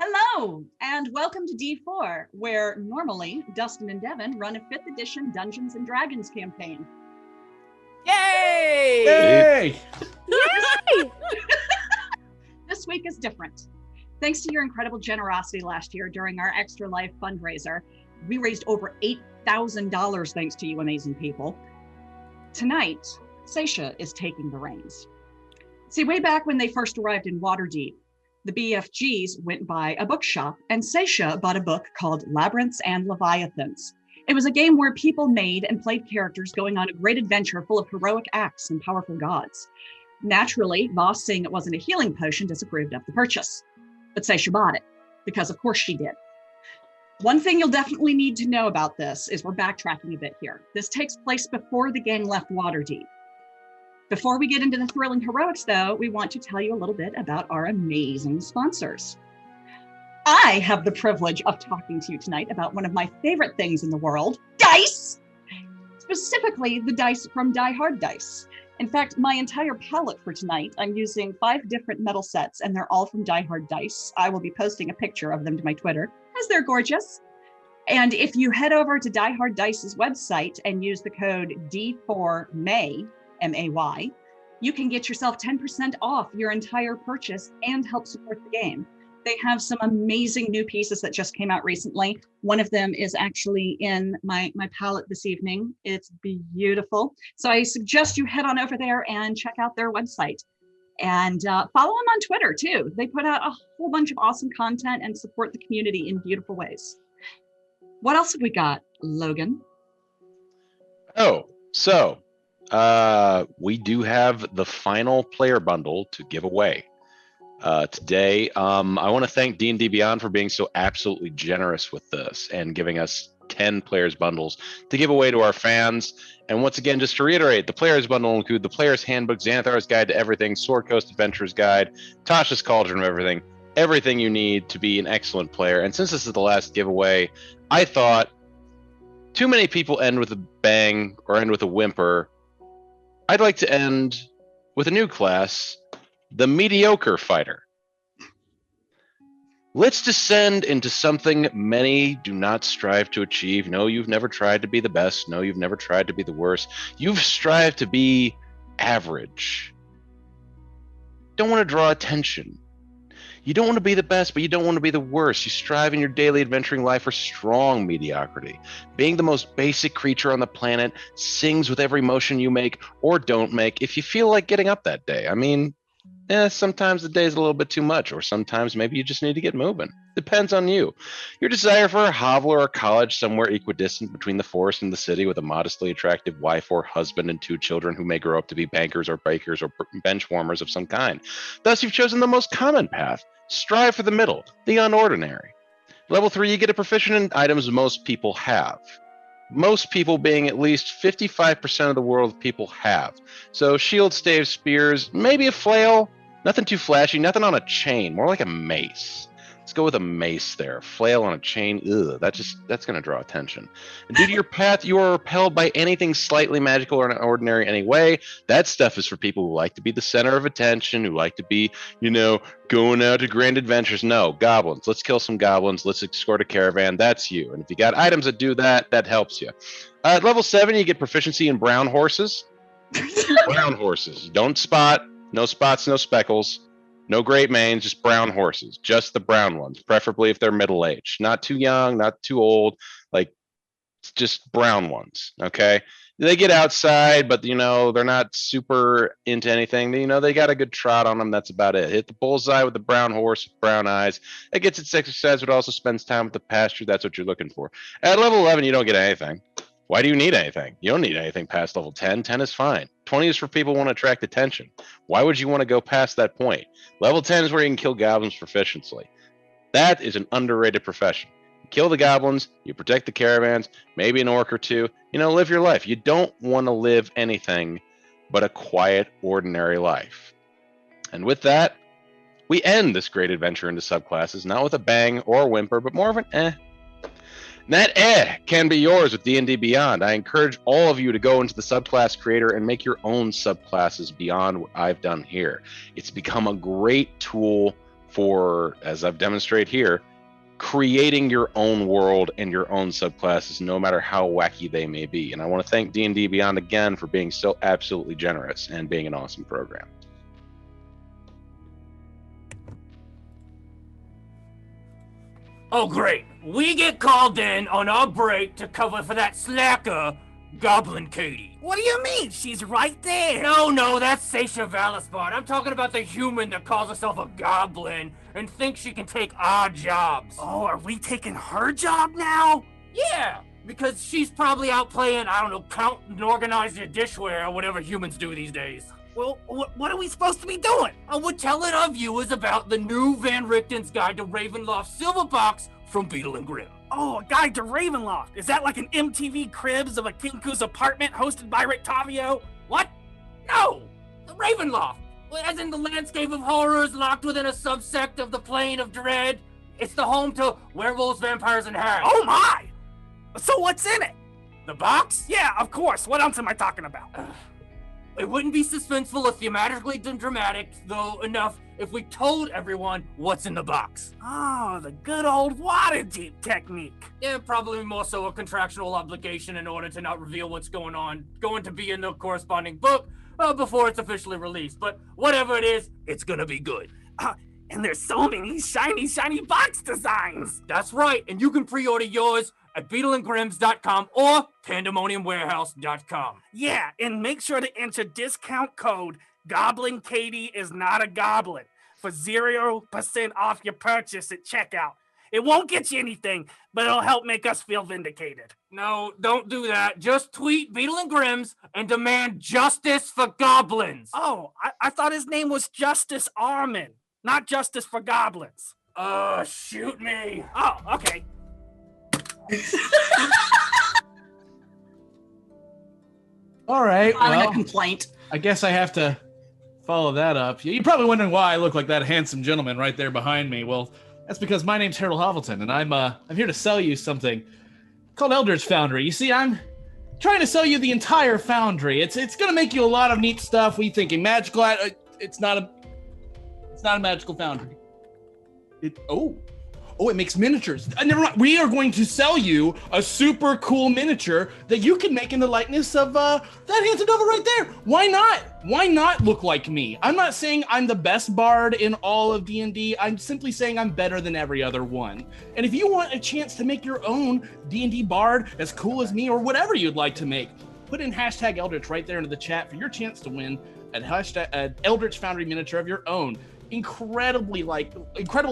Hello, and welcome to D4, where normally Dustin and Devin run a 5th edition Dungeons & Dragons campaign. Yay! Yay! Yay! This week is different. Thanks to your incredible generosity last year during our Extra Life fundraiser, we raised over $8,000 thanks to you amazing people. Tonight, Seisha is taking the reins. See, way back when they first arrived in Waterdeep, the BFGs went by a bookshop and Seisha bought a book called Labyrinths and Leviathans. It was a game where people made and played characters going on a great adventure full of heroic acts and powerful gods. Naturally, Voss, seeing it wasn't a healing potion, disapproved of the purchase. But Seisha bought it, because of course she did. One thing you'll definitely need to know about this is we're backtracking a bit here. This takes place before the gang left Waterdeep. Before we get into the thrilling heroics, though, we want to tell you a little bit about our amazing sponsors. I have the privilege of talking to you tonight about one of my favorite things in the world, dice! Specifically, the dice from Die Hard Dice. In fact, my entire palette for tonight, I'm using 5 different metal sets, and they're all from Die Hard Dice. I will be posting a picture of them to my Twitter, as they're gorgeous. And if you head over to Die Hard Dice's website and use the code D4MAY, M-A-Y, you can get yourself 10% off your entire purchase and help support the game. They have some amazing new pieces that just came out recently. One of them is actually in my palette this evening. It's beautiful. So I suggest you head on over there and check out their website. And follow them on Twitter too. They put out a whole bunch of awesome content and support the community in beautiful ways. What else have we got, Logan? We do have the final player bundle to give away today. I want to thank D&D Beyond for being so absolutely generous with this and giving us 10 players bundles to give away to our fans. And once again, just to reiterate, the players bundle will include the player's handbook, Xanathar's guide to everything, Sword Coast Adventurer's guide, Tasha's Cauldron of everything you need to be an excellent player. And since this is the last giveaway, I thought too many people end with a bang or end with a whimper. I'd like to end with a new class, the mediocre fighter. Let's descend into something many do not strive to achieve. No, you've never tried to be the best. No, you've never tried to be the worst. You've strived to be average. Don't want to draw attention. You don't want to be the best, but you don't want to be the worst. You strive in your daily adventuring life for strong mediocrity. Being the most basic creature on the planet sings with every motion you make or don't make if you feel like getting up that day. I mean, sometimes the day is a little bit too much, or sometimes maybe you just need to get moving. Depends on you. Your desire for a hovel or a college somewhere equidistant between the forest and the city with a modestly attractive wife or husband and 2 children who may grow up to be bankers or bakers or bench warmers of some kind. Thus, you've chosen the most common path. Strive for the middle, the unordinary. Level 3, you get a proficient in items most people have. Most people being at least 55% of the world people have. So shield, staves, spears, maybe a flail. Nothing too flashy, nothing on a chain, more like a mace. Let's go with a mace there. Flail on a chain, that's going to draw attention. And due to your path, you are repelled by anything slightly magical or ordinary anyway. That stuff is for people who like to be the center of attention, who like to be, going out to grand adventures. No, goblins. Let's kill some goblins. Let's escort a caravan. That's you. And if you got items that do that, that helps you. At level 7, you get proficiency in brown horses. Brown horses. Don't spot. No spots, no speckles. No great manes, just brown horses, just the brown ones, preferably if they're middle-aged. Not too young, not too old, like just brown ones, okay? They get outside, but, they're not super into anything. They got a good trot on them, that's about it. Hit the bullseye with the brown horse with brown eyes. It gets its exercise, but also spends time with the pasture. That's what you're looking for. At level 11, you don't get anything. Why do you need anything? You don't need anything past level 10. 10 is fine. 20 is for people who want to attract attention. Why would you want to go past that point? Level 10 is where you can kill goblins proficiently. That is an underrated profession. You kill the goblins, you protect the caravans, maybe an orc or 2. Live your life. You don't want to live anything but a quiet, ordinary life. And with that, we end this great adventure into subclasses, not with a bang or a whimper, but more of an eh. That can be yours with D&D Beyond. I encourage all of you to go into the subclass creator and make your own subclasses beyond what I've done here. It's become a great tool for, as I've demonstrated here, creating your own world and your own subclasses, no matter how wacky they may be. And I want to thank D&D Beyond again for being so absolutely generous and being an awesome program. Oh, great. We get called in on our break to cover for that slacker, Goblin Katie. What do you mean? She's right there. No, that's Seisha Valispard. I'm talking about the human that calls herself a goblin and thinks she can take our jobs. Oh, are we taking her job now? Yeah, because she's probably out playing, I don't know, count and organize your dishware or whatever humans do these days. Well, what are we supposed to be doing? We're telling our viewers about the new Van Richten's Guide to Ravenloft Silver Box from Beetle and Grimm. Oh, a guide to Ravenloft. Is that like an MTV Cribs of a Kinku's apartment hosted by Rick Tavio? What? No! The Ravenloft! As in the landscape of horrors locked within a subsect of the plane of dread. It's the home to werewolves, vampires, and hags. Oh my! So what's in it? The box? Yeah, of course. What else am I talking about? It wouldn't be suspenseful or thematically dramatic, though, enough if we told everyone what's in the box. Oh, the good old Waterdeep technique. Yeah, probably more so a contractual obligation in order to not reveal what's going to be in the corresponding book before it's officially released. But whatever it is, it's gonna be good. And there's so many shiny box designs. That's right, and you can pre-order yours at beetleandgrims.com or pandemoniumwarehouse.com. Yeah, and make sure to enter discount code Goblin Katie is not a goblin for 0% off your purchase at checkout. It won't get you anything, but it'll help make us feel vindicated. No, don't do that. Just tweet Beetle and Grims and demand justice for goblins. Oh, I thought his name was Justice Armin, not Justice for Goblins. Shoot me. Oh, okay. All right, Filing well, a complaint. I guess I have to follow that up. You're probably wondering why I look like that handsome gentleman right there behind me. Well, that's because my name's Harold Hovelton, and I'm here to sell you something called Eldritch Foundry. You see, I'm trying to sell you the entire Foundry. It's going to make you a lot of neat stuff. We thinking magical. It's not a magical Foundry. It makes miniatures. Never mind. We are going to sell you a super cool miniature that you can make in the likeness of that handsome devil right there. Why not? Why not look like me? I'm not saying I'm the best bard in all of D&D. I'm simply saying I'm better than every other one. And if you want a chance to make your own D&D bard as cool as me or whatever you'd like to make, put in hashtag Eldritch right there into the chat for your chance to win an Eldritch Foundry miniature of your own. Incredible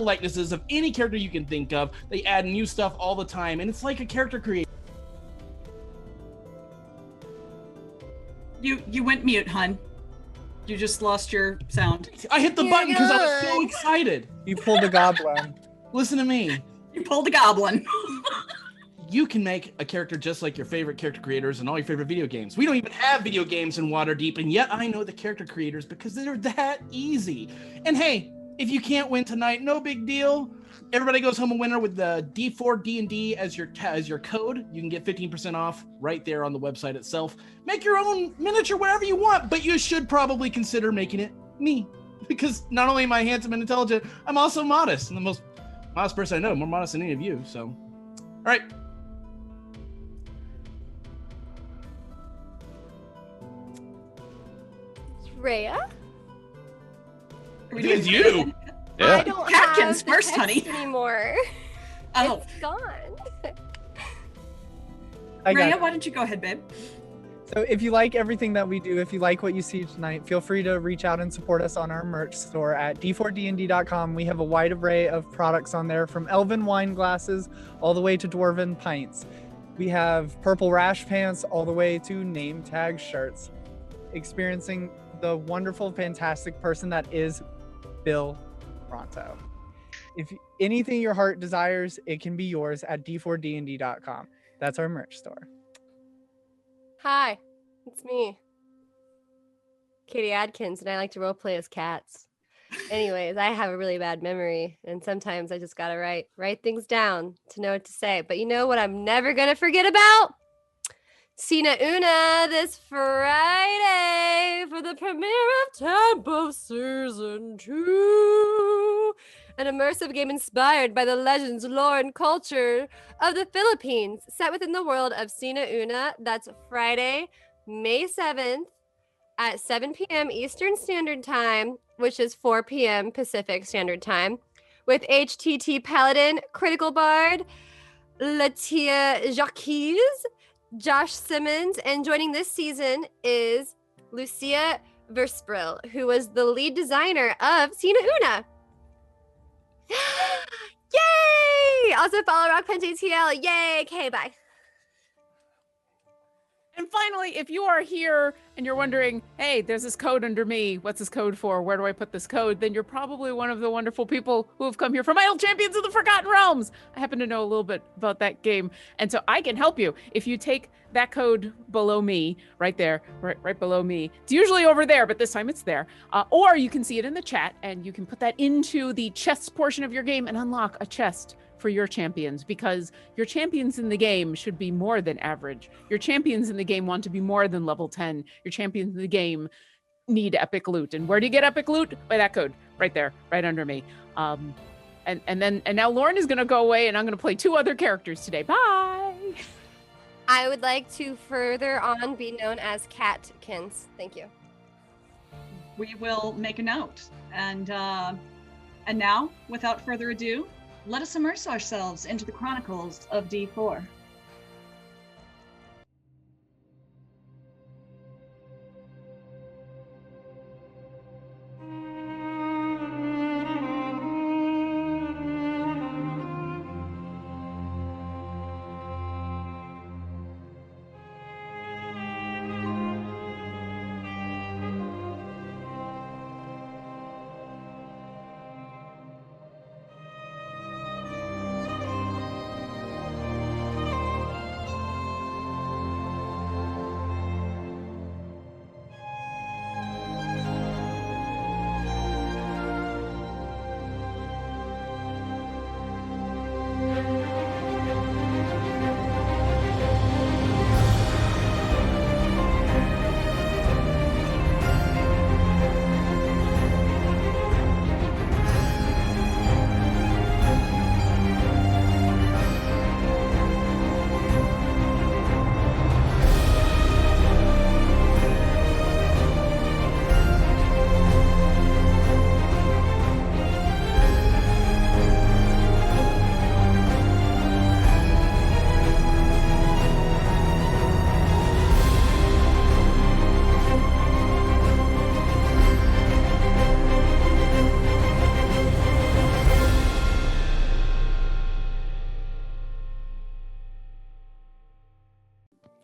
likenesses of any character you can think of. They add new stuff all the time, and it's like a character creator. You went mute, hun. You just lost your sound. I hit the button because I was so excited. You pulled a goblin. Listen to me. You pulled a goblin. You can make a character just like your favorite character creators and all your favorite video games. We don't even have video games in Waterdeep, and yet I know the character creators because they're that easy. And hey, if you can't win tonight, no big deal. Everybody goes home a winner with the D4 D&D as your code. You can get 15% off right there on the website itself. Make your own miniature wherever you want, but you should probably consider making it me. Because not only am I handsome and intelligent, I'm also modest. And the most modest person I know, more modest than any of you. So, all right. Rhea? It's you. Yeah. I don't Catkins have the first, text honey. anymore. Oh, It's gone. Rhea, why don't you go ahead, babe? So if you like everything that we do, if you like what you see tonight, feel free to reach out and support us on our merch store at d4dnd.com. We have a wide array of products on there, from elven wine glasses all the way to dwarven pints. We have purple rash pants all the way to name tag shirts. Experiencing the wonderful, fantastic person that is Bill Pronto. If anything your heart desires, it can be yours at d4dnd.com. That's our merch store. Hi, it's me, Katie Adkins, and I like to roleplay as cats. Anyways, I have a really bad memory, and sometimes I just gotta write things down to know what to say. But you know what I'm never gonna forget about? Cena Una this Friday for the premiere of Temp of Season 2. an immersive game inspired by the legends, lore, and culture of the Philippines, set within the world of Sina Una. That's Friday, May 7th at 7 p.m. Eastern Standard Time, which is 4 p.m. Pacific Standard Time, with HTT Paladin, Critical Bard, Latia Jacques, Josh Simmons, and joining this season is Lucia Verspril, who was the lead designer of Sina Una. Yay! Also follow RockPunch ATL. Yay! Okay, bye. And finally, if you are here and you're wondering, hey, there's this code under me. What's this code for? Where do I put this code? Then you're probably one of the wonderful people who have come here from Idle Champions of the Forgotten Realms. I happen to know a little bit about that game. And so I can help you. If you take that code below me, right there, right below me. It's usually over there, but this time it's there. Or you can see it in the chat and you can put that into the chests portion of your game and unlock a chest for your champions, because your champions in the game should be more than average. Your champions in the game want to be more than level 10. Your champions in the game need epic loot. And where do you get epic loot? By that code right there, right under me. And now Lauren is going to go away and I'm going to play 2 other characters today. Bye. I would like to further on be known as Catkins. Thank you. We will make a note. And now, without further ado, let us immerse ourselves into the chronicles of D4.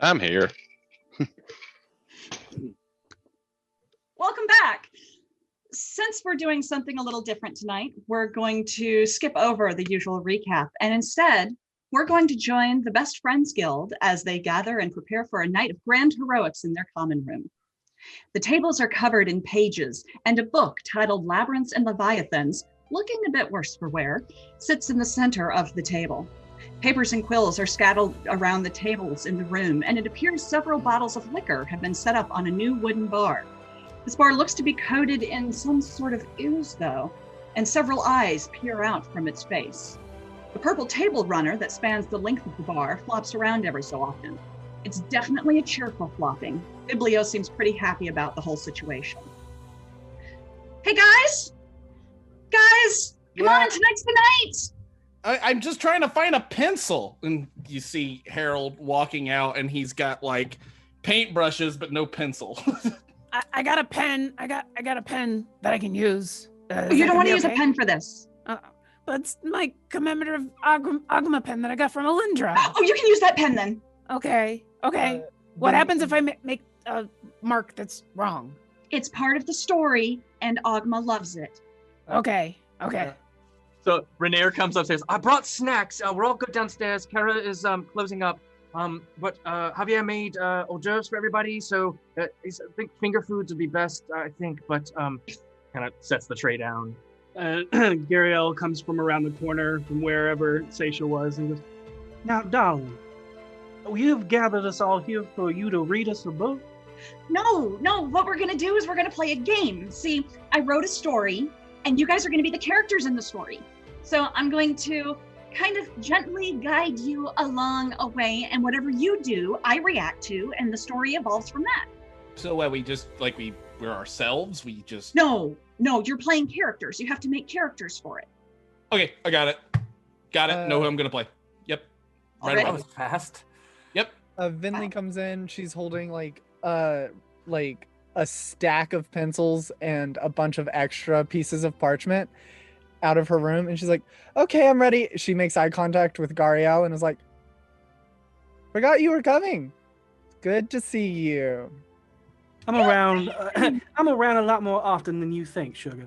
I'm here. Welcome back. Since we're doing something a little different tonight, we're going to skip over the usual recap, and instead, we're going to join the Best Friends Guild as they gather and prepare for a night of grand heroics in their common room. The tables are covered in pages, and a book titled Labyrinths and Leviathans, looking a bit worse for wear, sits in the center of the table. Papers and quills are scattered around the tables in the room, and it appears several bottles of liquor have been set up on a new wooden bar. This bar looks to be coated in some sort of ooze, though, and several eyes peer out from its face. The purple table runner that spans the length of the bar flops around every so often. It's definitely a cheerful flopping. Biblio seems pretty happy about the whole situation. Hey guys! Guys! Come on, tonight's the night! I'm just trying to find a pencil. And you see Harold walking out and he's got like paintbrushes, but no pencil. I got a pen. I got a pen that I can use. You don't want to use a pen for this. But it's my commemorative Agma pen that I got from Alindra. Oh, you can use that pen then. Okay. What happens if I make a mark that's wrong? It's part of the story, and Agma loves it. Okay. So Renair comes upstairs. I brought snacks. We're all good downstairs. Kara is closing up. But Javier made hors d'oeuvres for everybody. So I think finger foods would be best, I think. But kind of sets the tray down. Gariel comes from around the corner from wherever Seisha was and goes, "Now, darling, you've gathered us all here for you to read us a book?" No, what we're gonna do is we're gonna play a game. See, I wrote a story, and you guys are going to be the characters in the story. So I'm going to kind of gently guide you along a way, and whatever you do, I react to, and the story evolves from that. So we just we're ourselves. We just No, you're playing characters. You have to make characters for it. Okay, I got it. Know who I'm gonna play. Yep. Right, that was fast. Yep. Vinley comes in. She's holding like a stack of pencils and a bunch of extra pieces of parchment out of her room, and she's like, "Okay, I'm ready." She makes eye contact with Gariel and is like, "Forgot you were coming. Good to see you." I'm around. I'm around a lot more often than you think, Sugar.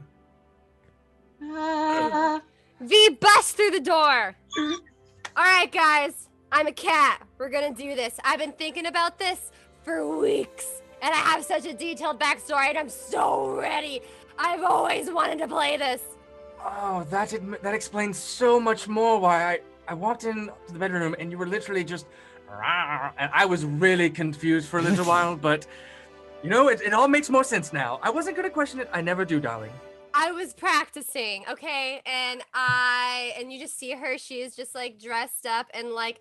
V, bust through the door. All right, guys. I'm a cat. We're gonna do this. I've been thinking about this for weeks, and I have such a detailed backstory, and I'm so ready. I've always wanted to play this. Oh, that explains so much more why I walked into the bedroom and you were literally just, and I was really confused for a little while, but you know, it all makes more sense now. I wasn't gonna question it. I never do, darling. I was practicing, okay, and you just see her. She is just like dressed up and like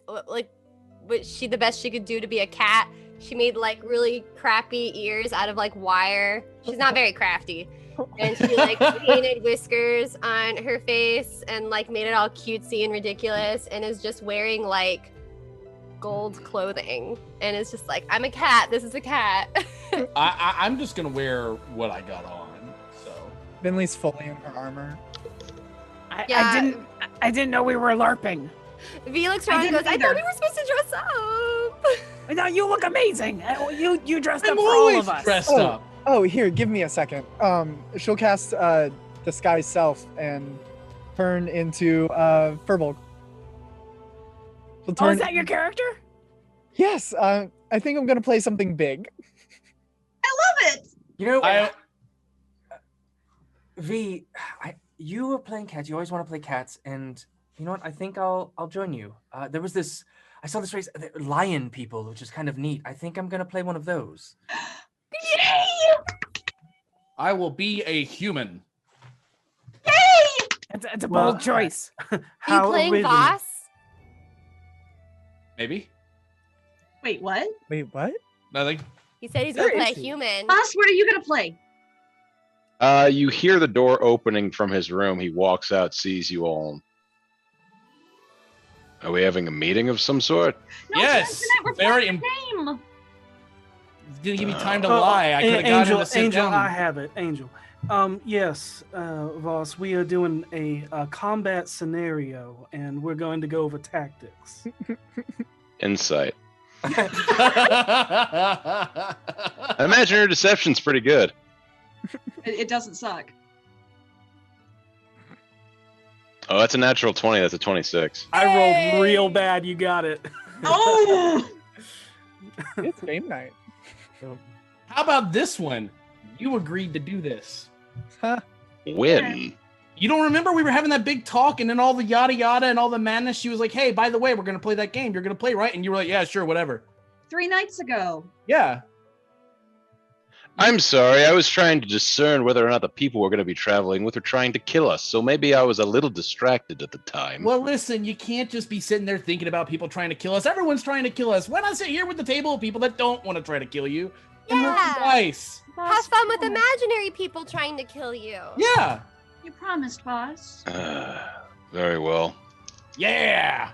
the best she could do to be a cat. She made like really crappy ears out of like wire. She's not very crafty. And she like painted whiskers on her face and like made it all cutesy and ridiculous, and is just wearing like gold clothing, and it's just like, I'm a cat. This is a cat. I'm just gonna wear what I got on. So Vinley's fully in her armor. I didn't know we were LARPing. V looks around and goes, I thought we were supposed to dress up. I thought you look amazing. You dressed up I'm for all always of us. dressed up. Oh, here, give me a second. She'll cast Disguise Self and turn into Firbolg. Oh, is that your character? Yes, I think I'm gonna play something big. I love it. You know, V, you were playing cats. You always want to play cats, and you know what? I think I'll join you. There was this. I saw this race, lion people, which is kind of neat. I think I'm gonna play one of those. Yay! I will be a human. Yay! It's a bold choice. Are you playing Voss? Maybe. Wait, what? Wait, what? Nothing. He said he's gonna play a human. Boss, what are you gonna play? You hear the door opening from his room. He walks out, sees you all. Are we having a meeting of some sort? No, Yes. we're Very playing the game. Didn't give me time to lie. I could have gotten him to sit Angel, down. I have it. Angel. Yes, Voss, we are doing a combat scenario, and we're going to go over tactics. Insight. I imagine your deception's pretty good. It doesn't suck. Oh, that's a natural 20. That's a 26. I rolled real bad. You got it. Oh! It's game night. How about this one? You agreed to do this. When? You don't remember we were having that big talk and then all the yada yada and all the madness? She was like, hey, by the way, we're going to play that game. You're going to play, right? And you were like, yeah, sure, whatever. 3 nights ago. Yeah. I'm sorry. I was trying to discern whether or not the people we're going to be traveling with are trying to kill us. So maybe I was a little distracted at the time. Well, listen, you can't just be sitting there thinking about people trying to kill us. Everyone's trying to kill us. Why not sit here with the table of people that don't want to try to kill you? And roll Yeah. the dice. Have fun with imaginary people trying to kill you. Yeah. You promised, boss. Very well. Yeah.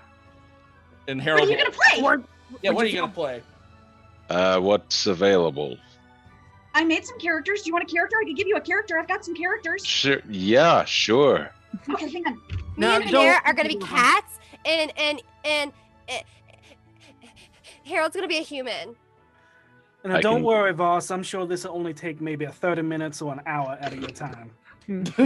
And What Harold. are you gonna play? Yeah, what are you going to play? What's available? I made some characters. Do you want a character? I could give you a character. I've got some characters. Sure. Yeah, sure. Okay, hang on. Me Now, and don't- Harold are gonna be cats, and Harold's gonna be a human. And I don't can- worry, Voss. I'm sure this will only take maybe 30 minutes or an hour out of your time. That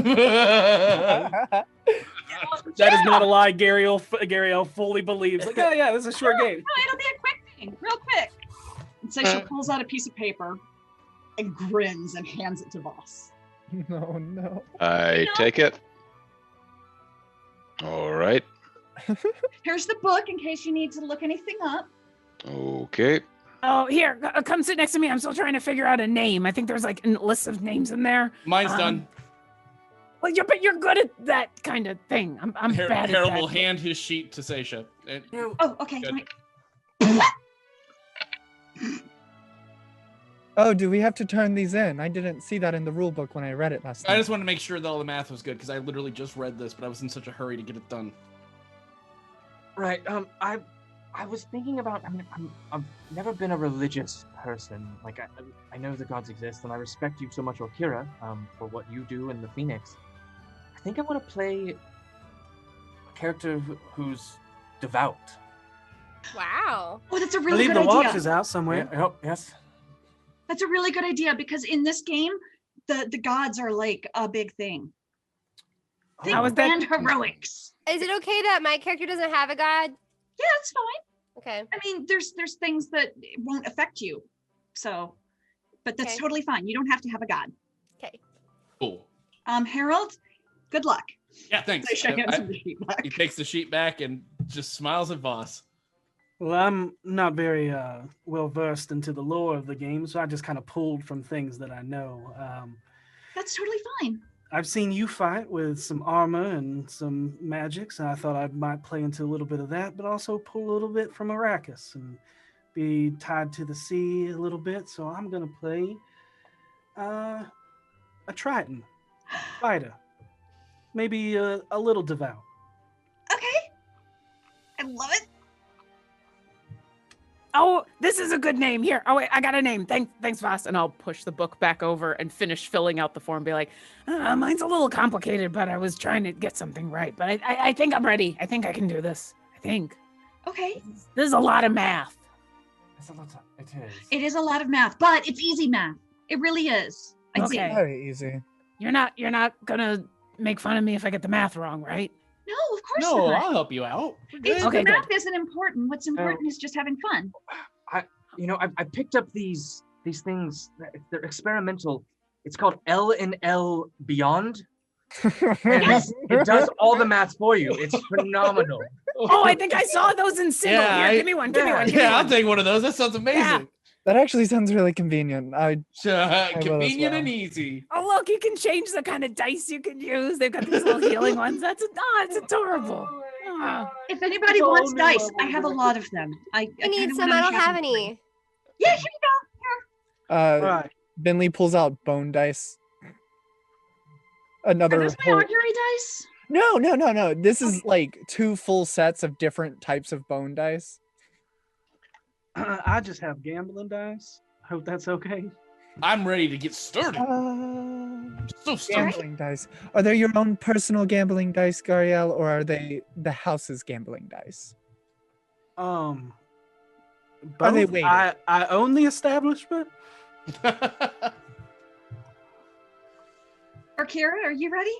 That is not a lie. Gary O fully believes. Like, oh yeah, this is a short game. No, it'll be a quick thing, real quick. And so she pulls out a piece of paper and grins and hands it to Voss. No, no. I take it. All right. Here's the book in case you need to look anything up. Okay. Oh, here, come sit next to me. I'm still trying to figure out a name. I think there's like a list of names in there. Mine's done. Well, but you're good at that kind of thing. I'm bad at Harold that. will hand his sheet to Seisha. Oh, okay. Good. Oh, do we have to turn these in? I didn't see that in the rule book when I read it last I night. just wanted to make sure that all the math was good because I literally just read this, but I was in such a hurry to get it done. Right. I was thinking about. I mean, I've never been a religious person. Like, I know the gods exist, and I respect you so much, Okira, for what you do in the Phoenix. I think I want to play a character who's devout. Wow. Oh, that's a I really believe good the watch idea. is out somewhere. Oh, yes. That's a really good idea because in this game, the gods are like a big thing. Think How is that- grand heroics. Is it okay that my character doesn't have a god? Yeah, it's fine. Okay. I mean, there's things that won't affect you. So, but that's Okay. totally fine. You don't have to have a god. Okay. Cool. Harold, good luck. Yeah, thanks. Seisha hands him the sheet back. He takes the sheet back and just smiles at Voss. Well, I'm not very well versed into the lore of the game, so I just kind of pulled from things that I know. That's totally fine. I've seen you fight with some armor and some magics, and I thought I might play into a little bit of that, but also pull a little bit from Arrakis and be tied to the sea a little bit. So I'm gonna play a Triton fighter, maybe a little devout. Okay. I love it. Oh, this is a good name. Here. Oh, wait, I got a name. Thanks, Voss. And I'll push the book back over and finish filling out the form and be like, mine's a little complicated, but I was trying to get something right. But I think I'm ready. I think I can do this. I think. Okay. This is a lot of math. It is. It is a lot of math, but it's easy math. It really is. I see. Okay. Very easy. You're not gonna make fun of me if I get the math wrong, right? No, of course No, not. I'll help you out. It's, Okay, the math good. isn't important. What's important is just having fun. I picked up these things. They're experimental. It's called L and L Beyond. And it does all the math for you. It's phenomenal. Oh, I think I saw those in Single. Yeah, Here, give me one. Give me one. Give me Yeah, I'll one. take one of those. That sounds amazing. That actually sounds really convenient. I will as Convenient well. and easy. Oh, look, you can change the kind of dice you can use. They've got these little healing ones. It's adorable. Ah. If anybody wants dice, I have a lot of them. I I need kinda some. went I on don't have shopping spree. any. Yeah, here you All Uh, right. Bentley pulls out bone dice. go. Another Are those my whole... augury dice? No. This is like 2 full sets of different types of bone dice. I just have gambling dice. Hope that's okay. I'm ready to get started. So started. Gambling dice. Are they your own personal gambling dice, Gariel, or are they the house's gambling dice? Both. Are they weighted? I own the establishment. Or Kira, are you ready?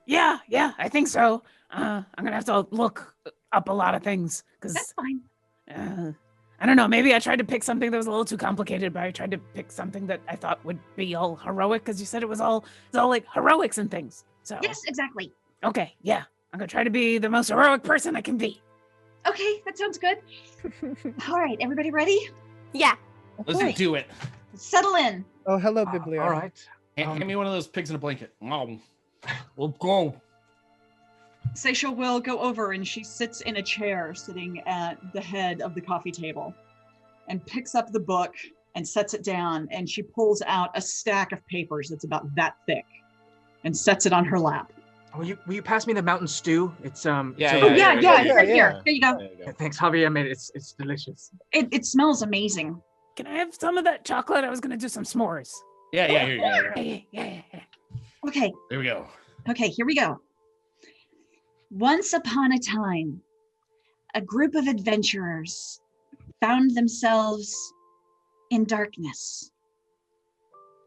Yeah, I think so. I'm gonna have to look up a lot of things That's because fine. I don't know. Maybe I tried to pick something that was a little too complicated, but I tried to pick something that I thought would be all heroic because you said it's all like heroics and things. So Yes, exactly. okay, yeah, I'm gonna try to be the most heroic person I can be. Okay, that sounds good. All right, everybody ready? Yeah. Let's Right. do it. Settle in. Oh, hello, Biblio. All right. Hand me one of those pigs in a blanket. Oh. Let's go. Seisha will go over and she sits in a chair sitting at the head of the coffee table and picks up the book and sets it down, and she pulls out a stack of papers that's about that thick and sets it on her lap. Will you pass me the mountain stew? It's Oh, yeah, it's right here. There you go. Yeah, thanks, Javier. I made it. It's delicious. It smells amazing. Can I have some of that chocolate? I was gonna do some s'mores. Yeah, here you go. Yeah. Okay, There we go. okay, here we go. Once upon a time, a group of adventurers found themselves in darkness.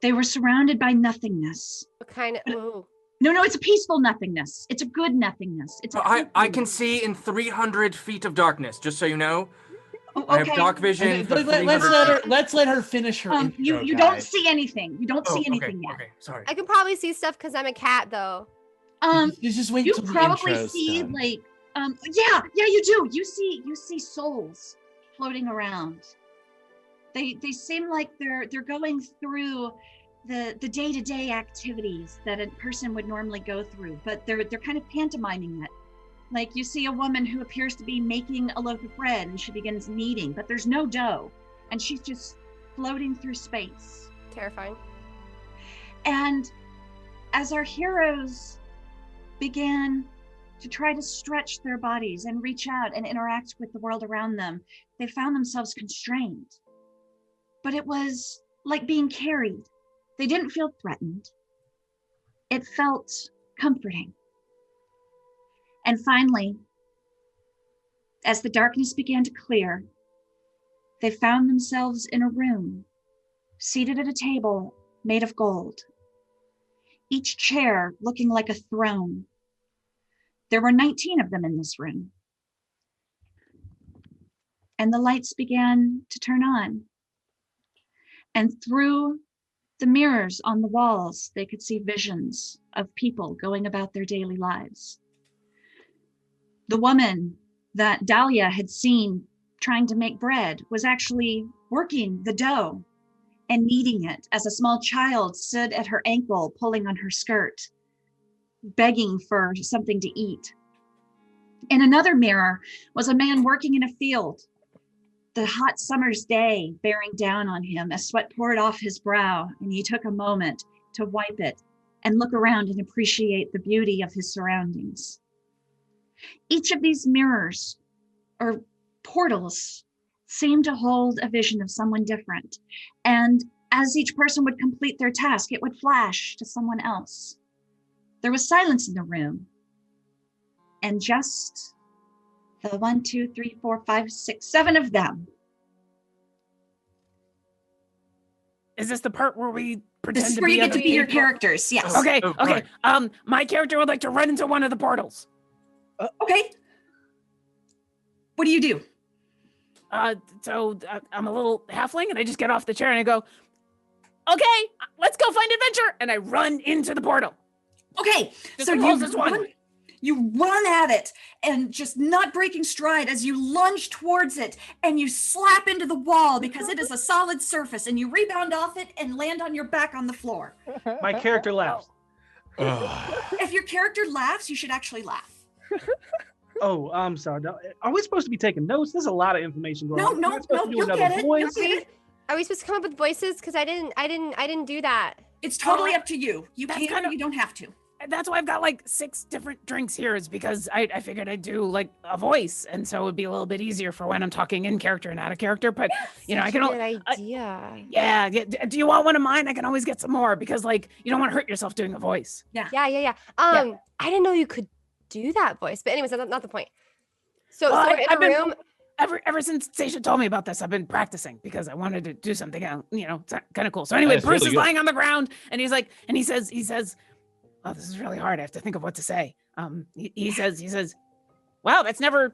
They were surrounded by nothingness. What kind of? Ooh. No, it's a peaceful nothingness. It's a good nothingness. It's a I healthy can see in 300 feet of darkness. Just so you know, Oh, I have okay. dark vision. for Let's let her finish her intro, you don't guys. see anything. You don't see anything yet. Okay, sorry. I can probably see stuff because I'm a cat, though. Just wait You till the probably intro's see done. like yeah, you do. You see souls floating around. They seem like they're going through the day-to-day activities that a person would normally go through, but they're kind of pantomiming it. Like you see a woman who appears to be making a loaf of bread and she begins kneading, but there's no dough and she's just floating through space. Terrifying. And as our heroes began to try to stretch their bodies and reach out and interact with the world around them, they found themselves constrained. But it was like being carried. They didn't feel threatened. It felt comforting. And finally, as the darkness began to clear, they found themselves in a room, seated at a table made of gold, each chair looking like a throne. There were 19 of them in this room. And the lights began to turn on. And through the mirrors on the walls, they could see visions of people going about their daily lives. The woman that Dahlia had seen trying to make bread was actually working the dough and kneading it as a small child stood at her ankle, pulling on her skirt, begging for something to eat. In another mirror was a man working in a field, the hot summer's day bearing down on him as sweat poured off his brow, and he took a moment to wipe it and look around and appreciate the beauty of his surroundings. Each of these mirrors or portals seemed to hold a vision of someone different. And as each person would complete their task, it would flash to someone else. There was silence in the room. And just the 1, 2, 3, 4, 5, 6, 7 of them. Is this the part where we pretend This is to where be you get other to be your people? characters, yes. Okay, Oh, okay. right. My character would like to run into one of the portals. Okay. What do you do? So I'm a little halfling, and I just get off the chair and I go, okay, let's go find adventure, and I run into the portal. Okay, Just so rolls as one. you run at it and just not breaking stride as you lunge towards it and you slap into the wall because it is a solid surface and you rebound off it and land on your back on the floor. My character laughs. If your character laughs, you should actually laugh. Oh, I'm sorry. Are we supposed to be taking notes? There's a lot of information going on. No, We're supposed to do you'll another get it. voice? You'll get it. Are we supposed to come up with voices? Because I didn't do that. It's totally up to you. You That's can, kinda- you don't have to. That's why I've got like 6 different drinks here, is because I figured I'd do like a voice, and so it would be a little bit easier for when I'm talking in character and out of character. But you know, I can. Good idea. Yeah. Do you want one of mine? I can always get some more, because like you don't want to hurt yourself doing a voice. Yeah. I didn't know you could do that voice. But anyways, that's not the point. So, Well, so we're in I've a been- room. Ever since Stacia told me about this, I've been practicing because I wanted to do something, it's kind of cool. So anyway, That's Bruce really is good. lying on the ground, and he says, oh, this is really hard. I have to think of what to say. He says, wow, that's never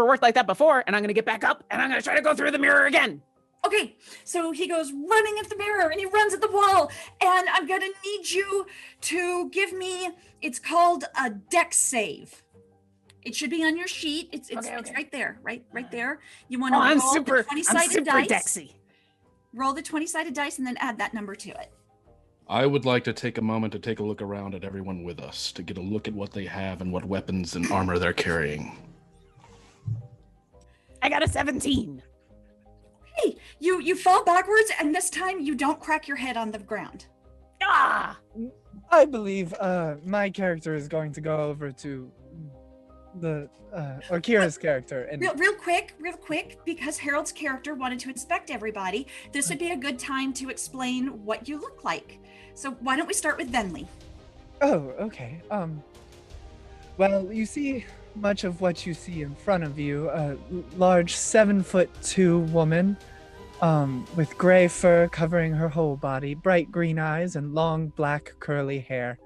worked like that before. And I'm going to get back up and I'm going to try to go through the mirror again. Okay, so he goes running at the mirror and he runs at the wall, and I'm gonna need you to give me, it's called a dex save. It should be on your sheet. It's Okay. right there, right there. You want to Oh, roll the 20-sided dice. Dexy. Roll the 20-sided dice and then add that number to it. I would like to take a moment to take a look around at everyone with us, to get a look at what they have and what weapons and armor they're carrying. I got a 17. Hey, you fall backwards, and this time you don't crack your head on the ground. Ah! I believe my character is going to go over to the Kira's character and Real quick, because Harold's character wanted to inspect everybody, this would be a good time to explain what you look like. So why don't we start with Venley? Oh, okay. Well, you see much of what you see in front of you. A large 7'2" woman, with gray fur covering her whole body, bright green eyes, and long black curly hair.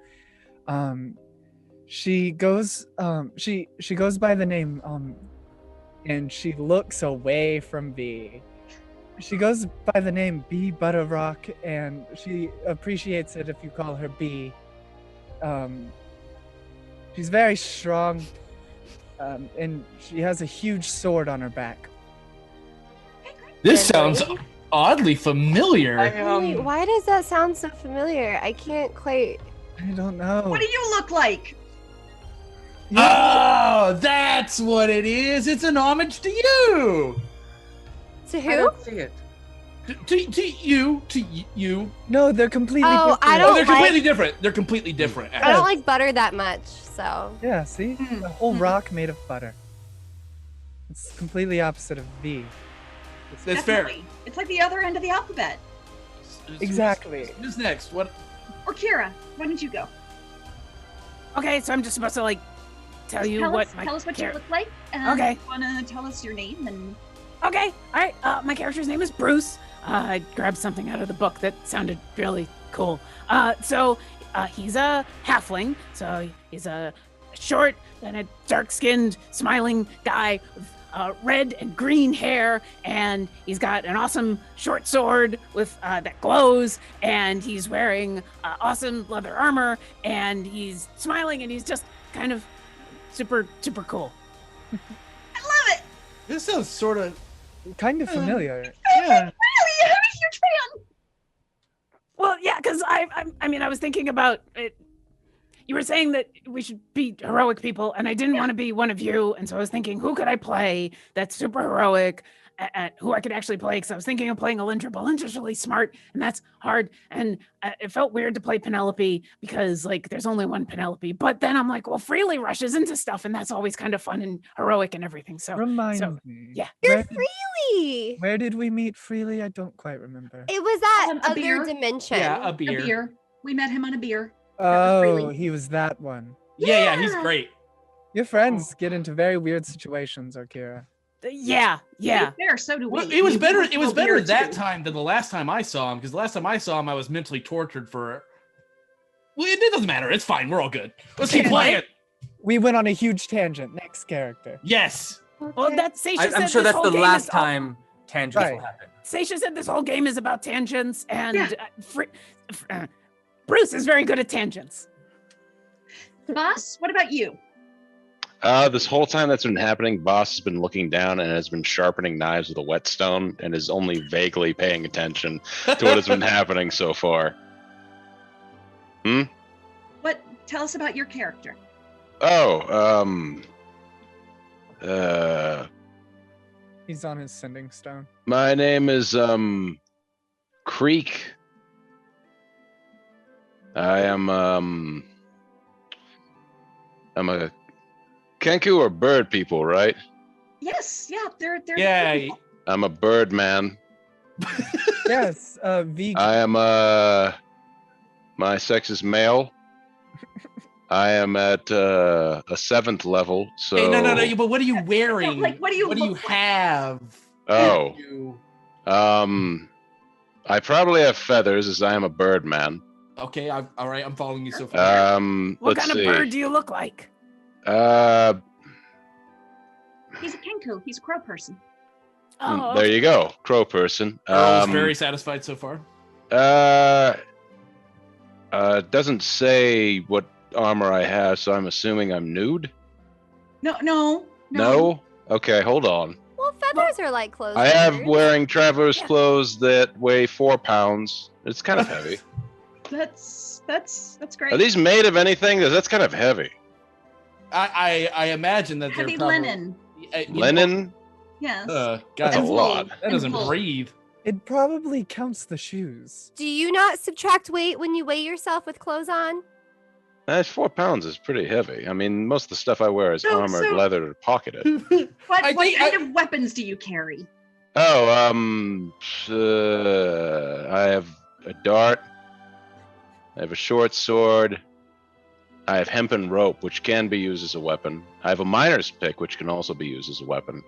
She goes by the name, and she looks away from V. She goes by the name B Butterrock, and she appreciates it if you call her B. She's very strong, and she has a huge sword on her back. This sounds oddly familiar. Wait, why does that sound so familiar? I can't quite. I don't know. What do you look like? Oh, that's what it is. It's an homage to you. To I who? don't see it. To you. No, they're completely Oh, different. I Oh, don't they're like. completely different. They're completely different. I don't like butter that much, so. Yeah, see? The whole rock made of butter. It's completely opposite of V. That's fair. Definitely. It's like the other end of the alphabet. Exactly. Who's next? What? Or Kira, why don't you go? Okay, so I'm just supposed to like tell you tell what us, my tell us what you char- look like. Okay. Want to tell us your name and Okay, all right. My character's name is Bruce. I grabbed something out of the book that sounded really cool. So he's a halfling. So he's a short and a dark-skinned, smiling guy with red and green hair, and he's got an awesome short sword with that glows, and he's wearing awesome leather armor, and he's smiling, and he's just kind of super, super cool. I love it. This sounds sort of Kind of familiar. Yeah. Really, I'm a huge fan. Well, yeah, because I mean, I was thinking about it. You were saying that we should be heroic people, and I didn't want to be one of you, and so I was thinking, who could I play that's super heroic, who I could actually play? Because I was thinking of playing Alindra, but Alindra's really smart, and that's hard, and it felt weird to play Penelope because like there's only one Penelope. But then I'm like, well, Freely rushes into stuff, and that's always kind of fun and heroic and everything. So Remind me. yeah. You're Freely. Where did we meet Freely? I don't quite remember. It was that A other beer? dimension. yeah, a A beer. beer. We met him on a beer. Oh, Freely. he was that one. Yeah, he's Yeah. great. Your friends get into very weird situations, Akira. Yeah. There, so do we. Well, it was We better. both It was know better beer, that too. time than the last time I saw him. Because the last time I saw him, I was mentally tortured for. Well, it doesn't matter. It's fine. We're all good. Let's keep playing it. We went on a huge tangent. Next character. Yes. Well, that Seisha I'm said sure this that's whole the game last is all- time tangents Right. will happen. Seisha said this whole game is about tangents, and Yeah. Bruce is very good at tangents. Boss, what about you? This whole time that's been happening, Boss has been looking down and has been sharpening knives with a whetstone and is only vaguely paying attention to what has been happening so far. What? Tell us about your character. Oh, He's on his sending stone. my name is Creek. I am I'm a Kenku or bird people, right? Yes, yeah, they're Yeah. beautiful. I'm a bird man. Yes, vegan. I am my sex is male. I am at a 7th level, so Hey, no. But what are you wearing? like, what do you What do you look like? have? Oh. You- I probably have feathers as I am a bird man. Okay. All right. I'm following you so far. What Let's kind see. of bird do you look like? He's a kenku. He's a crow person. Oh, There you go, crow person. Earl is very satisfied so far. Doesn't say what armor I have, so I'm assuming I'm nude. No. Okay, hold on. Well, feathers are like clothes. I have feathers. wearing traveler's clothes that weigh 4 pounds. It's kind of heavy. That's great. Are these made of anything? That's kind of heavy. I imagine that heavy they're probably linen? you know, Linen? Yes. God, That's a And wool. lot. that doesn't And wool. breathe. It probably counts the shoes. Do you not subtract weight when you weigh yourself with clothes on? 4 pounds is pretty heavy. I mean, most of the stuff I wear is So- armored, so- leather, or pocketed. What I think kind of weapons do you carry? Oh, I have a dart. I have a short sword. I have hempen rope, which can be used as a weapon. I have a miner's pick, which can also be used as a weapon.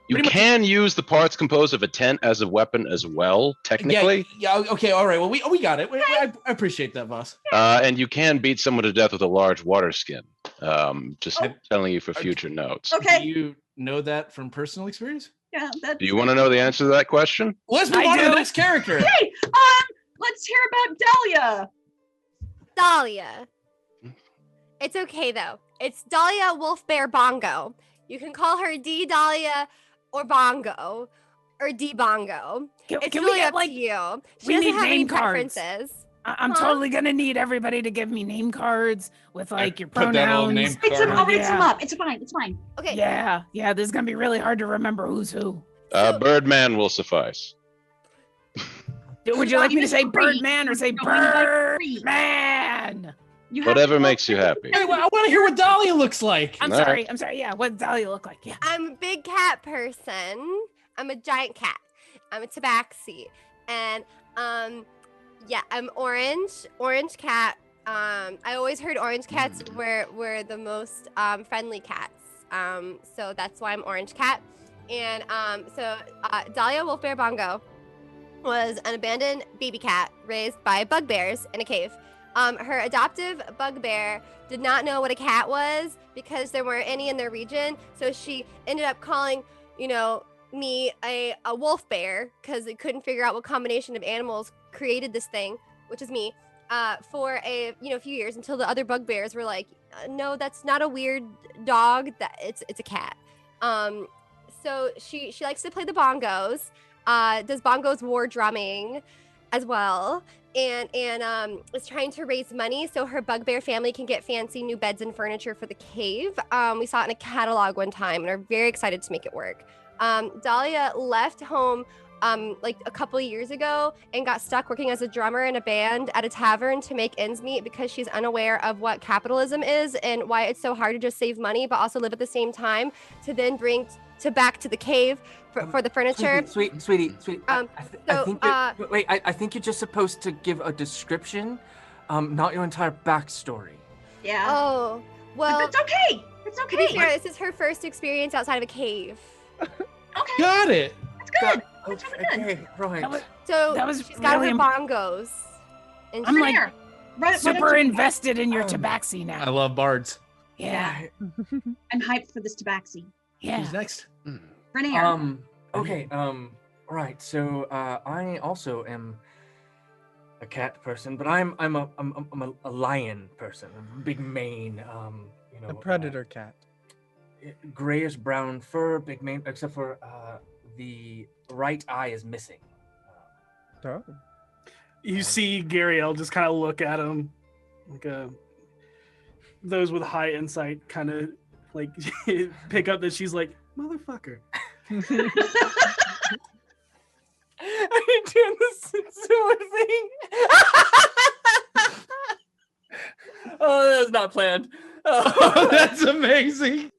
You Pretty much- can use the parts composed of a tent as a weapon as well, technically. Yeah. Okay. All right. Well, we got it. I appreciate that, boss. And you can beat someone to death with a large water skin. Just Oh. telling you for future notes. Okay. Do you know that from personal experience? Yeah, that's Do you want to know the answer to that question? Let's move I on to the do. next character. Hey, let's hear about Dahlia. Dahlia. It's okay though. It's Dahlia Wolf Bear Bongo. You can call her D Dahlia or Bongo, or D Bongo. It's Can really we get up like to you. She we doesn't need have any name cards. preferences. I'm Huh? totally gonna need everybody to give me name cards with like your put that old pronouns. name card. I'll write some Yeah. up. It's fine. It's fine. Okay. Yeah, this is gonna be really hard to remember who's who. So- Birdman will suffice. Would you like me to say Just three. Birdman or say No, we like three. Birdman? You have Whatever to- makes you happy. Hey, I want to hear what Dahlia looks like. I'm All sorry. Yeah, what does Dahlia look like? Yeah. I'm a big cat person. I'm a giant cat. I'm a tabaxi. And yeah, I'm orange cat. I always heard orange cats were the most friendly cats. So that's why I'm orange cat. And Dahlia Wolfbear Bongo was an abandoned baby cat raised by bugbears in a cave. Her adoptive bugbear did not know what a cat was because there weren't any in their region. So she ended up calling, me a wolf bear because they couldn't figure out what combination of animals created this thing, which is me, for a few years until the other bugbears were like, no, that's not a weird dog. That it's a cat. So she likes to play the bongos, does bongos war drumming as well, and is trying to raise money so her bugbear family can get fancy new beds and furniture for the cave. We saw it in a catalog one time and are very excited to make it work. Dahlia left home like a couple of years ago and got stuck working as a drummer in a band at a tavern to make ends meet because she's unaware of what capitalism is and why it's so hard to just save money but also live at the same time to then bring back to the cave for the furniture. Sweetie. I think you're just supposed to give a description, not your entire backstory. Yeah. Oh, well, But that's okay. It's to be okay. fair, this is her first experience outside of a cave. Okay. Got it. That's good. Okay, right. So That was she's got really her bongos. And I'm she- like Here. Right super into- invested in your tabaxi I now. love bards. Yeah. I'm hyped for this tabaxi. Yeah. Who's next? Renier. Okay. Right. So, I also am a cat person, but I'm a lion person. A big mane. A predator cat. Grayish brown fur, big mane, except for the right eye is missing. Oh. You see Gariel just kind of look at him, like those with high insight kind of like pick up that she's like, motherfucker. Are you doing this sewer thing? Oh, that was not planned. Oh, that's amazing.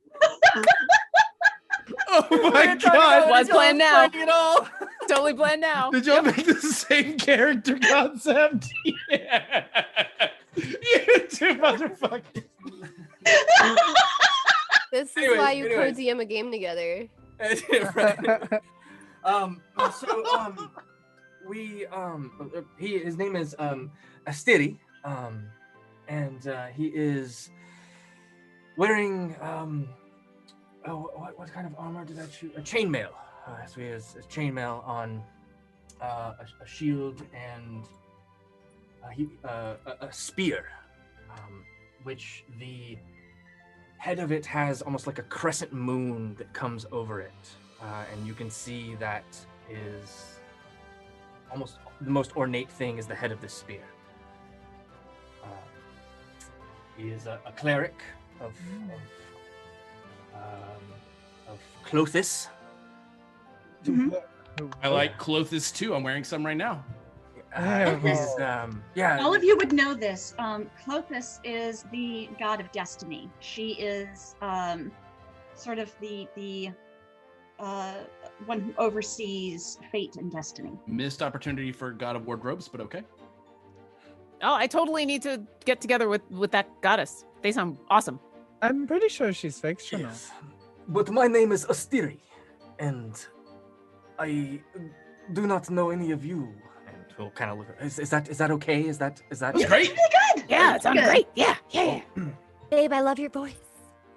Oh my god. What's planned now? At all. Totally planned now. Did y'all make the same character concept? Yeah. You two motherfuckers. This is Anyways, why you anyways. co-DM a game together. Right. His name is Astiri, and he is wearing what kind of armor did I choose? A chainmail. So he has a chainmail on a shield and a spear, which the head of it has almost like a crescent moon that comes over it, and you can see that is almost the most ornate thing is the head of this spear. He is a cleric of Clothis. I like Clothis too. I'm wearing some right now. All of you would know this. Clothis is the god of destiny. She is sort of the one who oversees fate and destiny. Missed opportunity for God of Wardrobes, but okay. Oh, I totally need to get together with that goddess. They sound awesome. I'm pretty sure she's fictional. Yes. But my name is Astiri, and I do not know any of you. And he'll kind of look at is that okay? Is that That's great. Good. Yeah, it sounds Good. great. Yeah. Babe, I love your voice.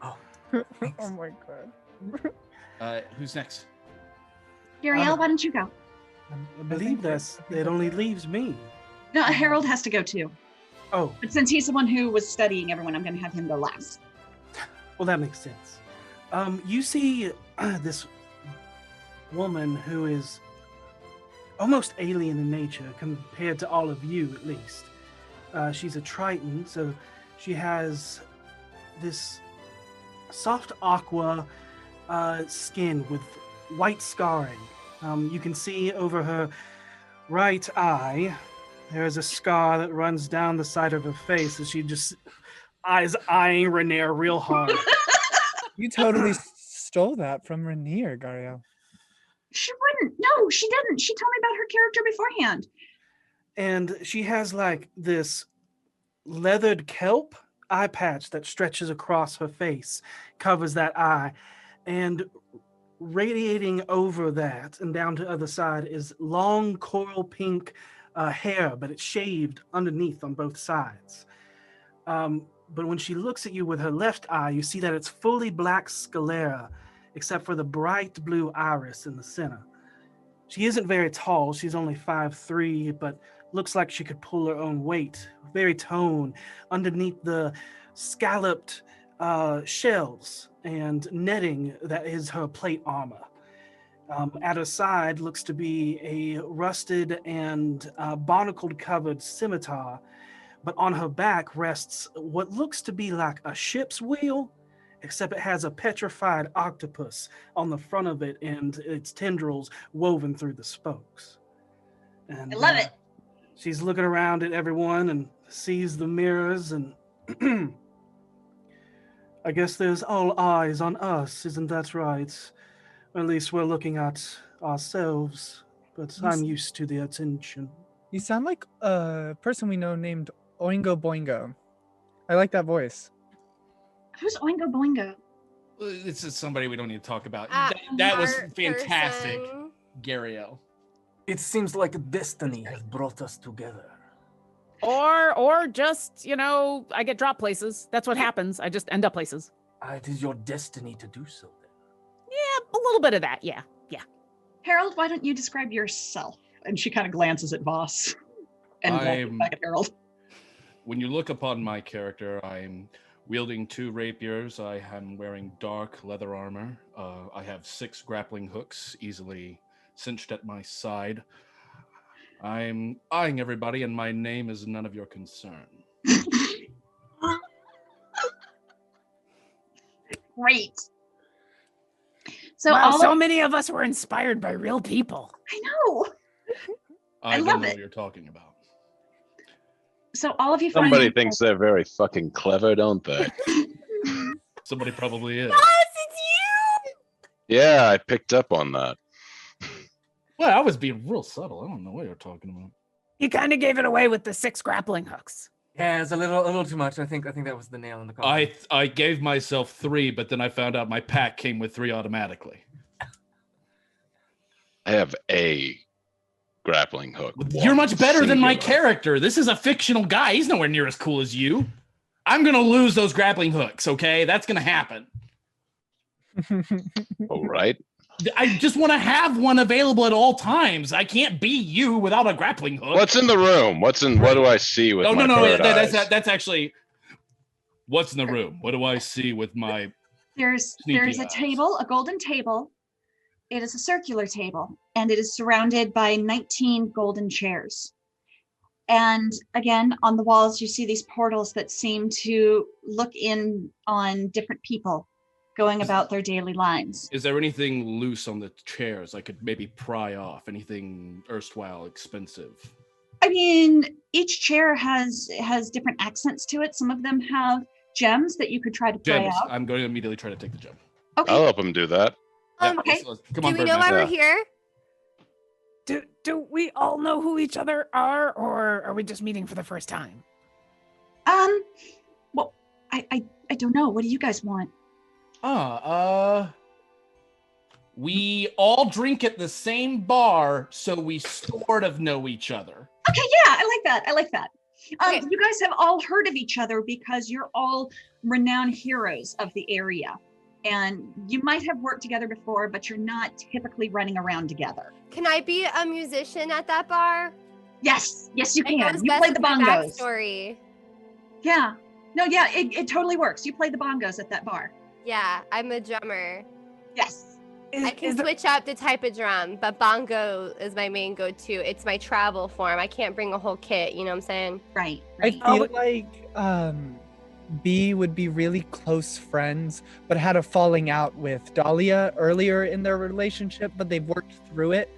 Oh my god. Who's next? Gariel, why don't you go? I believe it only leaves me. No, Harold has to go too. Oh, But since he's the one who was studying everyone, I'm going to have him go last. well, that makes sense. You see this woman who is almost alien in nature compared to all of you, at least. She's a Triton, so she has this soft aqua skin with white scarring. You can see over her right eye, there is a scar that runs down the side of her face as she just is eyeing Rainier real hard. You totally stole that from Rainier, Gario. She wouldn't. No, she didn't. She told me about her character beforehand. And she has like this leathered kelp eye patch that stretches across her face, covers that eye, and radiating over that and down to the other side is long coral pink hair, but it's shaved underneath on both sides. But when she looks at you with her left eye, you see that it's fully black sclera, except for the bright blue iris in the center. She isn't very tall. She's only 5'3", but looks like she could pull her own weight. Very toned underneath the scalloped shells and netting that is her plate armor. At her side looks to be a rusted and barnacled covered scimitar, but on her back rests what looks to be like a ship's wheel, except it has a petrified octopus on the front of it and its tendrils woven through the spokes. And I love it. She's looking around at everyone and sees the mirrors, and I guess there's all eyes on us, isn't that right? Or at least we're looking at ourselves, but I'm used to the attention. You sound like a person we know named Oingo Boingo. I like that voice. Who's Oingo Boingo? This is somebody we don't need to talk about. Ah, That was art fantastic, person. Gario. It seems like destiny has brought us together. Or just, I get dropped places. That's what happens. I just end up places. It is your destiny to do so then. Yeah, a little bit of that. Yeah. Harold, why don't you describe yourself? And she kind of glances at Voss and glances back at Harold. When you look upon my character, I'm wielding 2 rapiers. I am wearing dark leather armor. I have 6 grappling hooks easily cinched at my side. I'm eyeing everybody, and my name is none of your concern. Great. So Wow, so many of us were inspired by real people. I know. I love don't know it. what you're talking about. So all of you Somebody thinks they're very fucking clever, don't they? Somebody probably is. Yes, it's you! Yeah, I picked up on that. Well, I was being real subtle. I don't know what you're talking about. He kind of gave it away with the 6 grappling hooks. Yeah, it's a little too much. I think that was the nail in the coffin. I gave myself 3, but then I found out my pack came with 3 automatically. I have a grappling hook. You're much better than my Singular. character. This is a fictional guy. He's nowhere near as cool as you. I'm gonna lose those grappling hooks, okay? That's gonna happen. All right. I just want to have one available at all times. I can't be you without a grappling hook. What's in the room? What do I see with my third eyes? That's actually what's in the room. What do I see with my There's sneaky a eyes? table, a golden table. It is a circular table, and it is surrounded by 19 golden chairs. And again, on the walls, you see these portals that seem to look in on different people going about their daily lives. Is there anything loose on the chairs I could maybe pry off? Anything erstwhile expensive? I mean, each chair has different accents to it. Some of them have gems that you could try to pry Gems. out. I'm going to immediately try to take the gem. Okay. I'll help him do that. Okay. Come Do on, we know Birdman. why we're Yeah. here? Do we all know who each other are, or are we just meeting for the first time? Well, I don't know. What do you guys want? We all drink at the same bar, so we sort of know each other. Okay, yeah, I like that. Okay. You guys have all heard of each other because you're all renowned heroes of the area. And you might have worked together before, but you're not typically running around together. Can I be a musician at that bar? Yes, you It can. goes You best play with the my bongos. backstory. Yeah. No, yeah, it totally works. You play the bongos at that bar. Yeah, I'm a drummer. Yes. I can switch up the type of drum, but bongo is my main go-to. It's my travel form. I can't bring a whole kit, you know what I'm saying? Right. I feel like B would be really close friends, but had a falling out with Dahlia earlier in their relationship, but they've worked through it.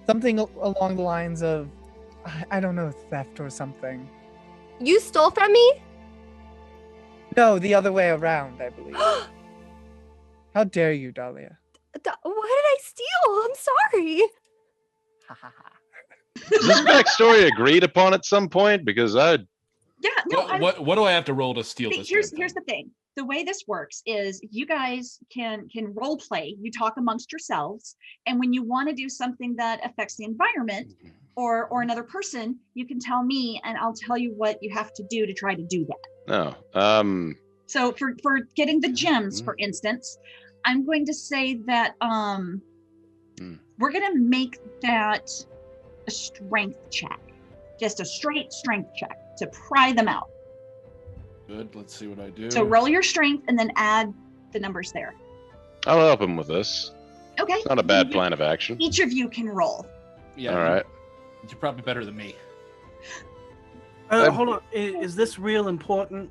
Something along the lines of, I don't know, theft or something. You stole from me? No, the other way around, I believe. How dare you, Dahlia? What did I steal? I'm sorry. Is this backstory agreed upon at some point? Because I. Yeah. No. What do I have to roll to steal this? Here's the thing. The way this works is you guys can role play. You talk amongst yourselves, and when you want to do something that affects the environment or another person, you can tell me, and I'll tell you what you have to do to try to do that. Oh. So for getting the gems, for instance, I'm going to say that we're going to make that a strength check, just a straight strength check to pry them out. Good. Let's see what I do. So roll your strength and then add the numbers there. I'll help him with this. Okay. Not a bad plan of action. Each of you can roll. Yeah. All right. You're probably better than me. Hold on. Is this real important?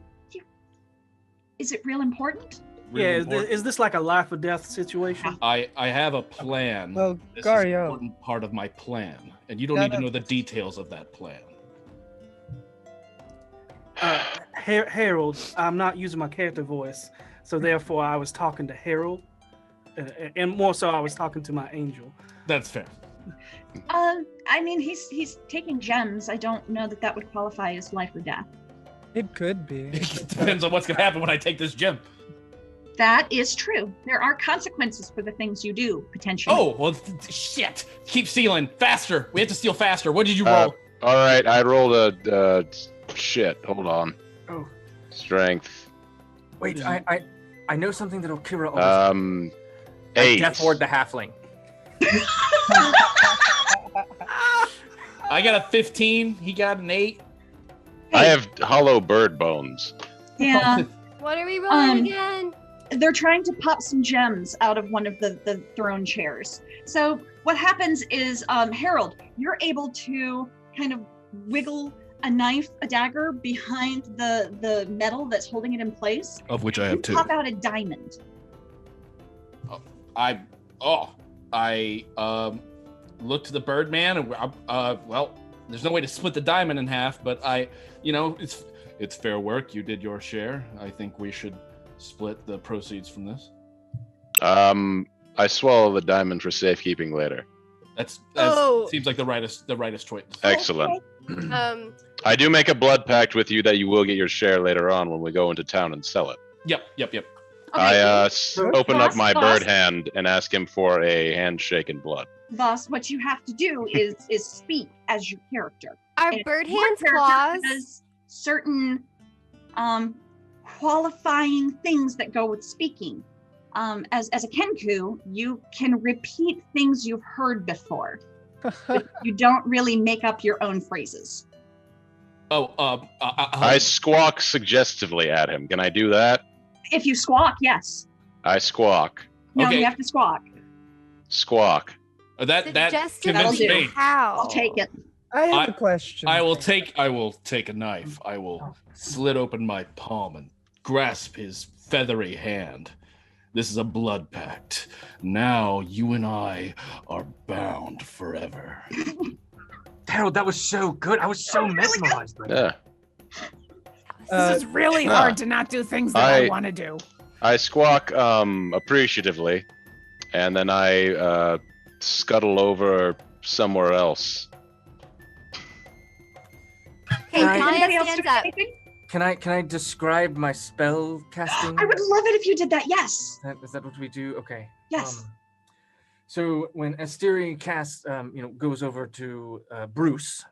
Is it real important? Is this like a life or death situation? I have a plan. Well, this Gario. is an important part of my plan, and you don't need to know the details of that plan. Harold, I'm not using my character voice, so therefore I was talking to Harold, and more so I was talking to my angel. That's fair. I mean, he's taking gems. I don't know that would qualify as life or death. It could be. It depends on what's gonna happen when I take this gem. That is true. There are consequences for the things you do, potentially. Oh, well, shit. Keep stealing. Faster. We have to steal faster. What did you roll? All right, I rolled a shit. Hold on. Oh. Strength. Wait, I know something that Okira always 8. Death Ward the Halfling. I got a 15. He got an 8. I have hollow bird bones. Yeah. What are we rolling again? They're trying to pop some gems out of one of the throne chairs. So what happens is, Harold, you're able to kind of wiggle a dagger behind the metal that's holding it in place. Of which I have 2. Pop out a diamond. I looked to the Birdman, and well, there's no way to split the diamond in half, but it's fair work. You did your share. I think we should split the proceeds from this. I swallow the diamond for safekeeping later. That seems like the rightest choice. Excellent. Okay. I do make a blood pact with you that you will get your share later on when we go into town and sell it. Yep. Okay, I open up boss, my bird hand and ask him for a handshake and blood. Boss, what you have to do is speak as your character. Are And bird your hands character claws? has certain qualifying things that go with speaking. As a Kenku, you can repeat things you've heard before. But you don't really make up your own phrases. I squawk suggestively at him. Can I do that? If you squawk, yes. I squawk. No, Okay. you have to squawk. Squawk. That Suggestive convinced me. how? I'll take it. I have a question. I will take a knife. I will slit open my palm and grasp his feathery hand. This is a blood pact. Now you and I are bound forever. Harold, that was so good. I was so mesmerized by that. Yeah. This is really hard to not do things that I want to do. I squawk appreciatively, and then I scuttle over somewhere else. Hey, Anybody Talia else stands do up. anything? Can I describe my spell casting? I would love it if you did that. Yes. Is that what we do? Okay. Yes. So when Asteri casts, goes over to Bruce,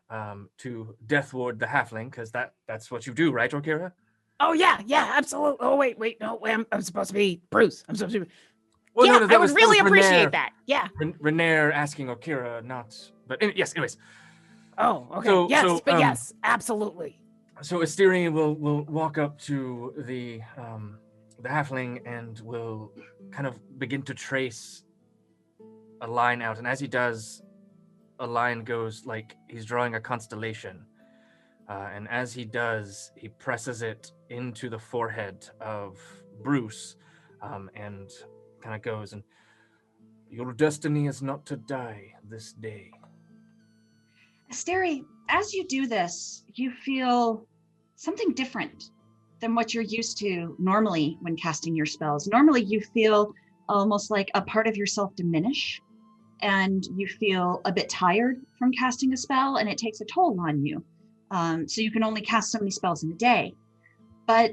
to Death Ward the Halfling, because that's what you do, right, Okira? Oh yeah, absolutely. Oh wait, no, I'm supposed to be Bruce. I'm supposed to be. Well, yeah, no, that I was- would that was really appreciate Renaer. that. Yeah. Renaer asking Okira not, but yes. Anyways, Oh, okay. So- yes, so, but yes, absolutely. so Asteri will walk up to the halfling and will kind of begin to trace a line out, and as he does, a line goes like he's drawing a constellation. And as he does, he presses it into the forehead of Bruce, and kind of goes, and your destiny is not to die this day. Asteri, as you do this, you feel something different than what you're used to normally when casting your spells. Normally you feel almost like a part of yourself diminish, and you feel a bit tired from casting a spell, and it takes a toll on you. So you can only cast so many spells in a day. But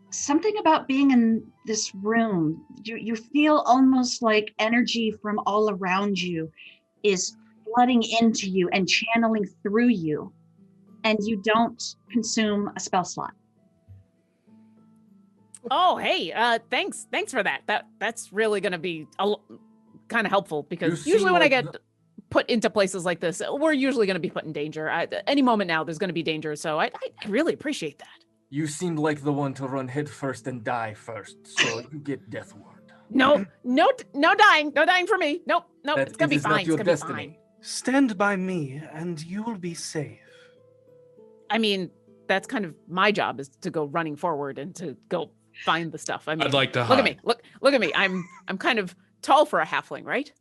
something about being in this room, you feel almost like energy from all around you is flooding into you and channeling through you, and you don't consume a spell slot. Oh, hey, thanks for that. That's really going to be kind of helpful, because usually when I get put into places like this, we're usually going to be put in danger. Any moment now, there's going to be danger. So I really appreciate that. You seemed like the one to run head first and die first, so you get death ward. No dying for me. Nope. It's going to be fine. It's going to be fine. Stand by me and you will be safe. I mean, that's kind of my job, is to go running forward and to go find the stuff. I mean, I'd like to look hide. at me. Look at me. I'm kind of tall for a halfling, right?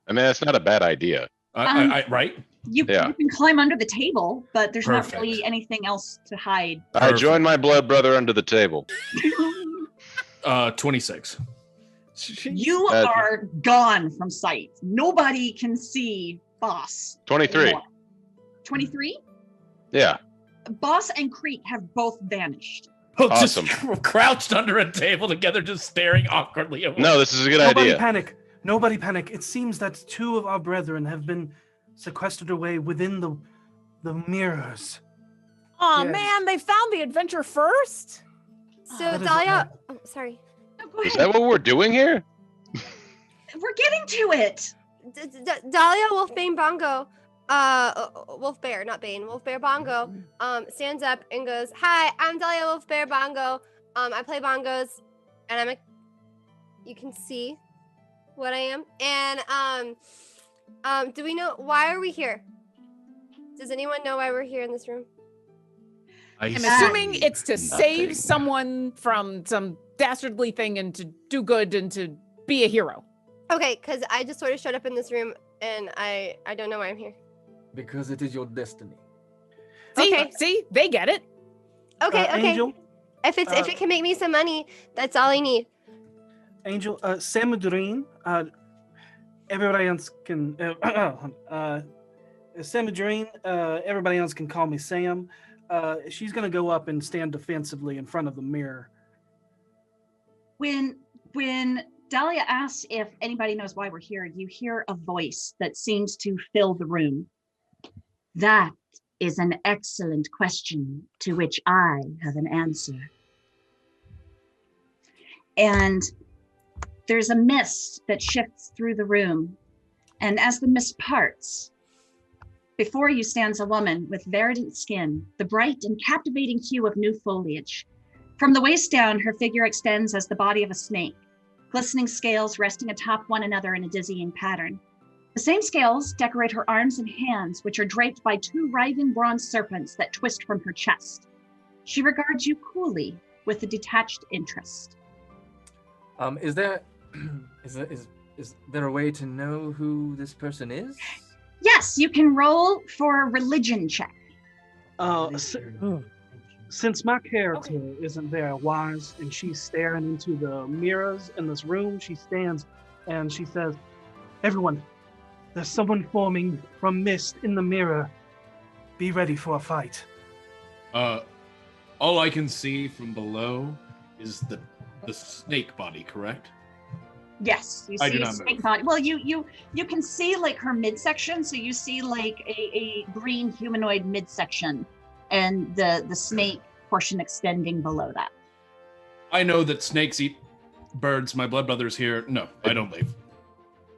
I mean, that's not a bad idea. Right? You can climb under the table, but there's Perfect. not really anything else to hide. I joined my blood brother under the table. 26. You are gone from sight. Nobody can see Boss. 23. 23? Yeah. Boss and Creek have both vanished. Awesome. Just crouched under a table together, just staring awkwardly away. No, this is a good Nobody idea. panic. Nobody panic. It seems that 2 of our brethren have been sequestered away within the mirrors. Oh Yes. man, they found the adventure first. So That is Dahlia, oh, sorry. No, go Is ahead. that what we're doing here? We're getting to it. Dahlia Wolfbane Bongo, Wolf Bear, not Bane, Wolf Bear Bongo, stands up and goes, "Hi, I'm Dahlia Wolf Bear Bongo. I play bongos, and you can see what I am. And do we know why are we here? Does anyone know why we're here in this room? I'm assuming it's to save someone from some dastardly thing and to do good and to be a hero. Okay, because I just sort of showed up in this room and I don't know why I'm here. Because it is your destiny. See, they get it. Okay, okay. Angel, If it can make me some money, that's all I need. Angel, Samadrine, everybody else can, Samadrine, everybody else can call me Sam. She's going to go up and stand defensively in front of the mirror. When Dahlia asks if anybody knows why we're here, you hear a voice that seems to fill the room. That is an excellent question to which I have an answer. And there's a mist that shifts through the room. And as the mist parts, before you stands a woman with verdant skin, the bright and captivating hue of new foliage. From the waist down, her figure extends as the body of a snake, glistening scales resting atop one another in a dizzying pattern. The same scales decorate her arms and hands, which are draped by 2 writhing bronze serpents that twist from her chest. She regards you coolly with a detached interest. Is there a way to know who this person is? Yes, you can roll for a religion check. Since my character isn't very wise and she's staring into the mirrors in this room, she stands and she says, "Everyone, there's someone forming from mist in the mirror. Be ready for a fight." All I can see from below is the snake body, correct? Yes, you I see do a not snake move. body. Well, you can see like her midsection, so you see like a green humanoid midsection, and the snake portion extending below that. I know that snakes eat birds. My blood brother's here. No, I don't leave.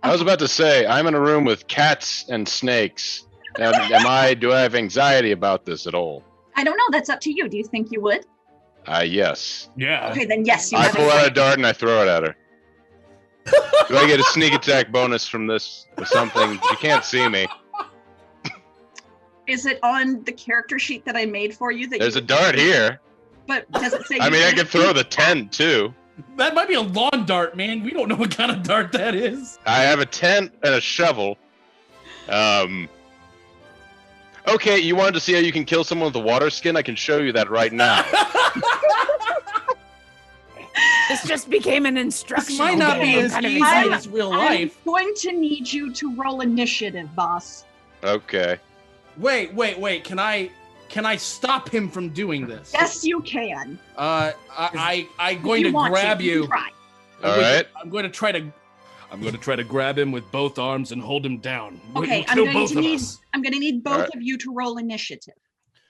I was about to say, I'm in a room with cats and snakes. Do I have anxiety about this at all? I don't know. That's up to you. Do you think you would? Yes. Yeah. Okay, then yes, you I have pull out a anxiety. dart and I throw it at her. Do I get a sneak attack bonus from this or something? You can't see me. Is it on the character sheet that I made for you? There's a dart here. But does it say? I mean, I could throw the tent too. That might be a lawn dart, man. We don't know what kind of dart that is. I have a tent and a shovel. Okay, you wanted to see how you can kill someone with a water skin? I can show you that right now. This just became an instruction. This might not be as easy as real life. I'm going to need you to roll initiative, boss. Okay. Wait. Can I stop him from doing this? Yes, you can. I'm going to grab you. All right. I'm going to try to grab him with both arms and hold him down. Okay, I'm going to need both of you to roll initiative.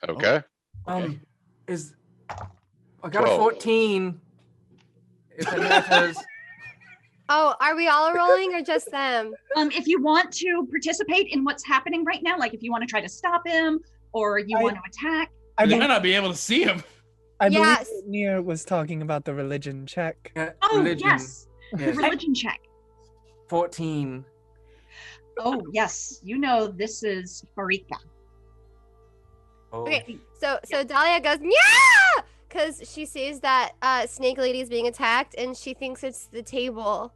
Okay. I got a 14. If it matters. Oh, are we all rolling or just them? If you want to participate in what's happening right now, like if you want to try to stop him or you want to attack. I might not be able to see him. I believe Nia was talking about the religion check. Religion. Yes. The religion check. 14. Oh, yes. You know this is Farika. Oh. Okay, so Dahlia goes, yeah! Because she sees that Snake Lady is being attacked and she thinks it's the table.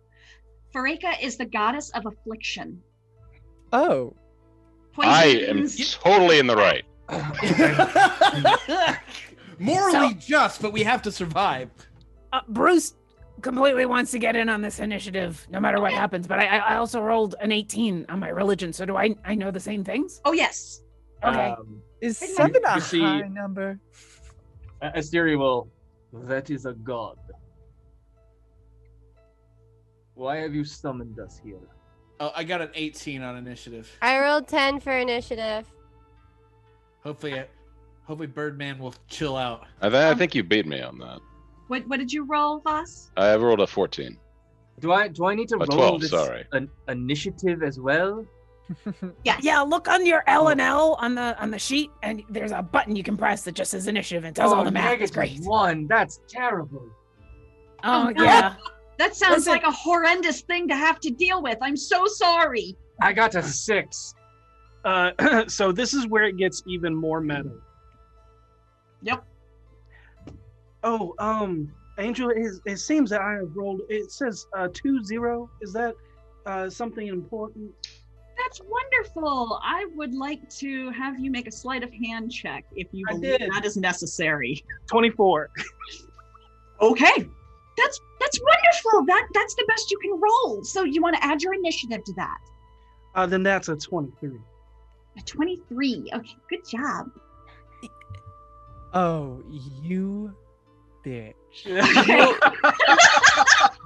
Farika is the goddess of affliction. Oh. I am totally in the right. Morally just, but we have to survive. Bruce completely wants to get in on this initiative no matter what happens, but I also rolled an 18 on my religion, so do I know the same things? Oh, yes. Okay. Is 7 a high number? Asteri will. That is a god. Why have you summoned us here? Oh, I got an 18 on initiative. I rolled 10 for initiative. Hopefully Birdman will chill out. I think you beat me on that. What did you roll, Voss? I rolled a 14. Do I need to roll 12, this sorry. An initiative as well? Yeah, look on your L and L on the sheet, and there's a button you can press that just says initiative and does all the math. It's great. -1. That's terrible. Oh yeah. That sounds like a horrendous thing to have to deal with. I'm so sorry. I got a 6. So this is where it gets even more meta. Yep. Oh, Angel, it seems that I have rolled. It says 2-0. Is that something important? That's wonderful. I would like to have you make a sleight of hand check if you believe that is necessary. 24. Okay. That's wonderful. That's the best you can roll. So you want to add your initiative to that. Then that's a 23. A 23. Okay, good job. Oh, you bitch.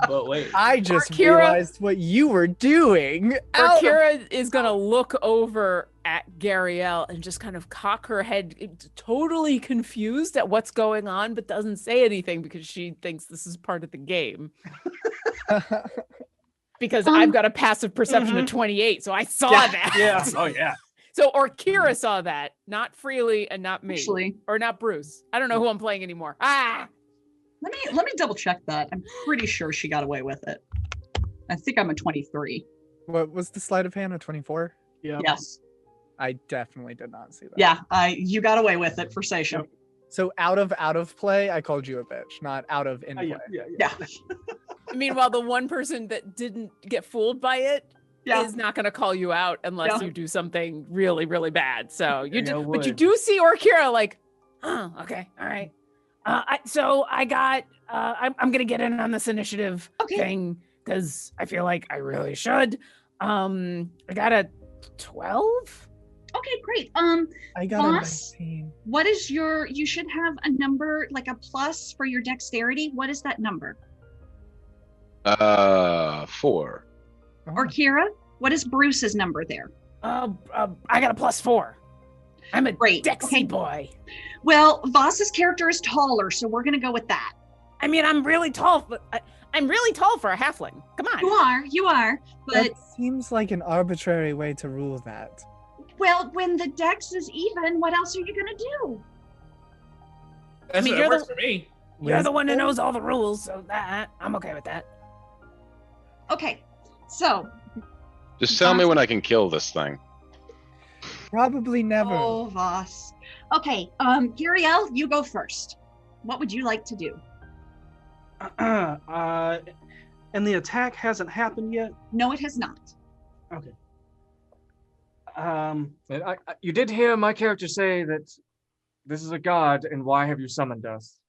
But wait. I just realized what you were doing. Kira is gonna look over at Gariel and just kind of cock her head, totally confused at what's going on, but doesn't say anything because she thinks this is part of the game. Because I've got a passive perception of 28, so I saw that. Yeah. Oh yeah. So, or Kira saw that, not Freely and not me, Actually, or not Bruce. I don't know who I'm playing anymore. Let me double check that. I'm pretty sure she got away with it. I think I'm a 23. What was the sleight of hand? A 24? Yeah. Yes. I definitely did not see that. Yeah, you got away with it for Seisha. So out of play, I called you a bitch, not out of in play. Yeah. Meanwhile, the one person that didn't get fooled by it is not going to call you out unless you do something really, really bad. So you do, but you do see Orkira like, oh, okay, all right. I'm going to get in on this initiative thing because I feel like I really should. I got a 12. Okay, great. I got Boss, a 19. what is you should have a number, like a plus for your dexterity. What is that number? 4. Or Kira, what is Bruce's number there? I got a +4. I'm a Dexy boy. Well, Voss's character is taller, so we're gonna go with that. I mean, I'm really tall, but I'm really tall for a halfling. Come on. You are. But that seems like an arbitrary way to rule that. Well, when the dex is even, what else are you gonna do? I mean, That works for me. You're the one who knows all the rules, so that I'm okay with that. Okay, so Just tell me when I can kill this thing. Probably never. oh, Voss. Okay, Guriel, you go first. What would you like to do? And the attack hasn't happened yet? No, it has not. Okay. And you did hear my character say that this is a god, and why have you summoned us?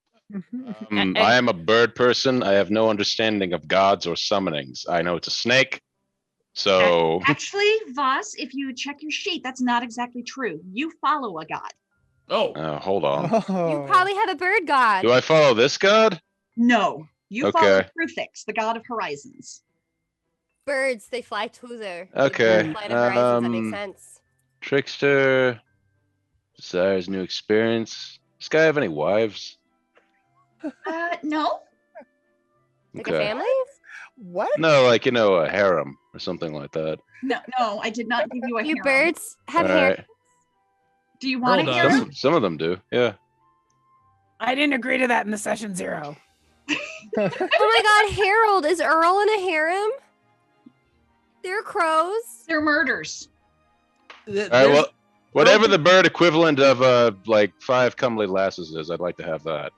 I am a bird person. I have no understanding of gods or summonings. I know it's a snake. So Actually, Voss, if you check your sheet, that's not exactly true. You follow a god. Oh, hold on. You probably have a bird god. Do I follow this god? No, you follow Okay. Prufix, the god of horizons. Birds, they fly to there. Okay, They fly to horizons, that makes sense. Trickster desires new experience. Does this guy have any wives? No. Like a family? What? No, like a harem or something like that. No, I did not give you a You harem. birds have All hair. right. Do you want Hold a on. harem? Some of them do. Yeah. I didn't agree to that in the session 0. Oh my god, Harold, is Earl in a harem? They're crows. They're murders. All right. Well, whatever the bird equivalent of like 5 comely lasses is, I'd like to have that.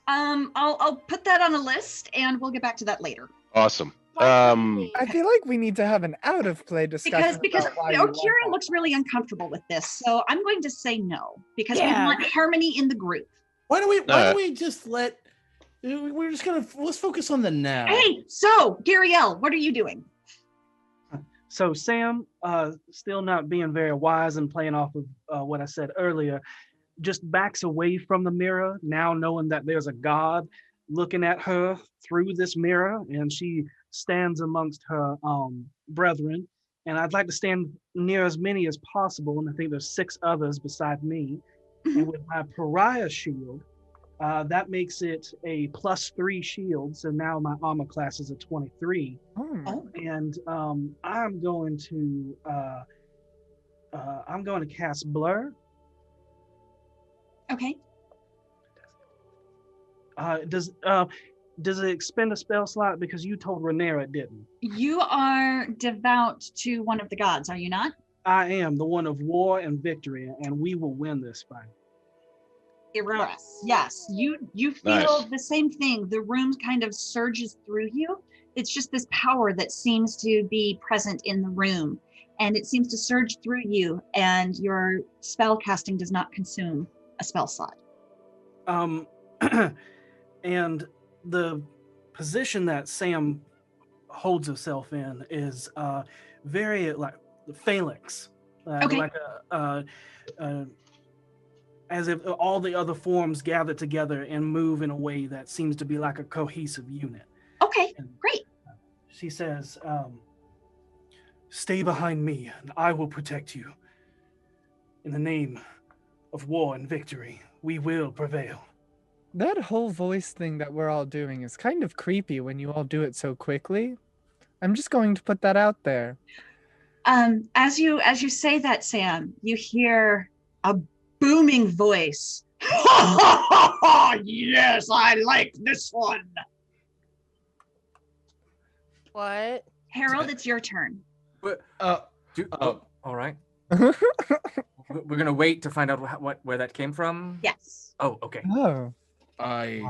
I'll put that on a list, and we'll get back to that later. Awesome. I feel like we need to have an out of play discussion. Because about why we Kieran want looks really uncomfortable with this, so I'm going to say no because we Yeah. want harmony in the group. why don't we just let? We're just gonna let's focus on the now. Hey, so Guriel, what are you doing? So Sam, still not being very wise and playing off of what I said earlier, just backs away from the mirror, now knowing that there's a god looking at her through this mirror, and she stands amongst her brethren. And I'd like to stand near as many as possible, and I think there's 6 others beside me. And with my pariah shield, that makes it a +3 shield, so now my armor class is a 23. Oh. And I'm going to cast Blur. Okay. Does it expend a spell slot? Because you told Rhaenyra it didn't. You are devout to one of the gods, are you not? I am the one of war and victory, and we will win this fight. Yes. You feel Nice. the same thing. The room kind of surges through you. It's just this power that seems to be present in the room, and it seems to surge through you, and your spell casting does not consume a spell slot. And the position that Sam holds herself in is very like the phalanx, Okay. like as if all the other forms gather together and move in a way that seems to be like a cohesive unit. Okay, And great. she says, "Stay behind me, and I will protect you. In the name of war and victory, we will prevail." That whole voice thing that we're all doing is kind of creepy when you all do it so quickly. I'm just going to put that out there. As you say that, Sam, you hear a booming voice. Yes, I like this one. What? Harold, it's your turn. All right. We're gonna wait to find out where that came from. Yes. Oh, okay. Oh, I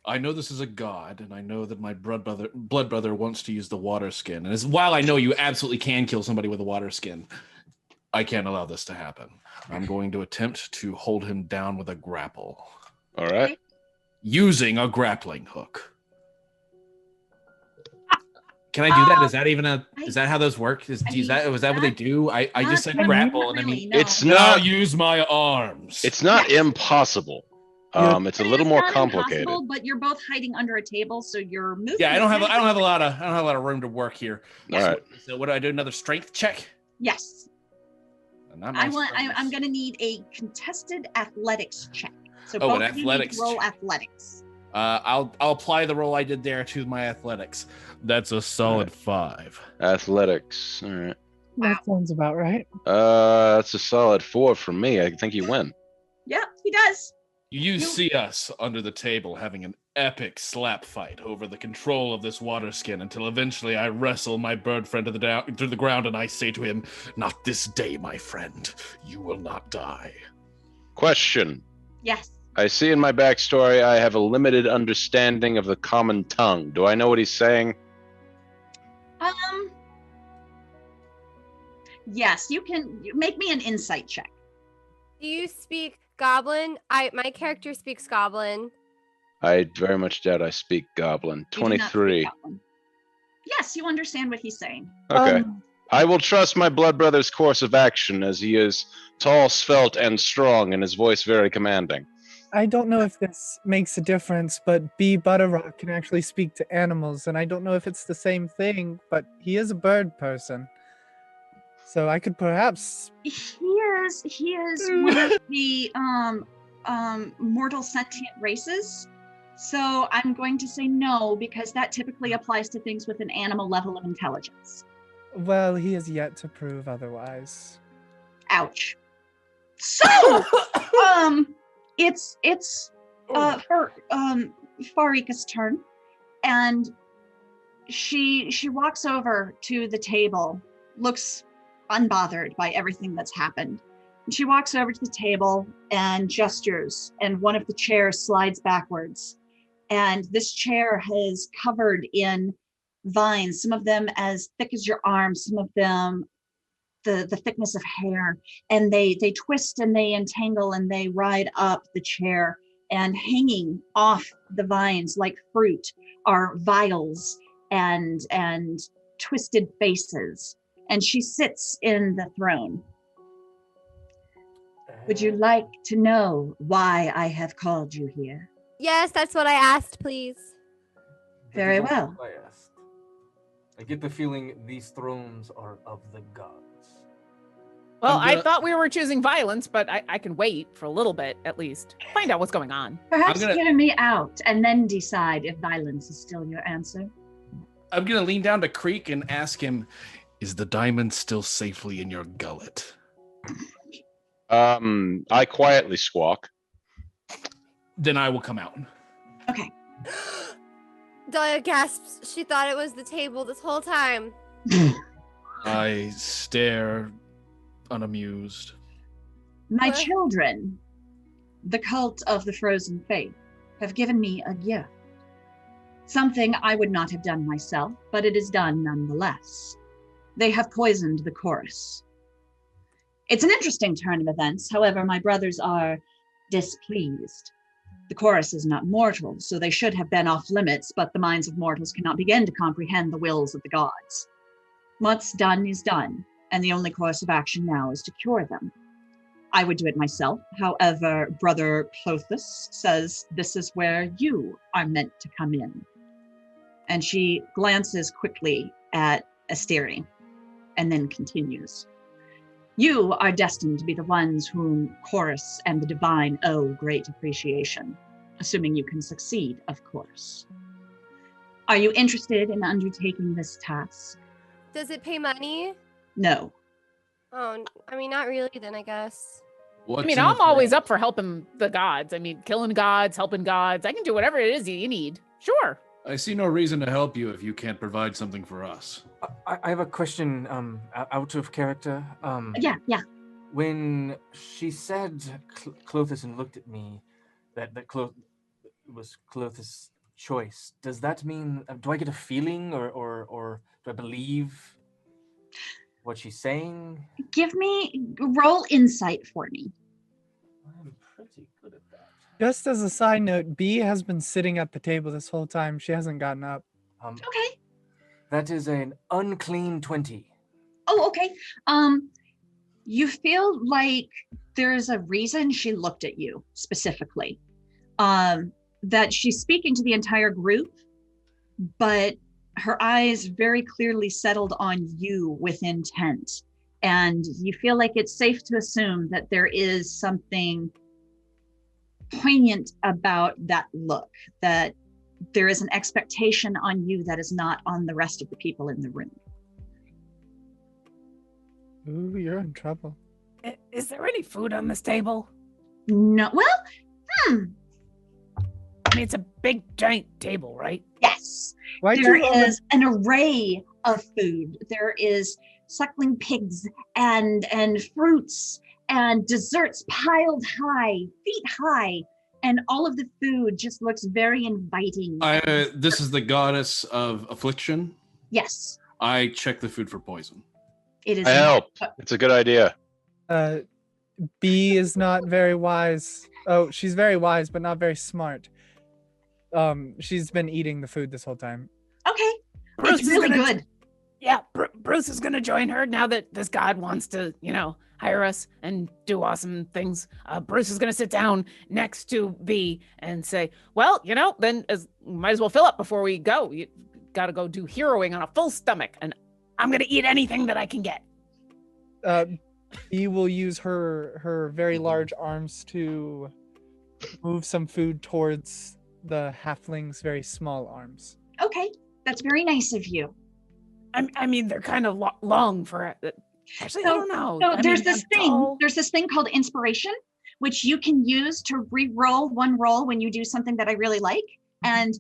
what? know this is a god, and I know that my blood brother wants to use the water skin. And while I know you absolutely can kill somebody with a water skin, I can't allow this to happen. I'm going to attempt to hold him down with a grapple. All right. Using a grappling hook. Can I do that? Is that even is that how those work? Was that what they do? I just said grapple, and I mean, It's now not. use my arms. It's not impossible. It's a little more complicated. But you're both hiding under a table, so you're moving. Yeah, I don't have a lot of room to work here. All right. So what do I do? Another strength check? Yes. Not my I'm strength. going to need a contested athletics check. So Oh, both an of you need athletics to roll check. athletics. I'll apply the roll I did there to my athletics. That's a solid 5. Athletics. All right. That sounds about right. That's a solid 4 for me. I think you win. Yeah, he does. You see us under the table having an epic slap fight over the control of this water skin until eventually I wrestle my bird friend to the ground and I say to him, "Not this day, my friend. You will not die." Question. Yes. I see in my backstory I have a limited understanding of the common tongue. Do I know what he's saying? Yes, you can make me an insight check. Do you speak Goblin? My character speaks Goblin. I very much doubt I speak Goblin. You do not speak 23. Goblin. Yes, you understand what he's saying. Okay. I will trust my blood brother's course of action, as he is tall, svelte, and strong, and his voice very commanding. I don't know if this makes a difference, but B. Butterrock can actually speak to animals, and I don't know if it's the same thing, but he is a bird person. So I could perhaps... He is one of the mortal sentient races. So I'm going to say no, because that typically applies to things with an animal level of intelligence. Well, he has yet to prove otherwise. Ouch. So, it's for Farika's turn, and she walks over to the table, looks unbothered by everything that's happened. And she walks over to the table and gestures, and one of the chairs slides backwards. And this chair is covered in vines, some of them as thick as your arm, some of them the thickness of hair, and they twist and they entangle and they ride up the chair, and hanging off the vines like fruit are vials and twisted faces. And she sits in the throne. Would you like to know why I have called you here? Yes, that's what I asked, please. Very well. I asked. I get the feeling these thrones are of the gods. Well, I thought we were choosing violence, but I can wait for a little bit, at least. Find out what's going on. Perhaps hear me out and then decide if violence is still your answer. I'm going to lean down to Creek and ask him, is the diamond still safely in your gullet? I quietly squawk. Then I will come out. Okay. Dahlia gasps. She thought it was the table this whole time. I stare, unamused. My children, the cult of the frozen faith, have given me a gift. Something I would not have done myself, but it is done nonetheless. They have poisoned the chorus. It's an interesting turn of events. However, my brothers are displeased. The chorus is not mortal, so they should have been off limits, but the minds of mortals cannot begin to comprehend the wills of the gods. What's done is done, and the only course of action now is to cure them. I would do it myself. However, Brother Clothis says this is where you are meant to come in. And she glances quickly at Asteri and then continues. You are destined to be the ones whom Chorus and the Divine owe great appreciation, assuming you can succeed, of course. Are you interested in undertaking this task? Does it pay money? No. Oh, I mean, not really then, I guess. I'm always up for helping the gods. I mean, killing gods, helping gods. I can do whatever it is you need. Sure. I see no reason to help you if you can't provide something for us. I have a question, out of character. Yeah. When she said Clothis and looked at me, that was Clothis' choice, does that mean, do I get a feeling or do I believe what she's saying? Roll insight for me. I'm pretty good at that. Just as a side note, B has been sitting at the table this whole time. She hasn't gotten up. Okay. That is an unclean 20. Oh, okay. You feel like there's a reason she looked at you specifically. That she's speaking to the entire group, but her eyes very clearly settled on you with intent. And you feel like it's safe to assume that there is something poignant about that look, that there is an expectation on you that is not on the rest of the people in the room. Ooh, you're in trouble. Is there any food on this table? No, well, mean, it's a big giant table, right? Yes. Why'd There you roll is an array of food. There is suckling pigs and fruits and desserts piled high, feet high, and all of the food just looks very inviting. This is the goddess of affliction. Yes, I check the food for poison. it is. I help. It's a good idea. B is not very wise. Oh, she's very wise, but not very smart. She's been eating the food this whole time. Okay, Bruce it's is really gonna- good. Yeah, Bruce is gonna join her now that this god wants to, hire us and do awesome things. Bruce is gonna sit down next to B and say, "Well, then might as well fill up before we go. You gotta go do heroing on a full stomach, and I'm gonna eat anything that I can get." B will use her very large arms to move some food towards the halfling's very small arms. Okay, that's very nice of you. I mean, they're kind of long for it. Actually, I don't know. So there's this thing called inspiration, which you can use to re-roll one roll when you do something that I really like. And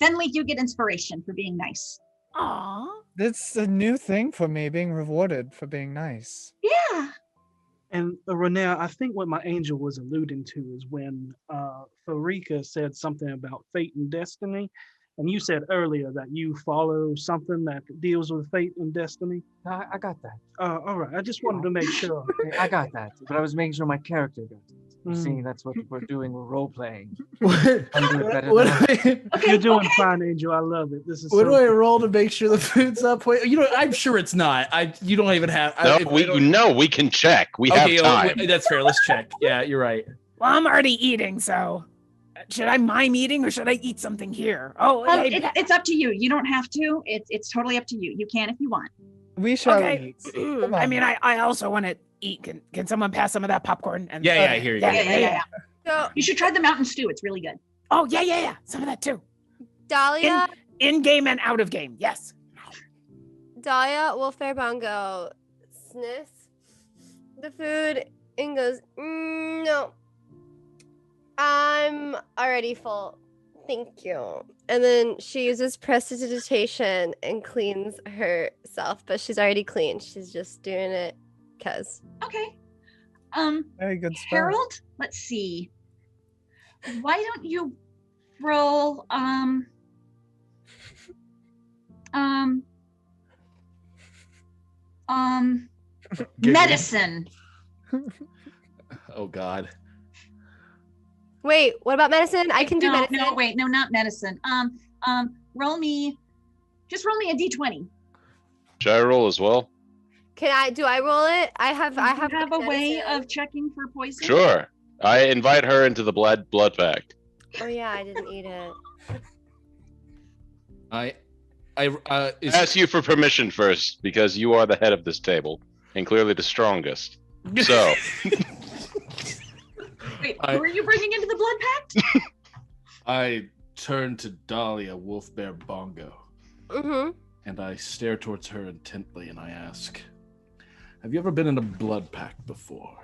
Fenley, you get inspiration for being nice. Aww. That's a new thing for me, being rewarded for being nice. Yeah. And Renee, I think what my angel was alluding to is when Farika said something about fate and destiny. And you said earlier that you follow something that deals with fate and destiny. No, I got that. All right. I just wanted to make sure. I got that. But I was making sure my character got it. You Mm. see, that's what we're doing. We're role playing. What? You're doing fine, Angel. I love it. This is. What so do I good. roll to make sure the food's up? I'm sure it's not. You don't even have. We can check. We have time. That's fair. Let's check. Yeah, you're right. Well, I'm already eating, so should I mime eating or should I eat something here? It's up to you. You don't have to. It's totally up to you. You can if you want. We shall Okay. eat. Come I on. mean, I also want to eat. Can someone pass some of that popcorn? And Yeah, here you go. Yeah. So, You should try the mountain stew. It's really good. Oh yeah. Some of that too. Dahlia, In game and out of game. Yes. Dahlia will fair bongo sniffs the food and goes, no, I'm already full. Thank you. And then she uses prestidigitation and cleans herself, but she's already clean. She's just doing it because. Okay. Very good spell. Harold, let's see. Why don't you roll medicine? Oh God. Wait, what about medicine? I can do medicine. No, wait, no, not medicine. Roll me a D20. Should I roll as well? Do I roll it? I have Do you have a way medicine. of checking for poison? Sure. I invite her into the blood pact. Oh yeah, I didn't eat it. I ask you for permission first because you are the head of this table and clearly the strongest. So Wait, who are you bringing into the blood pact? I turn to Dahlia Wolf Bear Bongo Mm-hmm. and I stare towards her intently and I ask, have you ever been in a blood pact before?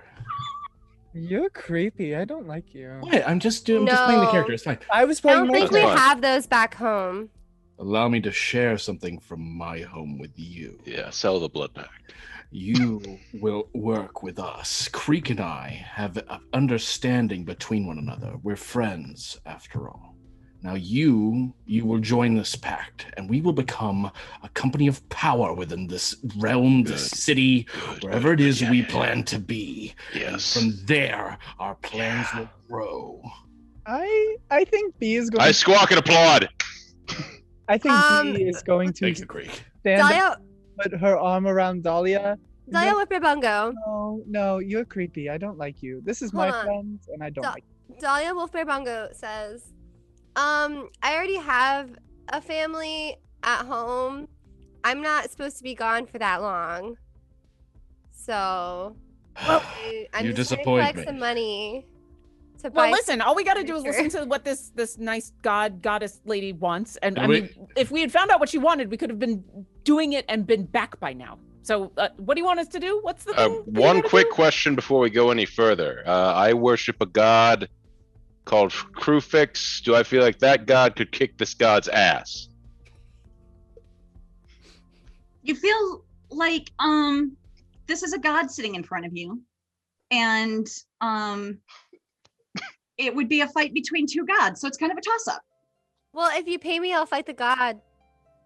You're creepy. I don't like you. What? I'm just playing the character. It's fine. I was I playing. don't think we Minecraft. have those back home. Allow me to share something from my home with you. yeah, sell the blood pact. You will work with us. Creek and I have an understanding between one another. We're friends, after all. Now you will join this pact, and we will become a company of power within this realm, this city, wherever it is we plan to be. Yes. From there, our plans will grow. I think B is going. I squawk and applaud. I think B is going to Thank you, Creek. stand up, Dahlia, put her arm around Dahlia. Dahlia with bongo. No, you're creepy. I don't like you. This is my Hold on. friends, and I don't like you. Dahlia Wolf Bear Bongo says, I already have a family at home. I'm not supposed to be gone for that long. So I'm You just trying to disappoint collect me. some money to buy. Well, listen. All we got to do is furniture. listen to what this nice goddess lady wants, and I And mean, if we had found out what she wanted, we could have been doing it and been back by now. So, what do you want us to do? What's the thing that you One gotta quick do? question before we go any further. I worship a god called Crewfix. Do I feel like that god could kick this god's ass? You feel like this is a god sitting in front of you, and it would be a fight between two gods, so it's kind of a toss-up. Well, if you pay me, I'll fight the god.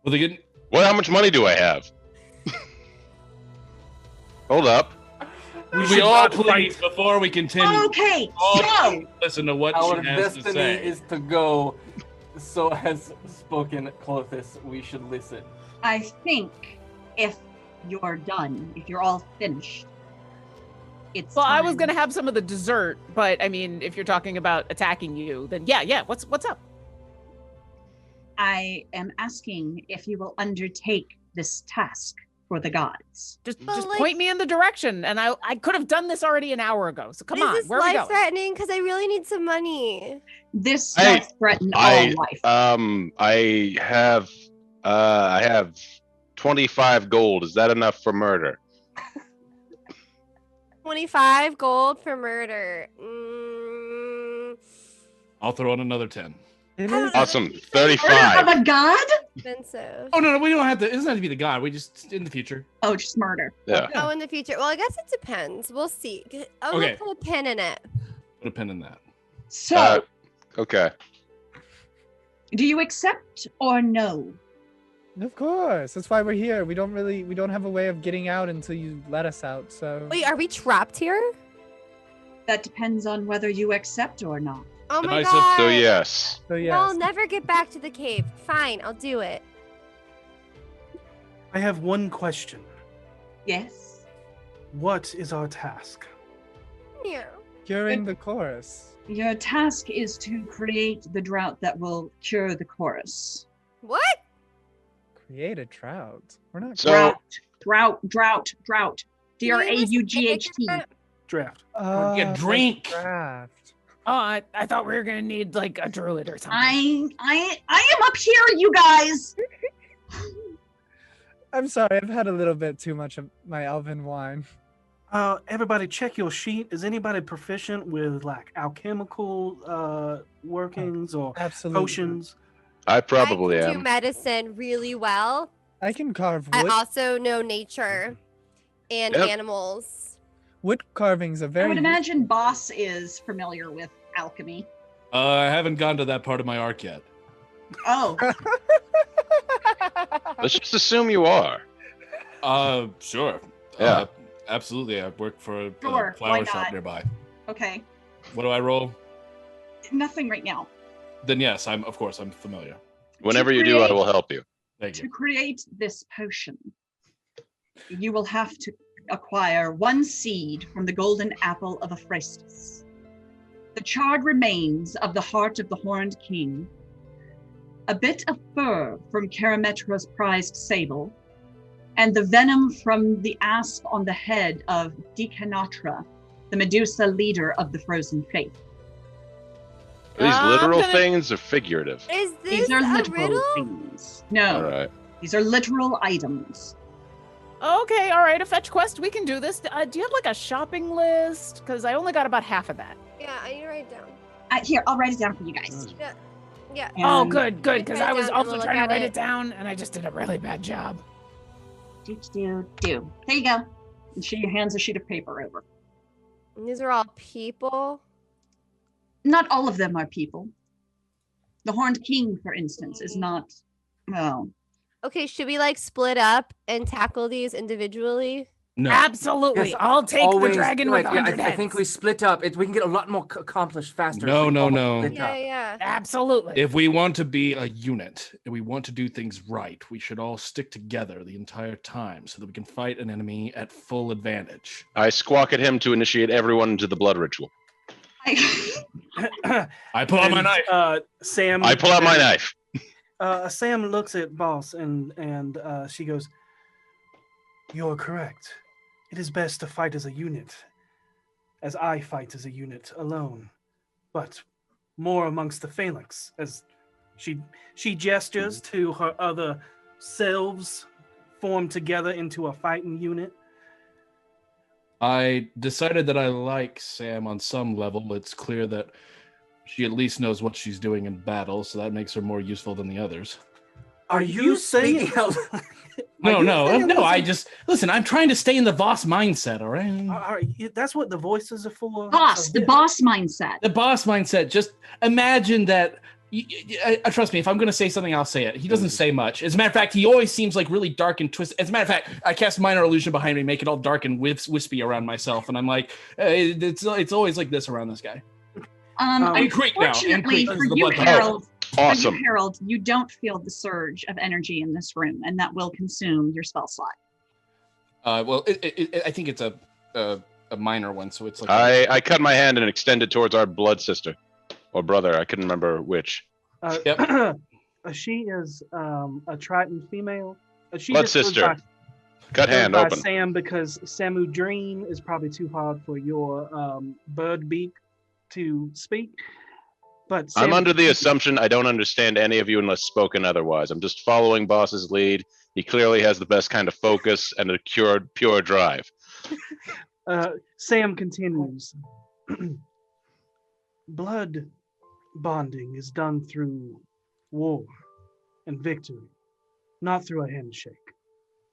Well, they get. Well, how much money do I have? Hold up. We all please before we continue. Okay, all so listen to what Our she has to destiny say. is to go. So has spoken Clothis. We should listen. I think if you're done, if you're all finished, it's Well, I was time. gonna have some of the dessert, but I mean, if you're talking about attacking you, then yeah. What's up? I am asking if you will undertake this task for the gods. Just like- point me in the direction, and I could have done this already an hour ago. So come Is on, this where are we going? life-threatening? Because I really need some money. This Hey, does threaten all life. I have 25 gold. Is that enough for murder? 25 gold for murder. I'll throw in another 10. It I is don't know. Awesome. Of 35. a god? Expensive. Oh no, we don't have to. It doesn't have to be the god. We just in the future. Oh, just murder. Yeah. Oh, in the future. Well, I guess it depends. We'll see. I'm Okay. gonna put a pin in it. Put a pin in that. So, Okay. do you accept or no? Of course. That's why we're here. We don't have a way of getting out until you let us out. So Wait, are we trapped here? That depends on whether you accept or not. Oh And my I said god. So yes. so yes. I'll never get back to the cave. Fine, I'll do it. I have one question. Yes. What is our task? Yeah. During the chorus. Your task is to create the drought that will cure the chorus. What? Create a trout. We're not So Drought. D-R-A-U-G-H-T. Draft. Yeah, like drink. draft. Oh, I thought we were gonna need like a druid or something. I am up here, you guys. I'm sorry, I've had a little bit too much of my elven wine. Everybody check your sheet. Is anybody proficient with like alchemical workings or Absolutely. potions? I probably I can do am. medicine really well. I can carve I wood. also know nature and Yep. animals. Wood carvings are I very would imagine Boss is familiar with alchemy. I haven't gone to that part of my arc yet. Oh, Let's just assume you are. Sure. Yeah. Absolutely. I work for a Sure, why flower shop not? nearby. okay. What do I roll? Nothing right now. Then yes, I'm familiar. Whenever you do, I will help you. Thank To you. create this potion, you will have to acquire 1 seed from the golden apple of Aphraistus, the charred remains of the heart of the horned king, a bit of fur from Karametra's prized sable, and the venom from the asp on the head of Decanatra, the Medusa leader of the frozen faith. Are these I'm literal gonna- things or figurative? Is this These are a literal riddle? things. No, All right. these are literal items. Okay, all right, a fetch quest. We can do this. Do you have like a shopping list? Because I only got about half of that. Yeah, I need to write it down. Here, I'll write it down for you guys. Yeah. Oh, And good. Because write I it was down and also we'll trying look to at write it. it down, and I just did a really bad job. Do. There you go. And she hands a sheet of paper over. And these are all people. Not all of them are people. The Horned King, for instance, is not. Well, Okay, should we like split up and tackle these individually? No. Absolutely. Yes, I'll take the dragon with yeah, 100 I think we heads. split up. We can get a lot more accomplished faster. No, if we no, all no. split Yeah, up. yeah. Absolutely. If we want to be a unit and we want to do things right, we should all stick together the entire time so that we can fight an enemy at full advantage. I squawk at him to initiate everyone into the blood ritual. I pull out my knife. Sam. I pull out my knife. Sam looks at Boss and she goes, "You're correct. It is best to fight as a unit, as I fight as a unit alone, but more amongst the phalanx." As she gestures to her other selves, form together into a fighting unit. I decided that I like Sam on some level. It's clear that She at least knows what she's doing in battle, so that makes her more useful than the others. Are you saying? No. I just listen. I'm trying to stay in the Voss mindset. All right. That's what the voices are for. Boss, the boss mindset. The boss mindset. Just imagine that. Trust me, if I'm going to say something, I'll say it. He doesn't say much. As a matter of fact, he always seems like really dark and twisted. As a matter of fact, I cast minor illusion behind me, make it all dark and wispy around myself, and I'm like, it's always like this around this guy. And Creek now. Fortunately for you, Harold. Awesome. For you, Harold, you don't feel the surge of energy in this room, and that will consume your spell slot. Well, I think it's a minor one, so it's like. I cut my hand and extended towards our blood sister. Or brother, I couldn't remember which. She is a Triton female. Blood sister. Cut hand open. Sam, because Samudrine is probably too hard for your bird beak to speak. But I'm under the assumption I don't understand any of you unless spoken otherwise. I'm just following Boss's lead. He clearly has the best kind of focus and a pure drive. Sam continues. Blood bonding is done through war and victory, not through a handshake.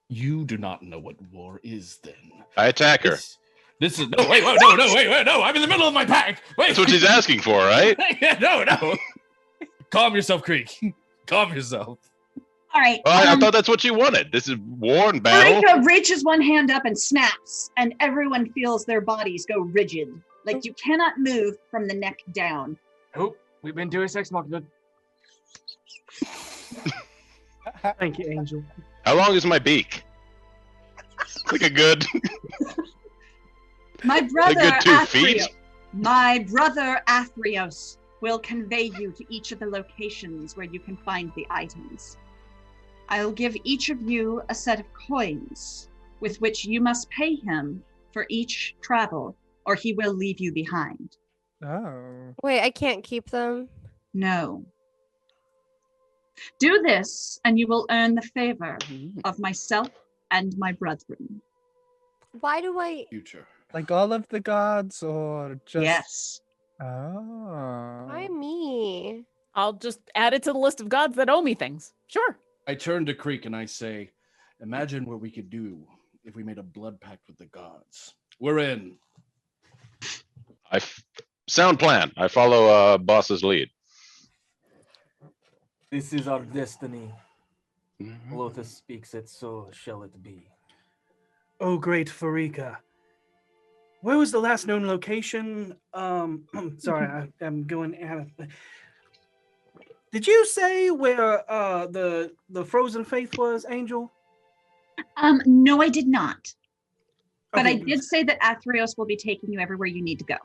You do not know what war is, then. I attack her. This is no. Wait, no! I'm in the middle of my pack. Wait. That's what she's asking for, right? No. Calm yourself, Creek. Calm yourself. All right. I thought that's what you wanted. This is war and battle. Marika reaches one hand up and snaps, and everyone feels their bodies go rigid. Like you cannot move from the neck down. Oh, we've been doing sex machina. Thank you, Angel. How long is my beak? Like a good. My brother, a good 2 feet. My brother Athreos will convey you to each of the locations where you can find the items. I'll give each of you a set of coins with which you must pay him for each travel, or he will leave you behind. Oh. Wait, I can't keep them? No. Do this, and you will earn the favor of myself and my brethren. Why do I... Future. Like all of the gods, or just... Yes. Oh. Why me? I'll just add it to the list of gods that owe me things. Sure. I turn to Creek and I say, imagine what we could do if we made a blood pact with the gods. We're in. Sound plan. I follow Boss's lead. This is our destiny. Lotus speaks it, so shall it be. Oh, great Farika. Where was the last known location? Sorry, I'm going out of... Did you say where the Frozen Faith was, Angel? No, I did not. But Okay. I did say that Athreos will be taking you everywhere you need to go.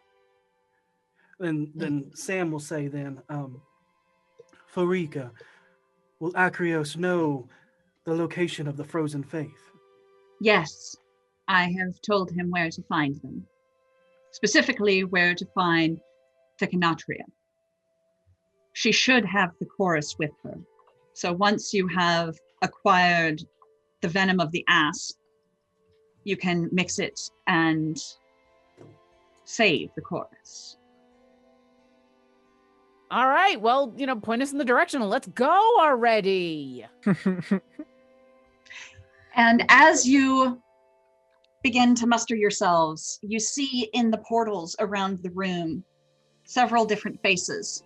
Then Sam will say then, Farika, will Athreos know the location of the Frozen Faith? Yes, I have told him where to find them. Specifically, where to find Thecanatria. She should have the chorus with her. So once you have acquired the venom of the asp, you can mix it and save the chorus. All right. Well, point us in the direction and let's go already. And as you begin to muster yourselves, you see in the portals around the room several different faces.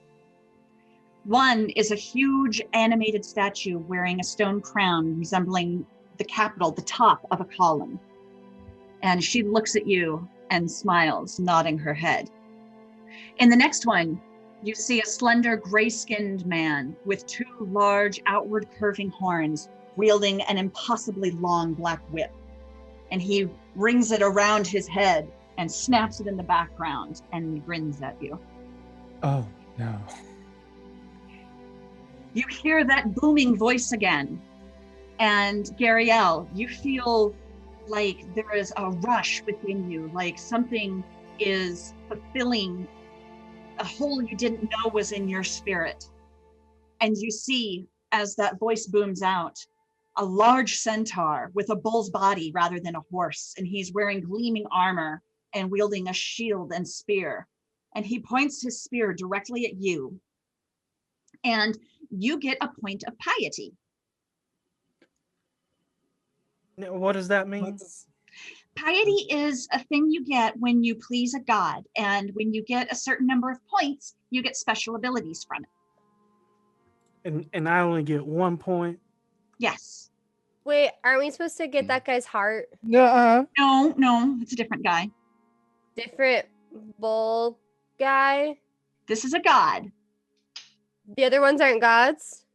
One is a huge animated statue wearing a stone crown resembling the capital, the top of a column. And she looks at you and smiles, nodding her head. In the next one, you see a slender, gray-skinned man with 2 large, outward curving horns, wielding an impossibly long black whip. And he rings it around his head and snaps it in the background and grins at you. Oh, no. You hear that booming voice again. And Gariel, you feel like there is a rush within you, like something is fulfilling a hole you didn't know was in your spirit. And you see, as that voice booms out, a large centaur with a bull's body rather than a horse. And he's wearing gleaming armor and wielding a shield and spear. and he points his spear directly at you. And you get a point of piety. What does that mean? Piety is a thing you get when you please a god, and when you get a certain number of points, you get special abilities from it. And I only get 1 point. Yes. Wait, aren't we supposed to get that guy's heart? No, it's a different guy. Different bull guy? This is a god. The other ones aren't gods?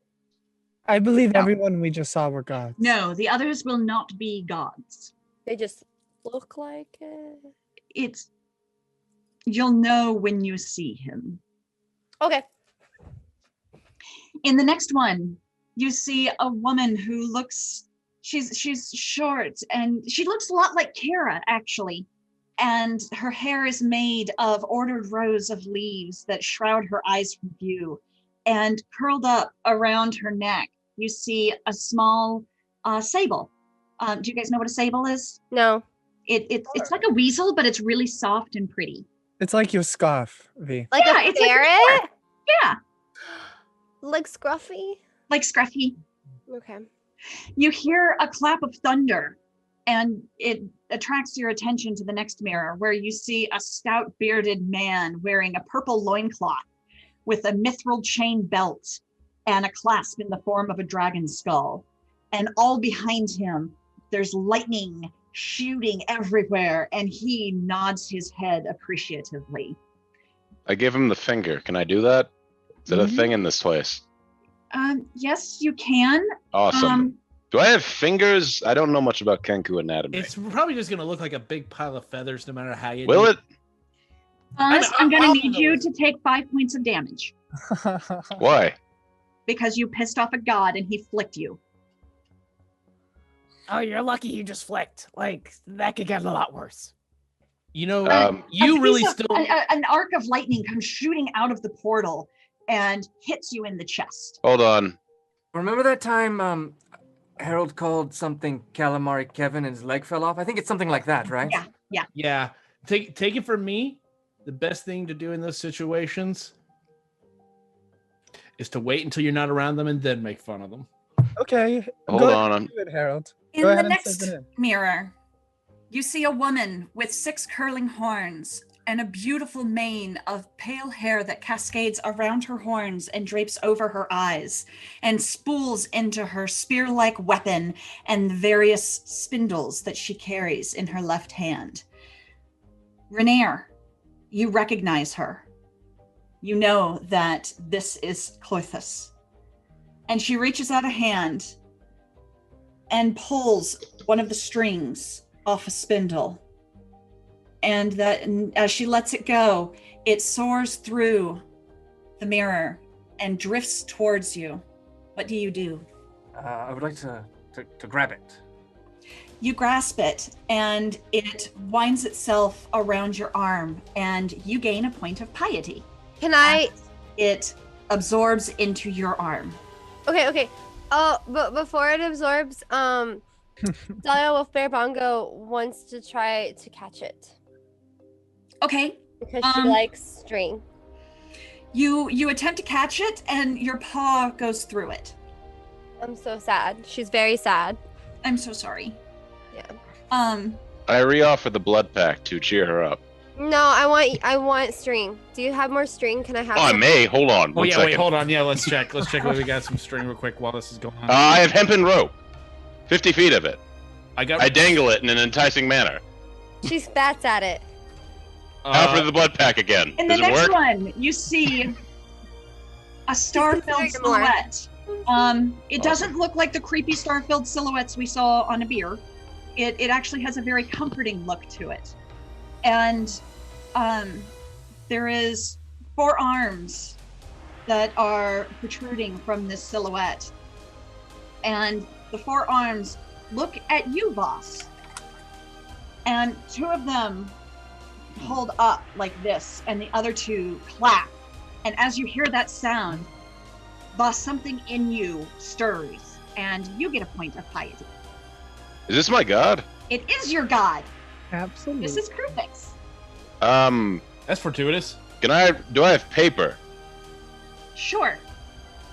I believe everyone we just saw were gods. No, the others will not be gods. They just look like it. You'll know when you see him. Okay. In the next one, you see a woman who she's short, and she looks a lot like Kara, actually. And her hair is made of ordered rows of leaves that shroud her eyes from view. And curled up around her neck, you see a small sable. Do you guys know what a sable is? No. It's like a weasel, but it's really soft and pretty. It's like your scarf, V. Like a ferret? Yeah. Like Scruffy? Like Scruffy. Okay. You hear a clap of thunder, and it attracts your attention to the next mirror, where you see a stout bearded man wearing a purple loincloth with a mithril chain belt and a clasp in the form of a dragon skull. And all behind him, there's lightning shooting everywhere, and he nods his head appreciatively. I give him the finger. Can I do that? Is it a thing in this place? Yes, you can. Awesome. Do I have fingers? I don't know much about Kenku anatomy. It's probably just going to look like a big pile of feathers no matter how you Will do it? I'm going to need you to take 5 points of damage. Why? Because you pissed off a god and he flicked you. Oh, you're lucky you just flicked. Like, that could get a lot worse. You know, you really an arc of lightning comes shooting out of the portal and hits you in the chest. Hold on. Remember that time Harold called something Calamari Kevin and his leg fell off? I think it's something like that, right? Yeah. Yeah. Take it from me. The best thing to do in those situations is to wait until you're not around them and then make fun of them. Okay. Hold Go on. ahead, do it, Harold. In Go the ahead and next save it in. mirror, you see a woman with 6 curling horns and a beautiful mane of pale hair that cascades around her horns and drapes over her eyes and spools into her spear-like weapon and various spindles that she carries in her left hand. Renair, you recognize her. You know that this is Clothis. And she reaches out a hand and pulls one of the strings off a spindle. And as she lets it go, it soars through the mirror and drifts towards you. What do you do? I would like to grab it. You grasp it, and it winds itself around your arm, and you gain a point of piety. Can I? It absorbs into your arm. Okay. Oh, but before it absorbs, Dahlia Wolfbear Bongo wants to try to catch it. Okay. Because she likes string. You attempt to catch it, and your paw goes through it. I'm so sad. She's very sad. I'm so sorry. Yeah. I re-offer the blood pack to cheer her up. No, I want string. Do you have more string? Can I have? Oh, I may. Hold on. Oh, One yeah, second. wait, hold on. Yeah, let's check. Let's check whether we got some string real quick while this is going on. I have hempen rope. 50 feet of it. I dangle it in an enticing manner. She spats at it. Now for the blood pack again. In the Does it next work? one, you see a star-filled silhouette. It doesn't look like the creepy star-filled silhouettes we saw on a beer. It actually has a very comforting look to it. And there is 4 arms that are protruding from this silhouette. And the 4 arms look at you, boss. And 2 of them hold up like this, and the other 2 clap. And as you hear that sound, boss, something in you stirs, and you get a point of piety. Is this my god? It is your god. Absolutely. This is Krupix. That's fortuitous. Do I have paper? Sure.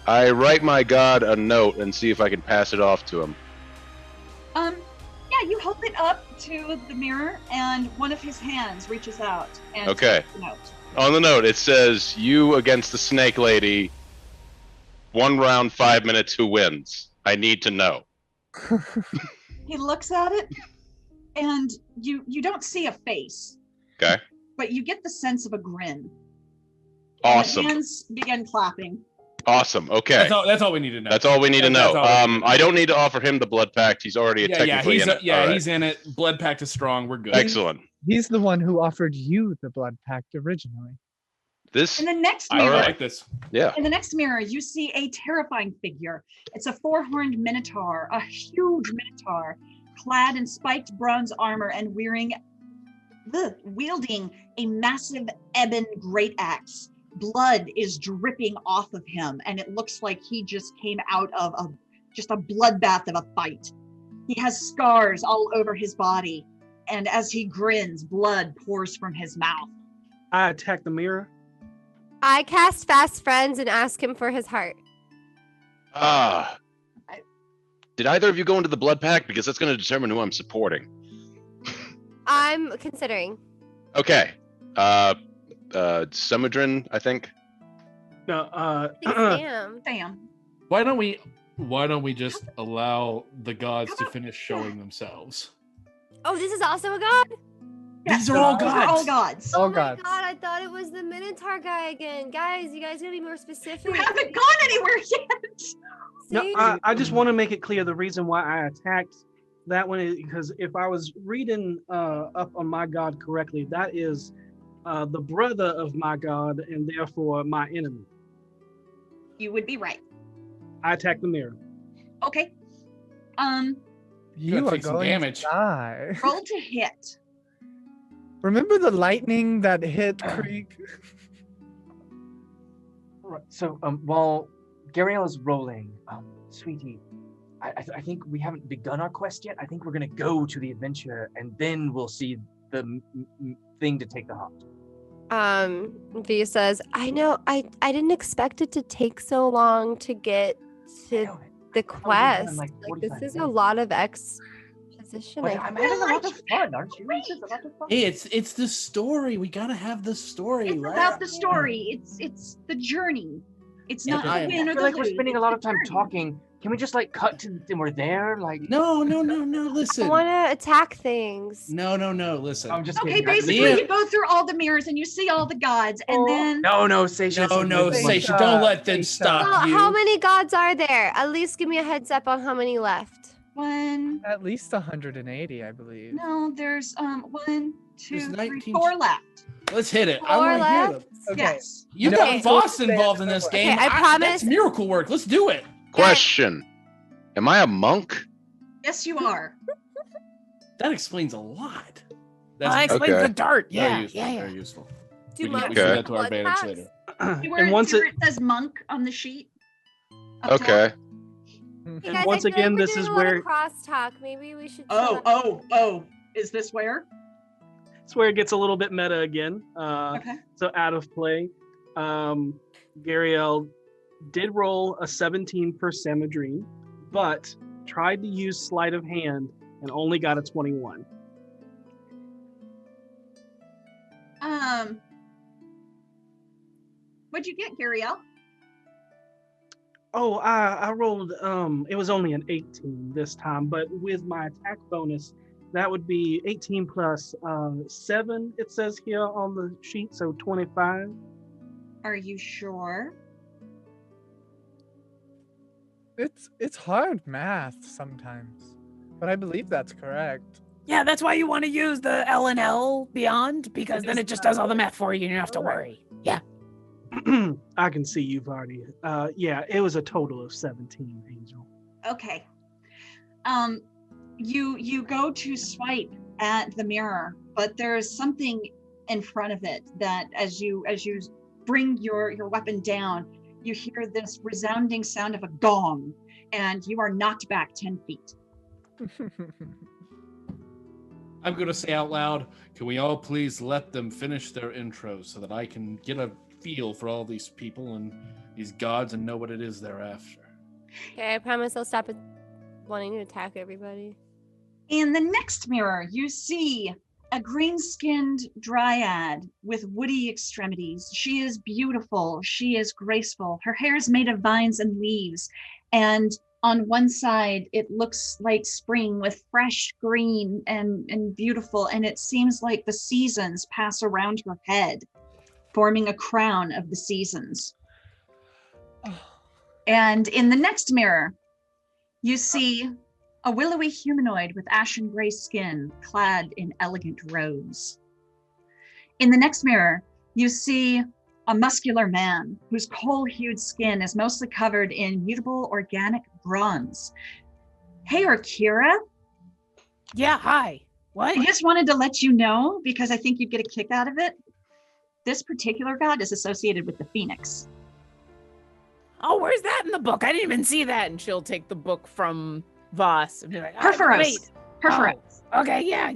I write my god a note and see if I can pass it off to him. Yeah, you hold it up to the mirror, and one of his hands reaches out and Okay. takes the note. On the note, it says, "You against the snake lady. 1 round, 5 minutes. Who wins? I need to know." He looks at it, and you don't see a face. Okay. But you get the sense of a grin. Awesome. And the hands begin clapping. Awesome. Okay. That's all we need to know. That's all we need to know. That's all we need to know. I don't need to offer him the blood pact. He's already technically in it. All right. He's in it. Blood pact is strong. We're good. Excellent. He's the one who offered you the blood pact originally. This. In the next I mirror, like this. Yeah. in the next mirror, you see a terrifying figure. It's a 4-horned minotaur, a huge minotaur, clad in spiked bronze armor and wielding a massive ebon great axe. Blood is dripping off of him, and it looks like he just came out of just a bloodbath of a fight. He has scars all over his body, and as he grins, blood pours from his mouth. I attack the mirror. I cast Fast Friends and ask him for his heart. Did either of you go into the blood pact? Because that's going to determine who I'm supporting. I'm considering. Okay. Sumudrin, I think. No, Sam. Why don't we just allow the gods to finish showing themselves? Oh, this is also a god? These are all Those gods. are all gods. All Oh my gods. god, I thought it was the Minotaur guy again. Guys, you guys gotta be more specific. You haven't gone anywhere yet. no, See? I just want to make it clear the reason why I attacked that one is because if I was reading up on my god correctly, that is the brother of my god and therefore my enemy. You would be right. I attack the mirror. Okay. You are take some going damage. to die. Roll to hit. Remember the lightning that hit Creek? All right. So while Gariel is rolling, sweetie, I think we haven't begun our quest yet. I think we're gonna go to the adventure, and then we'll see the thing to take the heart. Via says, I know, I didn't expect it to take so long to get to the quest. like Like, 45 this is a minutes. lot of exposition. But I'm having a lot of fun, aren't you? It's a lot of fun. Hey, it's the story. We gotta have the story, It's right? about the story. It's the journey. It's Yeah, not I the am- win I or feel the like we're lose. spending a It's lot the of time journey. talking. Can we just like cut to and we're there? Like No. I Listen. want to attack things. No. Listen. I'm just Okay, kidding. basically Leah- you go through all the mirrors and you see all the gods, and then No, Seisha. No, Seisha, don't let them stop Well, you. how many gods are there? At least give me a heads up on how many left. one. At least 180, I believe. No, there's 1, 2, There's 3, 19. 4 left. Let's hit it. I Four want to hear left? them. Okay. Yes. You Okay. got Voss involved in this game. I promise- That's miracle work. Let's do it. Question. Am I a monk? Yes, you are. That explains a lot. I explained Okay. the dart. very Yeah, useful. yeah. Very useful. Do We can monks use Okay. that to our blood advantage packs? later. See where, And once see where it it says monk on the sheet? Up top? Okay. Hey, And guys, once I feel again, like we're this doing is a lot of where- crosstalk. Maybe we should. Oh. Is this where? It's where it gets a little bit meta again. Okay. So out of play. Gariel did roll a 17 for Samadrine, but tried to use sleight of hand and only got a 21. What'd you get, Gariel? Oh, I rolled, it was only an 18 this time, but with my attack bonus, that would be 18 plus 7, it says here on the sheet, so 25. Are you sure? It's hard math sometimes, but I believe that's correct. Yeah, that's why you want to use the L and L beyond, because then it just does all the math for you and you don't have to worry. Yeah. I can see you've already, yeah, it was a total of 17, Angel. Okay. You go to swipe at the mirror, but there's something in front of it that as you bring your weapon down, you hear this resounding sound of a gong, and you are knocked back 10 feet. I'm going to say out loud, can we all please let them finish their intros so that I can get a feel for all these people and these gods and know what it is they're after? Okay, I promise I'll stop wanting to attack everybody. In the next mirror, you see a green-skinned dryad with woody extremities. She is beautiful. She is graceful. Her hair is made of vines and leaves. And on one side, it looks like spring with fresh green and beautiful. And it seems like the seasons pass around her head, forming a crown of the seasons. And in the next mirror, you see a willowy humanoid with ashen gray skin, clad in elegant robes. In the next mirror, you see a muscular man whose coal-hued skin is mostly covered in mutable organic bronze. Hey, Akira. Yeah, hi. What? I just wanted to let you know, because I think you'd get a kick out of it. This particular god is associated with the phoenix. Oh, where's that in the book? I didn't even see that. And she'll take the book from Voss and be like, Perforos. Perforos. Oh, okay, yeah.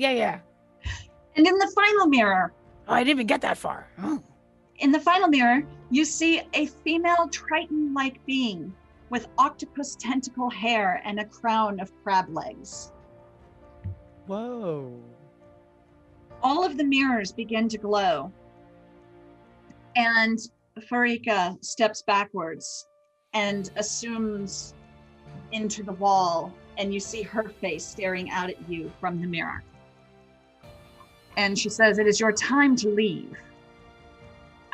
And in the final mirror. Oh, I didn't even get that far. Oh. In the final mirror, you see a female Triton-like being with octopus tentacle hair and a crown of crab legs. Whoa. All of the mirrors begin to glow. And Farika steps backwards and assumes into the wall, and you see her face staring out at you from the mirror. And she says, "It is your time to leave.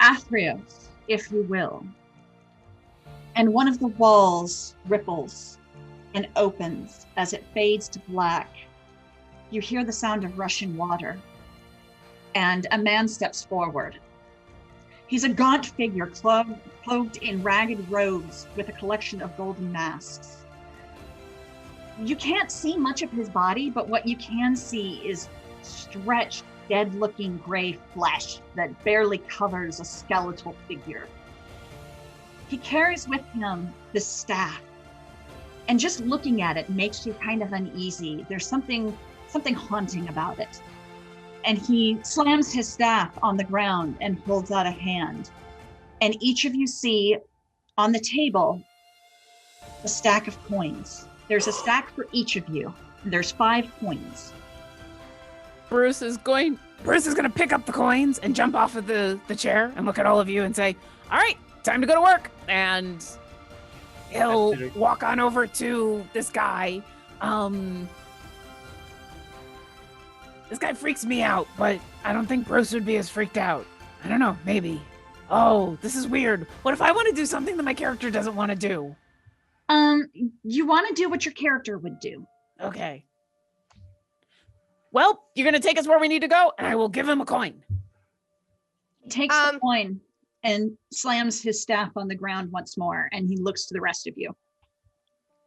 Athreos, if you will." And one of the walls ripples and opens as it fades to black. You hear the sound of rushing water, and a man steps forward. He's a gaunt figure clothed in ragged robes with a collection of golden masks. You can't see much of his body, but what you can see is stretched, dead-looking gray flesh that barely covers a skeletal figure. He carries with him the staff, and just looking at it makes you kind of uneasy. There's something haunting about it. And he slams his staff on the ground and holds out a hand. And each of you see on the table a stack of coins. There's a stack for each of you. There's 5 coins. Bruce is going to pick up the coins and jump off of the chair and look at all of you and say, "All right, time to go to work." And he'll walk on over to this guy. This guy freaks me out, but I don't think Bruce would be as freaked out. I don't know, maybe. Oh, this is weird. What if I want to do something that my character doesn't want to do? You want to do what your character would do. Okay. Well, you're going to take us where we need to go, and I will give him a coin. He takes the coin and slams his staff on the ground once more, and he looks to the rest of you.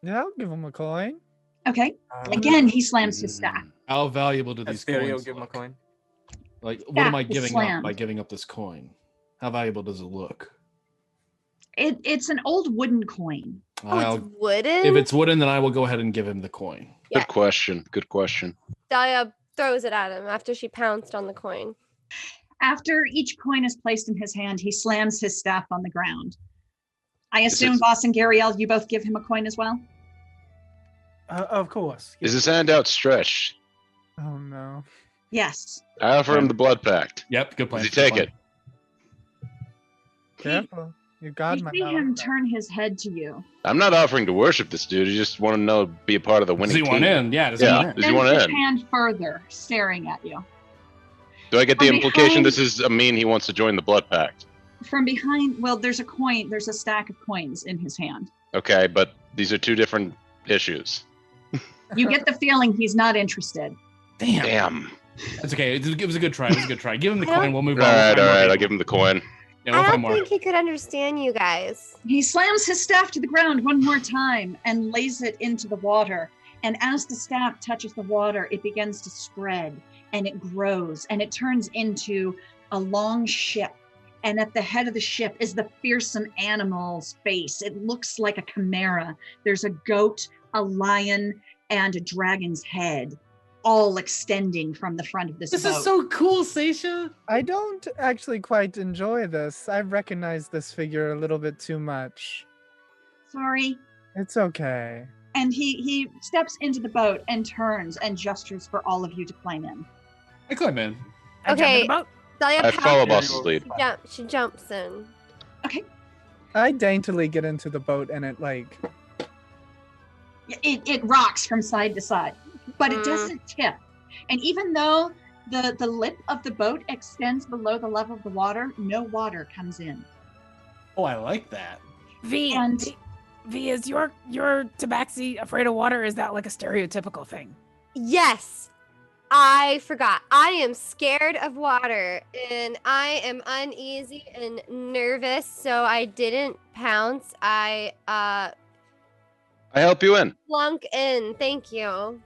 Yeah, I'll give him a coin. Okay. Again, he slams his staff. How valuable do these coins give him a look? coin. Like, what am I Staff is giving up slammed. by giving up this coin? How valuable does it look? It's an old wooden coin. Oh, it's wooden? If it's wooden, then I will go ahead and give him the coin. Yeah. Good question. Good question. Dahlia throws it at him after she pounced on the coin. After each coin is placed in his hand, he slams his staff on the ground. I Is assume it- Voss and Gariel, you both give him a coin as well? Of course. Is his hand outstretched? Oh no. Yes. I offer him the blood pact. Yep, good plan. Does he good take plan. it? Careful. Your god You might see not him like that. turn his head to you. I'm not offering to worship this dude. I just want to know, be a part of the Does winning he team. want in? Yeah, does he Yeah. want in? Does he want his in? hand further, staring at you. Do I get the From implication behind- this is a mean he wants to join the blood pact? From behind, well, there's a stack of coins in his hand. Okay, but these are 2 different issues. You get the feeling he's not interested. Damn. Damn. That's okay. It was a good try. It was a good try. Give him the I don't- coin. We'll move All on. We'll right, find all more right. I'll people. give him the coin. Yeah, we'll I find don't more. think he could understand you guys. He slams his staff to the ground one more time and lays it into the water. And as the staff touches the water, it begins to spread and it grows and it turns into a long ship. And at the head of the ship is the fearsome animal's face. It looks like a chimera. There's a goat, a lion, and a dragon's head, all extending from the front of this boat. This is so cool, Seisha. I don't actually quite enjoy this. I've recognized this figure a little bit too much. Sorry. It's okay. And he steps into the boat and turns and gestures for all of you to climb in. I climb in. I jump in Okay. the boat. Dahlia I follow boss's lead. She jumps in. Okay. I daintily get into the boat and it like... It rocks from side to side, but it doesn't tip. And even though the lip of the boat extends below the level of the water, no water comes in. Oh, I like that. V, is your tabaxi afraid of water? Is that like a stereotypical thing? Yes. I forgot. I am scared of water and I am uneasy and nervous, so I didn't pounce. I help you in. Slunk in. Thank you.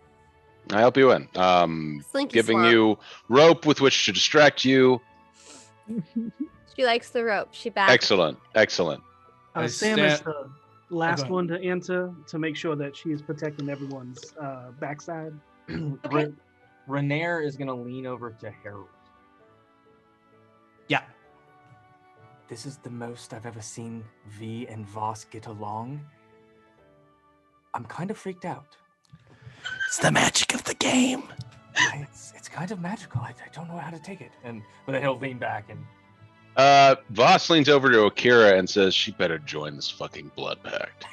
I help you in. Slinky Giving slunk. you rope with which to distract you. She likes the rope. She backs. Excellent. Excellent. Sam is the last one to enter to make sure that she is protecting everyone's backside. Renair is going to lean over to Harold. Yeah. This is the most I've ever seen V and Voss get along. I'm kind of freaked out. It's the magic of the game. It's kind of magical. I don't know how to take it. But then he'll lean back and... Voss leans over to Akira and says, she better join this fucking blood pact.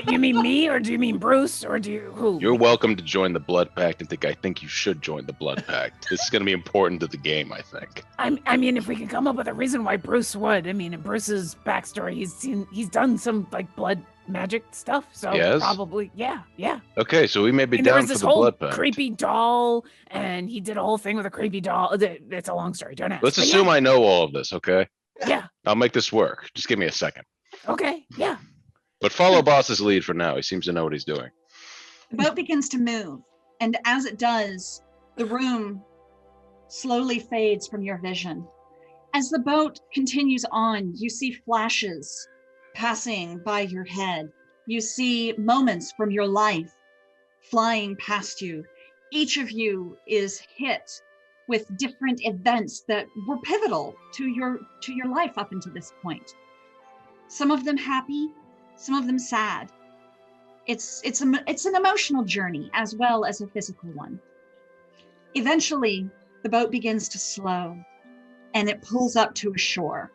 You mean me, or do you mean Bruce, or do you who? You're welcome to join the blood pact, and I think you should join the blood pact. This is going to be important to the game, I think. I mean, if we could come up with a reason why Bruce would. I mean, in Bruce's backstory, he's done some like blood magic stuff, so probably yeah. Okay, so we may be there down was for this the whole blood pact. creepy doll, and he did a whole thing with a creepy doll. It's a long story. Don't ask. Let's but assume yeah. I know all of this, okay? Yeah. I'll make this work. Just give me a second. Okay. Yeah. But follow Boss's lead for now. He seems to know what he's doing. The boat begins to move, and as it does, the room slowly fades from your vision. As the boat continues on, you see flashes passing by your head. You see moments from your life flying past you. Each of you is hit with different events that were pivotal to your life up until this point. Some of them happy, some of them sad. It's an emotional journey as well as a physical one. Eventually, the boat begins to slow and it pulls up to a shore.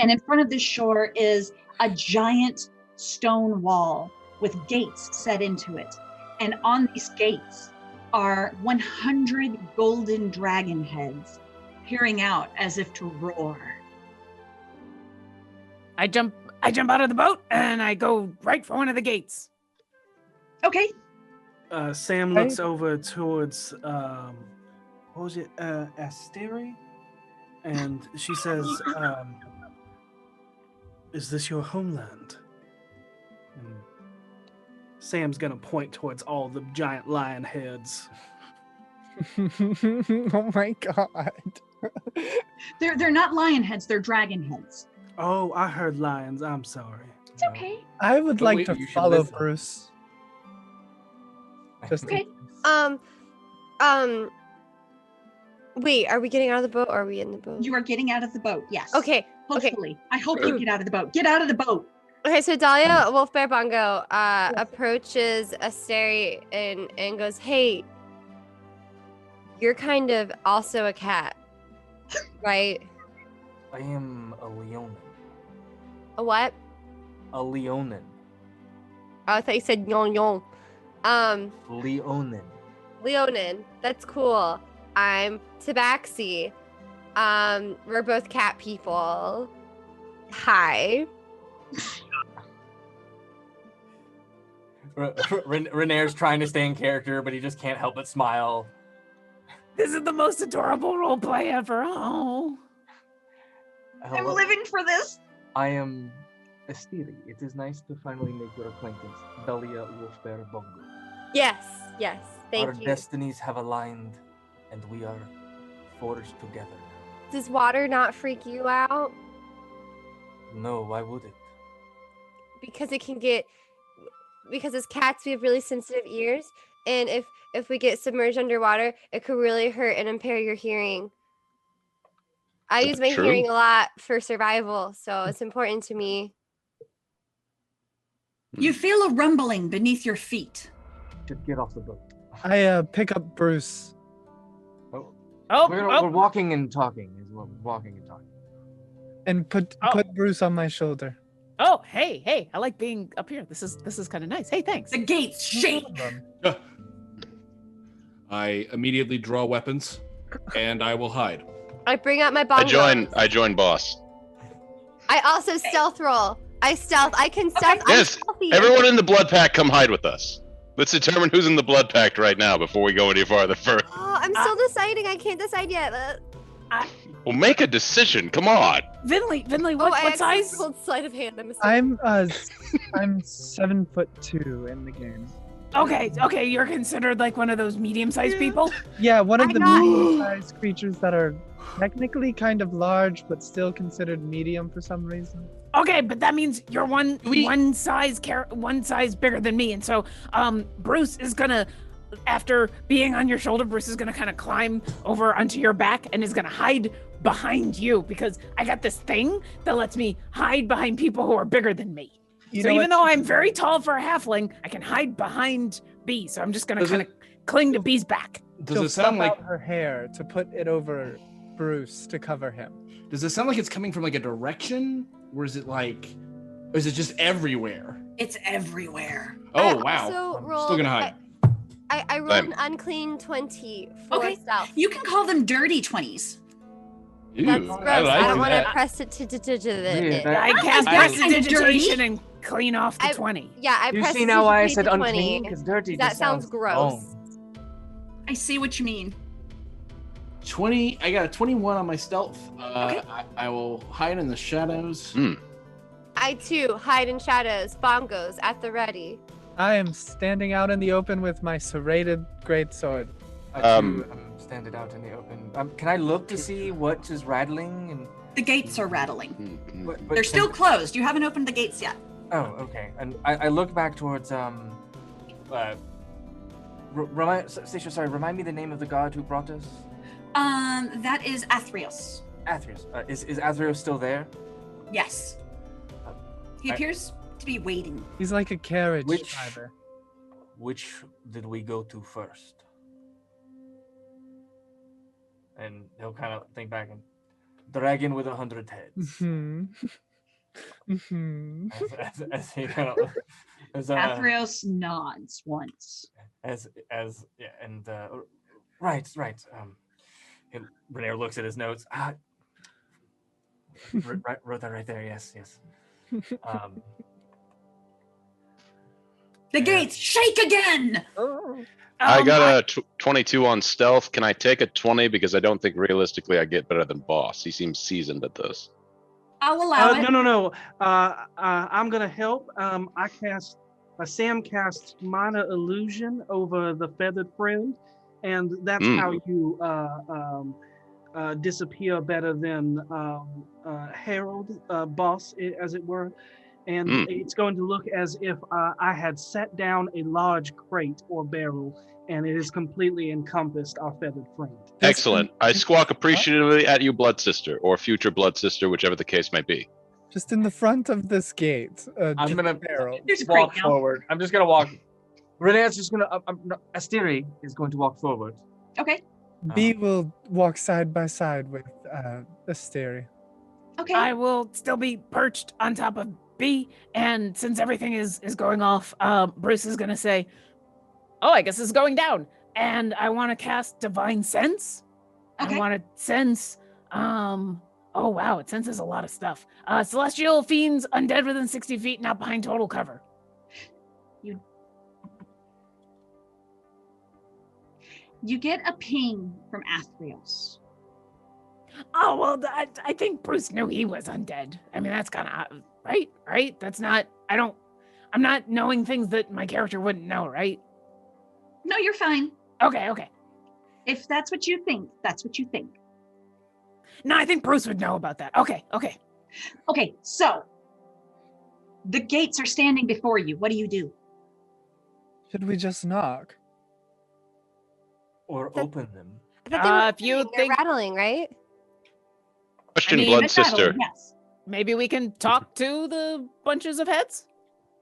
And in front of this shore is a giant stone wall with gates set into it. And on these gates are 100 golden dragon heads peering out as if to roar. I jump out of the boat and I go right for one of the gates. Okay. Sam looks over towards what was it, Asteri, and she says, "Is this your homeland?" And Sam's gonna point towards all the giant lion heads. Oh my god! They're not lion heads; they're dragon heads. Oh, I heard lions. I'm sorry. It's okay. I would But like wait, to you should follow listen. Bruce. Just Okay. Wait, are we getting out of the boat or are we in the boat? You are getting out of the boat. Yes. Okay. Hopefully. I hope you get out of the boat. Get out of the boat. Okay, so Dahlia Wolf Bear Bongo approaches Asteri and goes, "Hey, you're kind of also a cat, right?" I am a Leonin. A what? A Leonin. Oh, I thought you said yon yon. Leonin. Leonin, that's cool. I'm Tabaxi. We're both cat people. Hi. Renair's trying to stay in character, but he just can't help but smile. This is the most adorable role play ever. Oh. I'm living for this. I am Asteri. It is nice to finally make your acquaintance, Dahlia Wolfbear Bongo. Yes, thank Our you. destinies have aligned, and we are forged together. Does water not freak you out? No, why would it? Because as cats we have really sensitive ears, And if we get submerged underwater, it could really hurt and impair your hearing. I use my True. hearing a lot for survival, so it's important to me. You feel a rumbling beneath your feet. Just get off the boat. I pick up Bruce. We're walking and talking. We're walking and talking. And put Bruce on my shoulder. Oh, hey! I like being up here. This is kind of nice. Hey, thanks. The gates shake. I immediately draw weapons, and I will hide. I bring out my bongos. I join boss. I also stealth roll. I can stealth. Okay. Yes, everyone in the blood pact, come hide with us. Let's determine who's in the blood pact right now before we go any farther first. Oh, I'm still deciding. I can't decide yet. Well, make a decision. Come on. Vinley, what size? Sleight of hand. I'm 7'2" in the game. Okay, you're considered like one of those medium-sized people? Yeah, one of the medium-sized creatures that are technically kind of large, but still considered medium for some reason. Okay, but that means you're one size bigger than me, and so Bruce is gonna, after being on your shoulder, Bruce is gonna kind of climb over onto your back and is gonna hide behind you because I got this thing that lets me hide behind people who are bigger than me. So even though I'm very tall for a halfling, I can hide behind B. So I'm just gonna kind of cling to B's back. Does it sound like her hair to put it over Bruce to cover him? Does it sound like it's coming from like a direction, or is it just everywhere? It's everywhere. Oh wow! I'm still gonna hide. I rolled an unclean 20 for stealth. You can call them dirty 20s. Ew, that's gross. I don't want to press it to I cast prestidigitation and clean off the 20. Yeah, I pressed. You see now why I said unclean? Because dirty. That sounds gross. I see what you mean. 20. I got a 21 on my stealth. Okay. I will hide in the shadows. I too hide in shadows. Bongos at the ready. I am standing out in the open with my serrated greatsword. Standing out in the open. Can I look to see what is rattling? And the gates are rattling. But they're still closed. You haven't opened the gates yet. Oh, okay. And I look back towards Stacia, sorry, remind me the name of the god who brought us. That is Athreos. Athreos. Is Athreos still there? Yes. He appears to be waiting. He's like a carriage driver. Which did we go to first? And he'll kind of think back and dragon with 100 heads. As he kind of Athreos nods once. Right. And Renaer looks at his notes. Wrote that right there. Yes. The gates shake again. I got a 22 on stealth. Can I take a 20? Because I don't think realistically I get better than boss. He seems seasoned at this. I'll allow it. No. I'm gonna help. Sam casts minor illusion over the feathered friend, and that's how you disappear better than Harold, boss, as it were. And it's going to look as if I had set down a large crate or barrel, and it has completely encompassed our feathered friend. Excellent. I squawk appreciatively at you, blood sister, or future blood sister, whichever the case might be. Just in the front of this gate. I'm gonna barrel. walk forward. I'm just gonna walk. Renee's just gonna. Asteri is going to walk forward. Okay. B will walk side by side with Asteri. Okay. I will still be perched on top of B, and since everything is going off, Bruce is gonna say, "Oh, I guess it's going down," and I want to cast Divine Sense. Okay. I want to sense. Oh wow, it senses a lot of stuff. Celestial fiends, undead within 60 feet, not behind total cover. You get a ping from Athreos. Oh well, I think Bruce knew he was undead. I mean, that's kind of right. That's not. I'm not knowing things that my character wouldn't know, right? No, you're fine. Okay. If that's what you think, that's what you think. No, I think Bruce would know about that. Okay. Okay, so the gates are standing before you. What do you do? Should we just knock? Or open them. I thought they were If you they're think rattling, right? Question, mean, blood It's not sister. over, yes. maybe we can talk to the bunches of heads.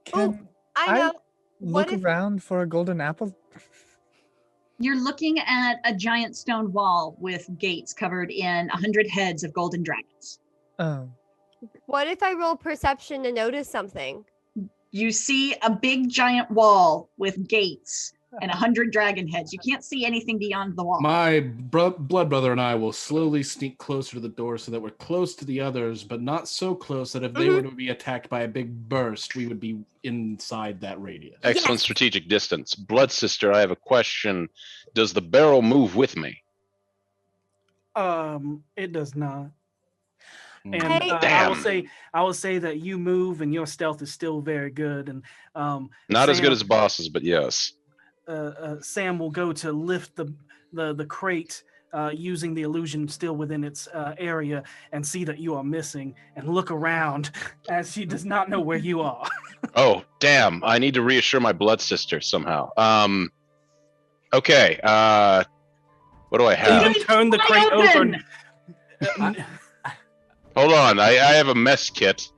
Can I know. What look if around for a golden apple? You're looking at a giant stone wall with gates covered in 100 heads of golden dragons. Oh. I roll perception to notice something? You see a big giant wall with gates and 100 dragon heads. You can't see anything beyond the wall. My blood brother and I will slowly sneak closer to the door so that we're close to the others, but not so close that if they were to be attacked by a big burst, we would be inside that radius. Excellent strategic distance. Blood sister, I have a question. Does the barrel move with me? It does not. Mm. And I will say that you move and your stealth is still very good. And Not as good as bosses, but yes. Sam will go to lift the crate using the illusion still within its area and see that you are missing and look around as she does not know where you are. Oh, damn. I need to reassure my blood sister somehow. Okay. What do I have? You turn the crate open. Hold on. I have a mess kit.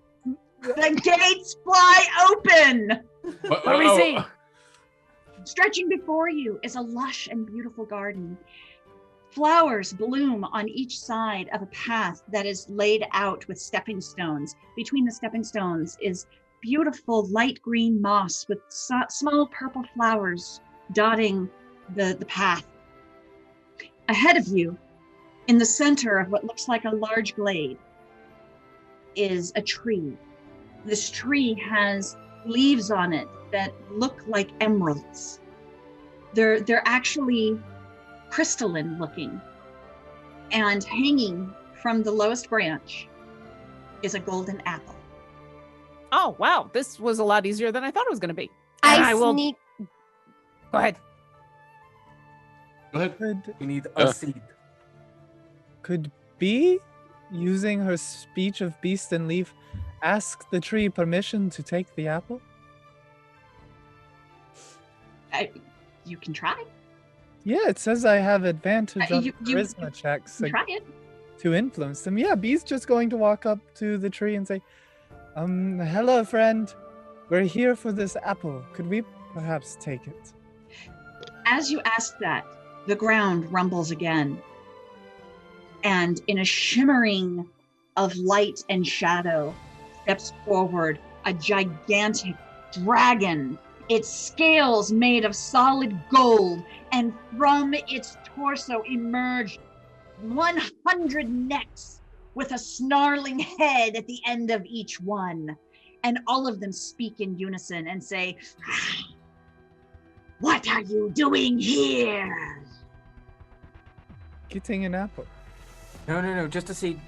The gates fly open. What do we see? Stretching before you is a lush and beautiful garden. Flowers bloom on each side of a path that is laid out with stepping stones. Between the stepping stones is beautiful light green moss with small purple flowers dotting the path. Ahead of you, in the center of what looks like a large glade, is a tree. This tree has leaves on it that look like emeralds. They're actually crystalline looking. And hanging from the lowest branch is a golden apple. Oh, wow. This was a lot easier than I thought it was going to be. I will sneak. Go ahead. Go ahead. We need a seed. Could Bee, using her speech of beast and leaf, ask the tree permission to take the apple? You can try. Yeah, it says I have advantage on you charisma checks Try it. to influence them. Yeah, Bee's just going to walk up to the tree and say, hello, friend. We're here for this apple. Could we perhaps take it? As you ask that, the ground rumbles again. And in a shimmering of light and shadow, steps forward a gigantic dragon, its scales made of solid gold, and from its torso emerge 100 necks with a snarling head at the end of each one. And all of them speak in unison and say, "What are you doing here?" Getting an apple. No, just a seed.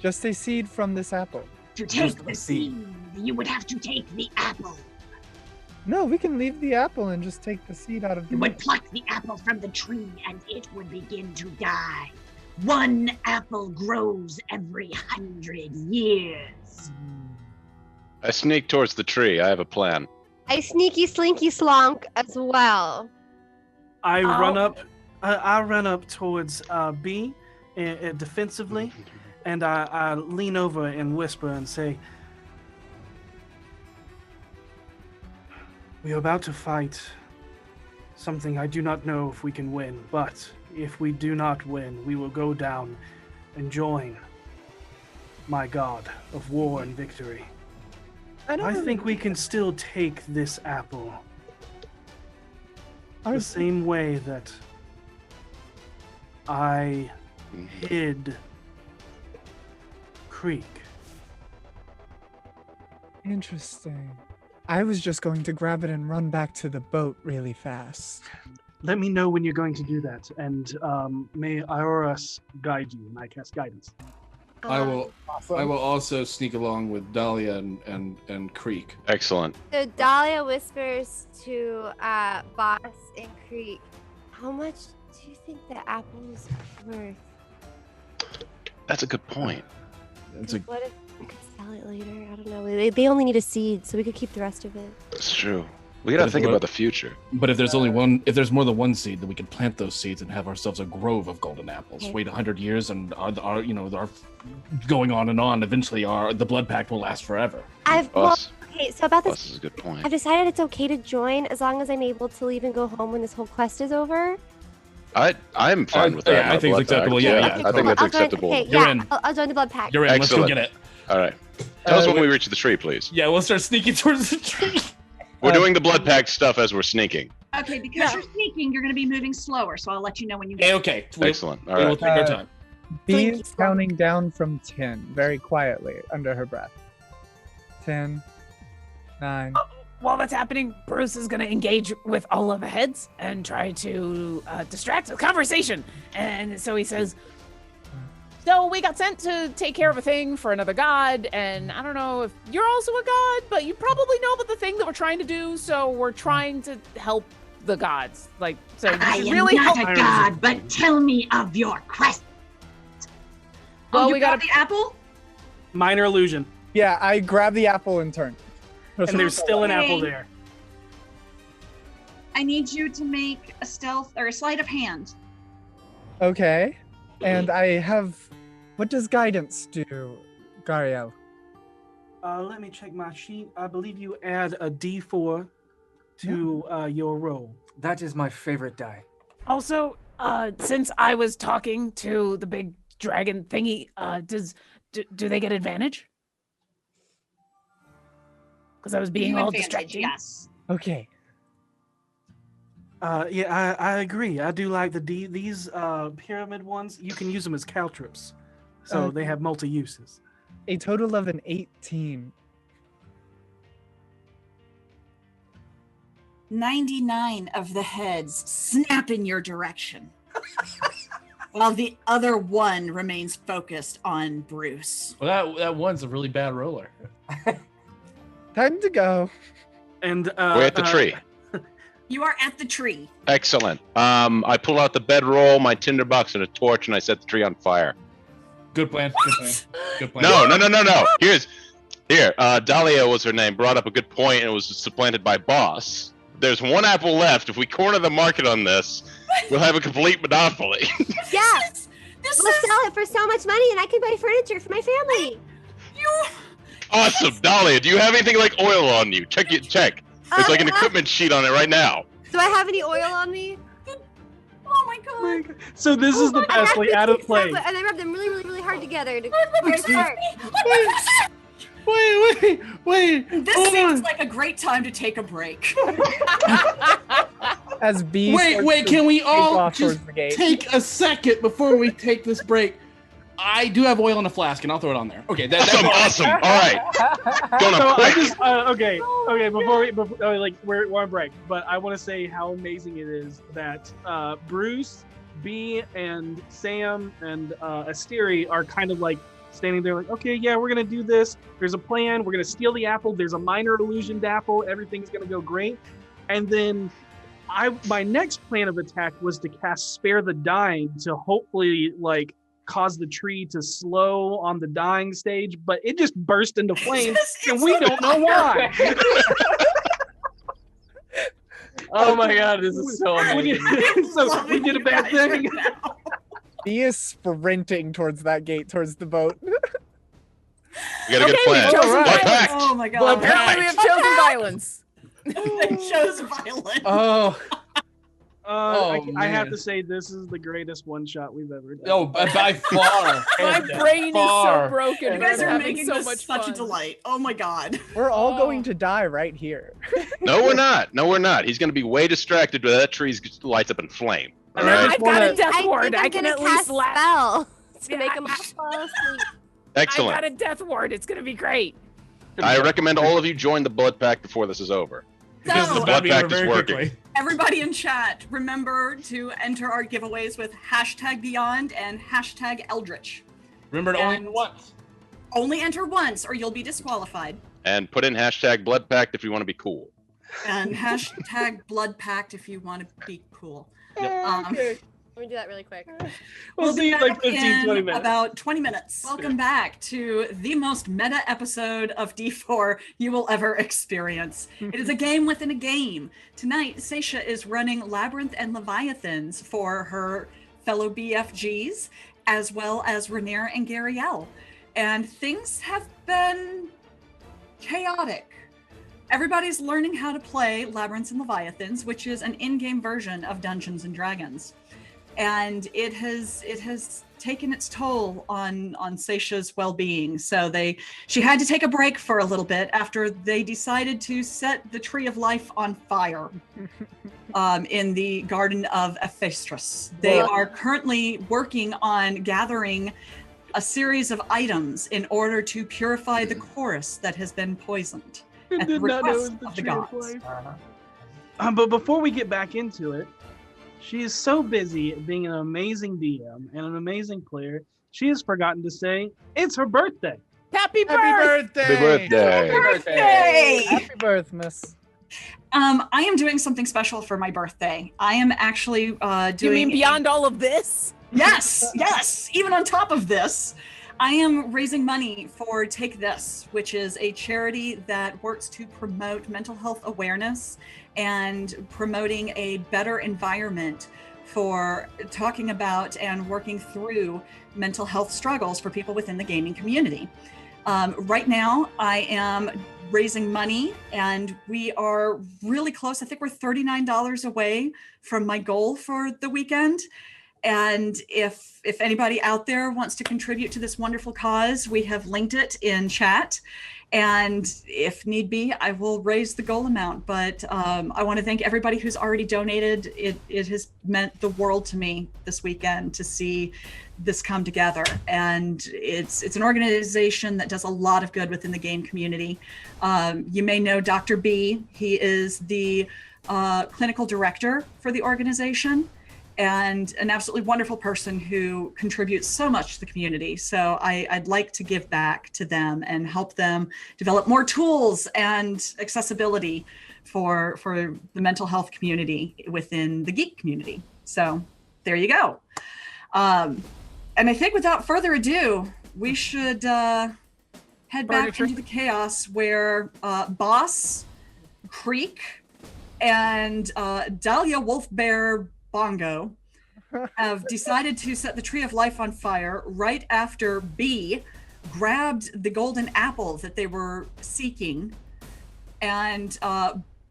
Just a seed from this apple. To take the seed, you would have to take the apple. No, we can leave the apple and just take the seed out of the You would pluck the apple from the tree and it would begin to die. One apple grows every 100 years. I sneak towards the tree. I have a plan. I sneaky slinky slonk as well. I run up towards B defensively, and I lean over and whisper and say, "We are about to fight something I do not know if we can win, but if we do not win, we will go down and join my god of war and victory. I think we can still take this apple the same way that I hid Creek." Interesting. I was just going to grab it and run back to the boat really fast. Let me know when you're going to do that, and may Ioras guide you, and I cast guidance. I will also sneak along with Dahlia and Creek. Excellent. So Dahlia whispers to Boss and Creek, "How much do you think the apple's worth? That's a good point. What if we could sell it later? I don't know. They only need a seed, so we could keep the rest of it." It's true. We gotta think about the future. But if there's only one, if there's more than one seed, then we can plant those seeds and have ourselves a grove of golden apples. Okay. Wait 100 years, and our going on and on. Eventually, the blood pact will last forever. Okay, so about This this, is a good point. I've decided it's okay to join as long as I'm able to leave and go home when this whole quest is over. I'm fine with that. Yeah, I think it's acceptable. Yeah, I think that's acceptable. Okay, You're yeah, in. I'll join the blood pact. You're in. Excellent. Let's go get it. All right. Tell us when we reach the tree, please. Yeah, we'll start sneaking towards the tree. We're doing the blood pact stuff as we're sneaking. Okay, because you're sneaking, you're going to be moving slower, so I'll let you know when you get. Okay. Excellent. All We'll right. take our time. B is counting down from 10 very quietly under her breath. 10, 9. While that's happening, Bruce is going to engage with all of the heads and try to distract the conversation. And so he says, so we got sent to take care of a thing for another god, and I don't know if you're also a god, but you probably know about the thing that we're trying to do, so we're trying to help the gods. Like, so I you am really not help a god, but tell me of your quest. Well, you we got gotta- the apple? Minor illusion. Yeah, I grab the apple and turn. And there's still an apple there. I need you to make a stealth or a sleight of hand. Okay. And I have... What does guidance do, Gariel? Let me check my sheet. I believe you add a D4 to your roll. That is my favorite die. Also, since I was talking to the big dragon thingy, do they get advantage? Because I was being all Advantage, distracting. yes. Okay. Yeah, I agree. I do like these pyramid ones. You can use them as caltrips, so they have multi uses. A total of an 18. 99 of the heads snap in your direction, while the other one remains focused on Bruce. Well, that one's a really bad roller. Time to go. And We're at the tree. You are at the tree. Excellent. I pull out the bedroll, my tinderbox, and a torch, and I set the tree on fire. Good plan. Good plan. Good plan. No. Here. Dahlia was her name. Brought up a good point, and it was supplanted by Boss. There's one apple left. If we corner the market on this, we'll have a complete monopoly. Yeah. We'll sell it for so much money, and I can buy furniture for my family. Awesome, Dahlia. Do you have anything like oil on you? Check. There's like an equipment sheet on it right now. Do I have any oil on me? Oh my god. So this is the best way out of play. And I rub them really, really, really hard together to start. Wait. This seems like a great time to take a break. As B. Wait, can we all off just towards the gate. take a second before we take this break? I do have oil in a flask, and I'll throw it on there. Okay, that's Awesome. All right. Going So up I quick. just okay. Before we're on break, but I want to say how amazing it is that Bruce, B, and Sam and Asteri are kind of like standing there, like, okay, yeah, we're gonna do this. There's a plan. We're gonna steal the apple. There's a minor illusioned apple. Everything's gonna go great. And then my next plan of attack was to cast Spare the Dying to hopefully like cause the tree to slow on the dying stage, but it just burst into flames, and we don't know why. Oh my god, this is so amazing. So we did a bad thing. B is sprinting towards that gate, towards the boat. We got a good plan. we've chosen Blood violence. pact. Oh my Well, god. apparently we have chosen violence. They chose violence. Oh, I have man. to say, this is the greatest one shot we've ever done. no, by far. My brain is so Far. broken. You guys I'm are having making so this much such fun. a delight. Oh my god. We're all going to die right here. No, we're not. He's going to be way distracted when that tree lights up in flame. All And I right. just I've got a wanna- death I ward. think I I'm can gonna at least cast laugh. spell to Yeah, make them all fall asleep. I Excellent. got a death ward. It's gonna be great. I recommend all of you join the blood pact before this is over. Because So- this is about to be Blood over pact is very working. quickly. Everybody in chat, remember to enter our giveaways with #Beyond and #Eldritch. Remember to only And- once. Only enter once or you'll be disqualified. And put in #blood pact if you want to be cool. And #Blood Pact if you want to be cool. Okay. Let me do that really quick. We'll see you in like 15, 20 minutes. About 20 minutes. Welcome back to the most meta episode of D4 you will ever experience. It is a game within a game. Tonight, Seisha is running Labyrinth and Leviathans for her fellow BFGs, as well as Rainier and Gariel. And things have been chaotic. Everybody's learning how to play Labyrinths and Leviathans, which is an in-game version of Dungeons and Dragons. And it has taken its toll on Seisha's well-being. So she had to take a break for a little bit after they decided to set the Tree of Life on fire in the Garden of Hephaestus. They are currently working on gathering a series of items in order to purify the chorus that has been poisoned at the request of the gods. But before we get back into it, she is so busy being an amazing DM and an amazing player, she has forgotten to say it's her birthday. Happy birthday! Happy birthday! Happy birthday! Happy birth, miss. I am doing something special for my birthday. I am actually doing. You mean beyond all of this? Yes. Even on top of this, I am raising money for Take This, which is a charity that works to promote mental health awareness and promoting a better environment for talking about and working through mental health struggles for people within the gaming community. Right now, I am raising money and we are really close. I think we're $39 away from my goal for the weekend. And if anybody out there wants to contribute to this wonderful cause, we have linked it in chat. And if need be, I will raise the goal amount. But I want to thank everybody who's already donated. It has meant the world to me this weekend to see this come together. And it's an organization that does a lot of good within the game community. You may know Dr. B. He is the clinical director for the organization, and an absolutely wonderful person who contributes so much to the community. So I'd like to give back to them and help them develop more tools and accessibility for the mental health community within the geek community. So there you go. And I think without further ado, we should head back into the chaos where Boss, Creek, and Dahlia Wolfbear Bongo have decided to set the Tree of Life on fire right after B grabbed the golden apple that they were seeking, and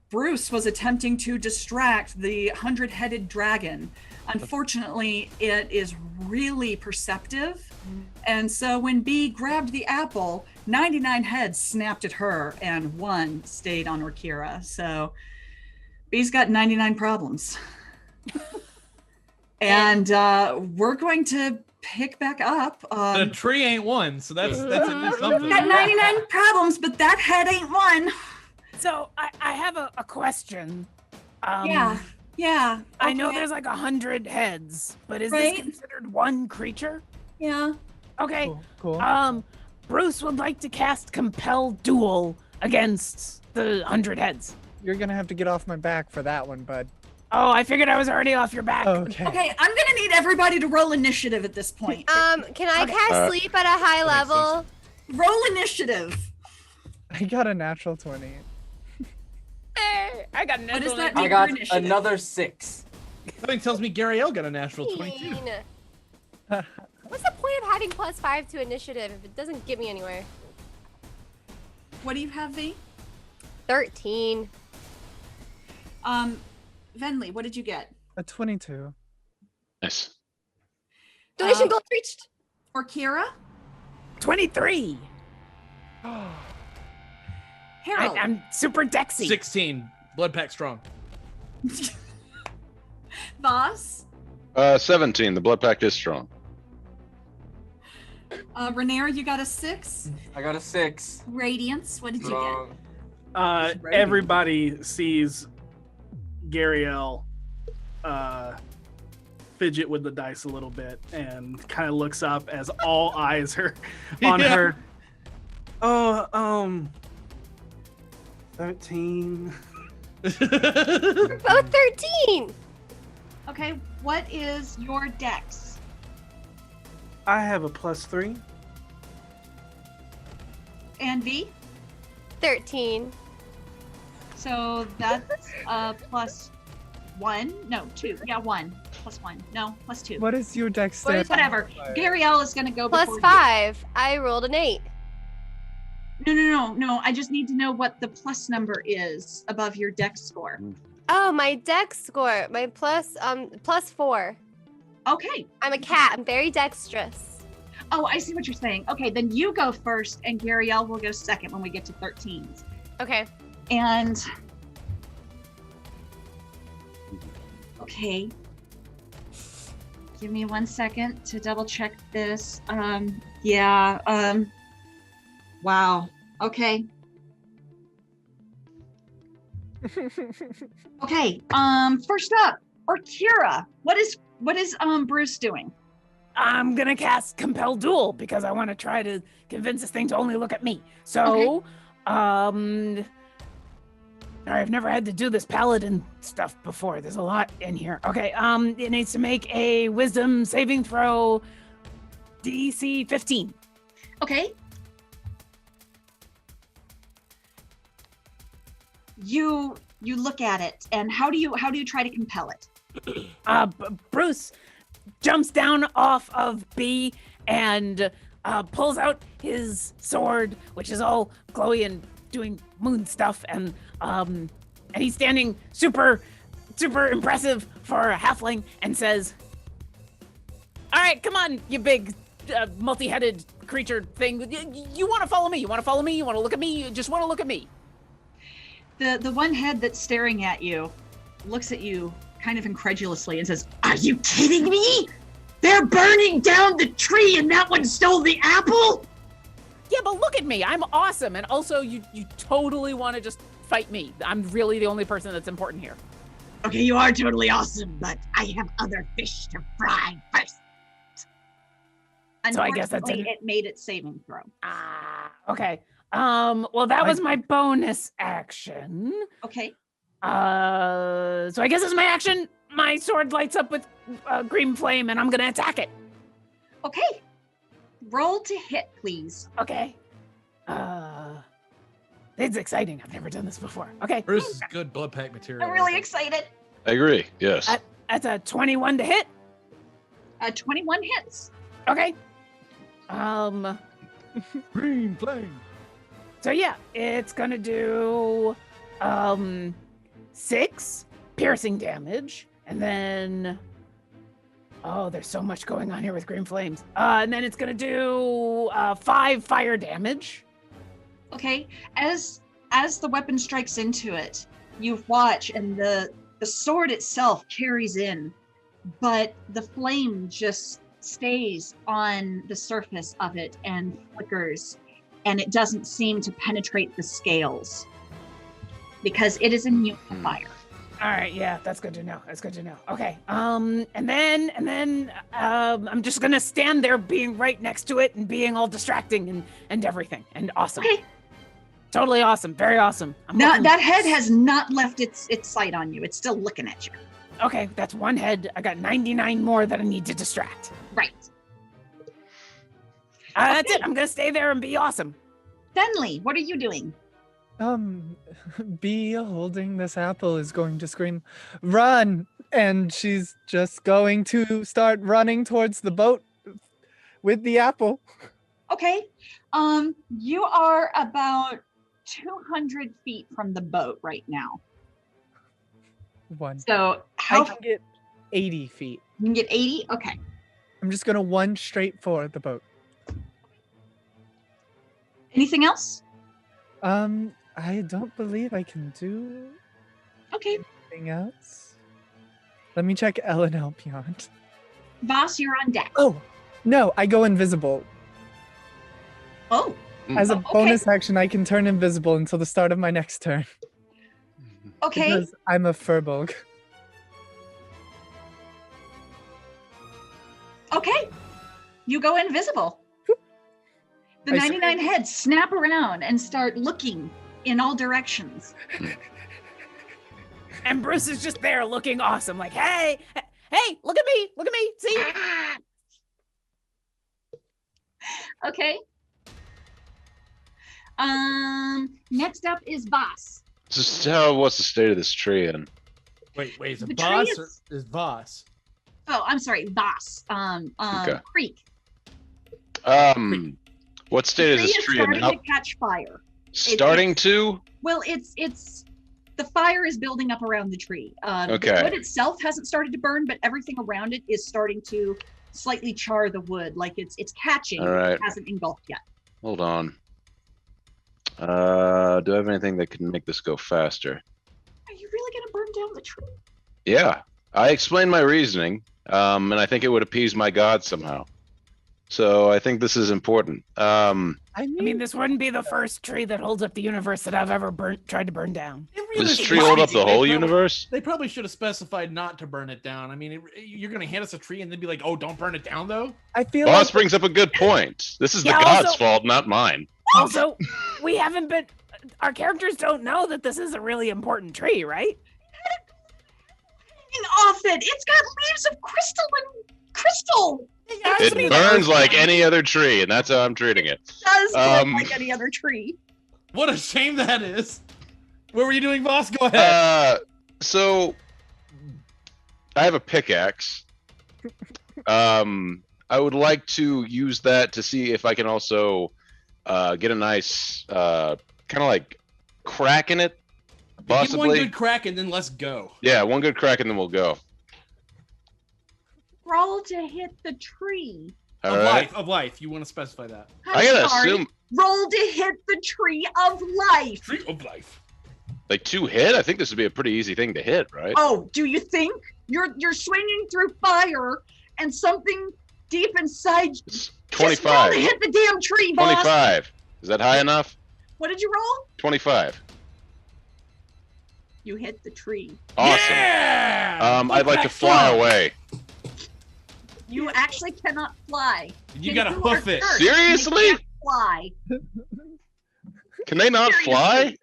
Bruce was attempting to distract the 100-headed dragon. Unfortunately, it is really perceptive, and so when B grabbed the apple, 99 heads snapped at her and 1 stayed on Orkira. So B's got 99 problems. And we're going to pick back up. The tree ain't one, so that's at least something. Got 99 problems, but that head ain't one. So I have a question. Yeah. I know okay. there's like 100 heads, but is Right. this considered one creature? Yeah. Okay. Cool. Bruce would like to cast Compel Duel against the 100 heads. You're gonna have to get off my back for that one, bud. Oh, I figured I was already off your back. Okay. Okay, I'm gonna need everybody to roll initiative at this point. Can I cast sleep at a high level? Roll initiative. I got a natural 20. I got What does that I mean got for initiative? another 6. Something tells me Gariel got a natural 22. Teen. What's the point of having +5 to initiative if it doesn't get me anywhere? What do you have, V? 13. Venley, what did you get? A 22. Nice. Donation goal reached. Or Kira? 23. Harold. I'm super dexy. 16. Blood pack strong. Voss? 17. The blood pact is strong. Rainier, you got a 6. I got a 6. Radiance, what did you Wrong. Everybody sees Gariel fidget with the dice a little bit and kind of looks up as all eyes are on her. 13. We're both 13. Okay, what is your dex? I have a +3. And V? 13. So that's +1. No, 2. Yeah, 1. +1. No, +2. What is your dexterity? Whatever. Gariel is going to go Plus before 5. I rolled an 8. you. No. I just need to know what the plus number is above your dex score. Oh, my dex score. My +4. Okay. I'm a cat. I'm very dexterous. Oh, I see what you're saying. Okay, then you go first, and Gariel will go second when we get to 13s. Okay. And okay, give me 1 second to double check this. Wow. Okay. Okay. First up, Orkira. What is Bruce doing? I'm gonna cast Compel Duel because I want to try to convince this thing to only look at me. So, sorry, I've never had to do this paladin stuff before. There's a lot in here. Okay, it needs to make a Wisdom saving throw, DC 15. Okay. You look at it, and how do you try to compel it? Bruce jumps down off of B and pulls out his sword, which is all glowy and doing moon stuff, and he's standing super impressive for a halfling, and says, "All right, come on, you big multi-headed creature thing. You want to follow me? You want to follow me? You want to look at me? You just want to look at me." The one head that's staring at you looks at you kind of incredulously and says, "Are you kidding me? They're burning down the tree and that one stole the apple?" Yeah, but look at me. I'm awesome. And also, you totally want to just fight me. I'm really the only person that's important here. Okay, you are totally awesome, but I have other fish to fry first. So I guess that's it. It made its saving throw. Okay. Well, that was my bonus action. Okay. So I guess it's my action. My sword lights up with green flame, and I'm gonna attack it. Okay. Roll to hit, please. Okay. It's exciting. I've never done this before. Okay. Bruce is good blood pack material. I'm really excited. I agree. Yes. That's a 21 to hit. 21 hits. Okay. Green flame. So yeah, it's gonna do 6 piercing damage, and then there's so much going on here with green flames. And then it's gonna do 5 fire damage. Okay. As the weapon strikes into it, you watch, and the sword itself carries in, but the flame just stays on the surface of it and flickers, and it doesn't seem to penetrate the scales because it is immune to fire. All right, yeah, that's good to know. Okay, and then I'm just gonna stand there, being right next to it and being all distracting and everything, and awesome. Okay. Totally awesome, very awesome. That head has not left its sight on you. It's still looking at you. Okay, that's one head. I got 99 more that I need to distract. Right. That's it. I'm gonna stay there and be awesome. Finley, what are you doing? Bee holding this apple is going to scream, "Run!" And she's just going to start running towards the boat with the apple. Okay. You are about 200 feet from the boat right now. So I can get 80 feet. You can get 80? Okay. I'm just gonna one straight for the boat. Anything else? I don't believe I can do anything else. Let me check L&L Beyond. Voss, you're on deck. Oh, no, I go invisible. Oh. As a bonus action, I can turn invisible until the start of my next turn. Okay. Because I'm a furbolg. Okay. You go invisible. The 99 heads snap around and start looking in all directions. And Bruce is just there looking awesome, like, hey, Hey, look at me. Look at me. See? Okay. Next up is Voss. So what's the state of this tree in? Wait, is The it tree boss or is- is Voss? Oh, I'm sorry, Voss. Okay. Creek. What state is Tree this is tree in? starting How, to catch fire. starting to? Well, it's the fire is building up around the tree. Okay. The wood itself hasn't started to burn, but everything around it is starting to slightly char the wood, like it's catching. All right. It hasn't engulfed yet. Hold on. Do I have anything that can make this go faster? Are you really gonna burn down the tree? Yeah, I explained my reasoning, and I think it would appease my god somehow. So I think this is important. I mean, this wouldn't be the first tree that holds up the universe that I've ever tried to burn down. Does this tree hold up the whole universe? They probably should have specified not to burn it down. I mean, you're gonna hand us a tree and then be like, "Oh, don't burn it down, though." I feel Boss like brings up a good point. This is the Yeah, god's also- fault, not mine. Also, we haven't been. Our characters don't know that this is a really important tree, right? Off it. It's got leaves of crystal and crystal. It burns like any other tree, and that's how I'm treating it. Does burn like any other tree. What a shame that is. What were you doing, boss? Go ahead. So I have a pickaxe. I would like to use that to see if I can also get a nice kind of like crack in it. Possibly. Give one good crack and then let's go. Yeah, one good crack and then we'll go. Roll to hit the tree. All right. Of life. You want to specify that? I gotta assume Roll to hit the tree of life. Tree of life. like 2 hit. I think this would be a pretty easy thing to hit, right? Oh, do you think you're swinging through fire and something deep inside? It's Just roll 25. to hit the damn tree, boss. 25. Is that high enough? What did you roll? 25. You hit the tree. Awesome. Yeah! I'd like to fly away. You actually cannot fly. You gotta hoof it. Seriously? Fly. Can they not fly?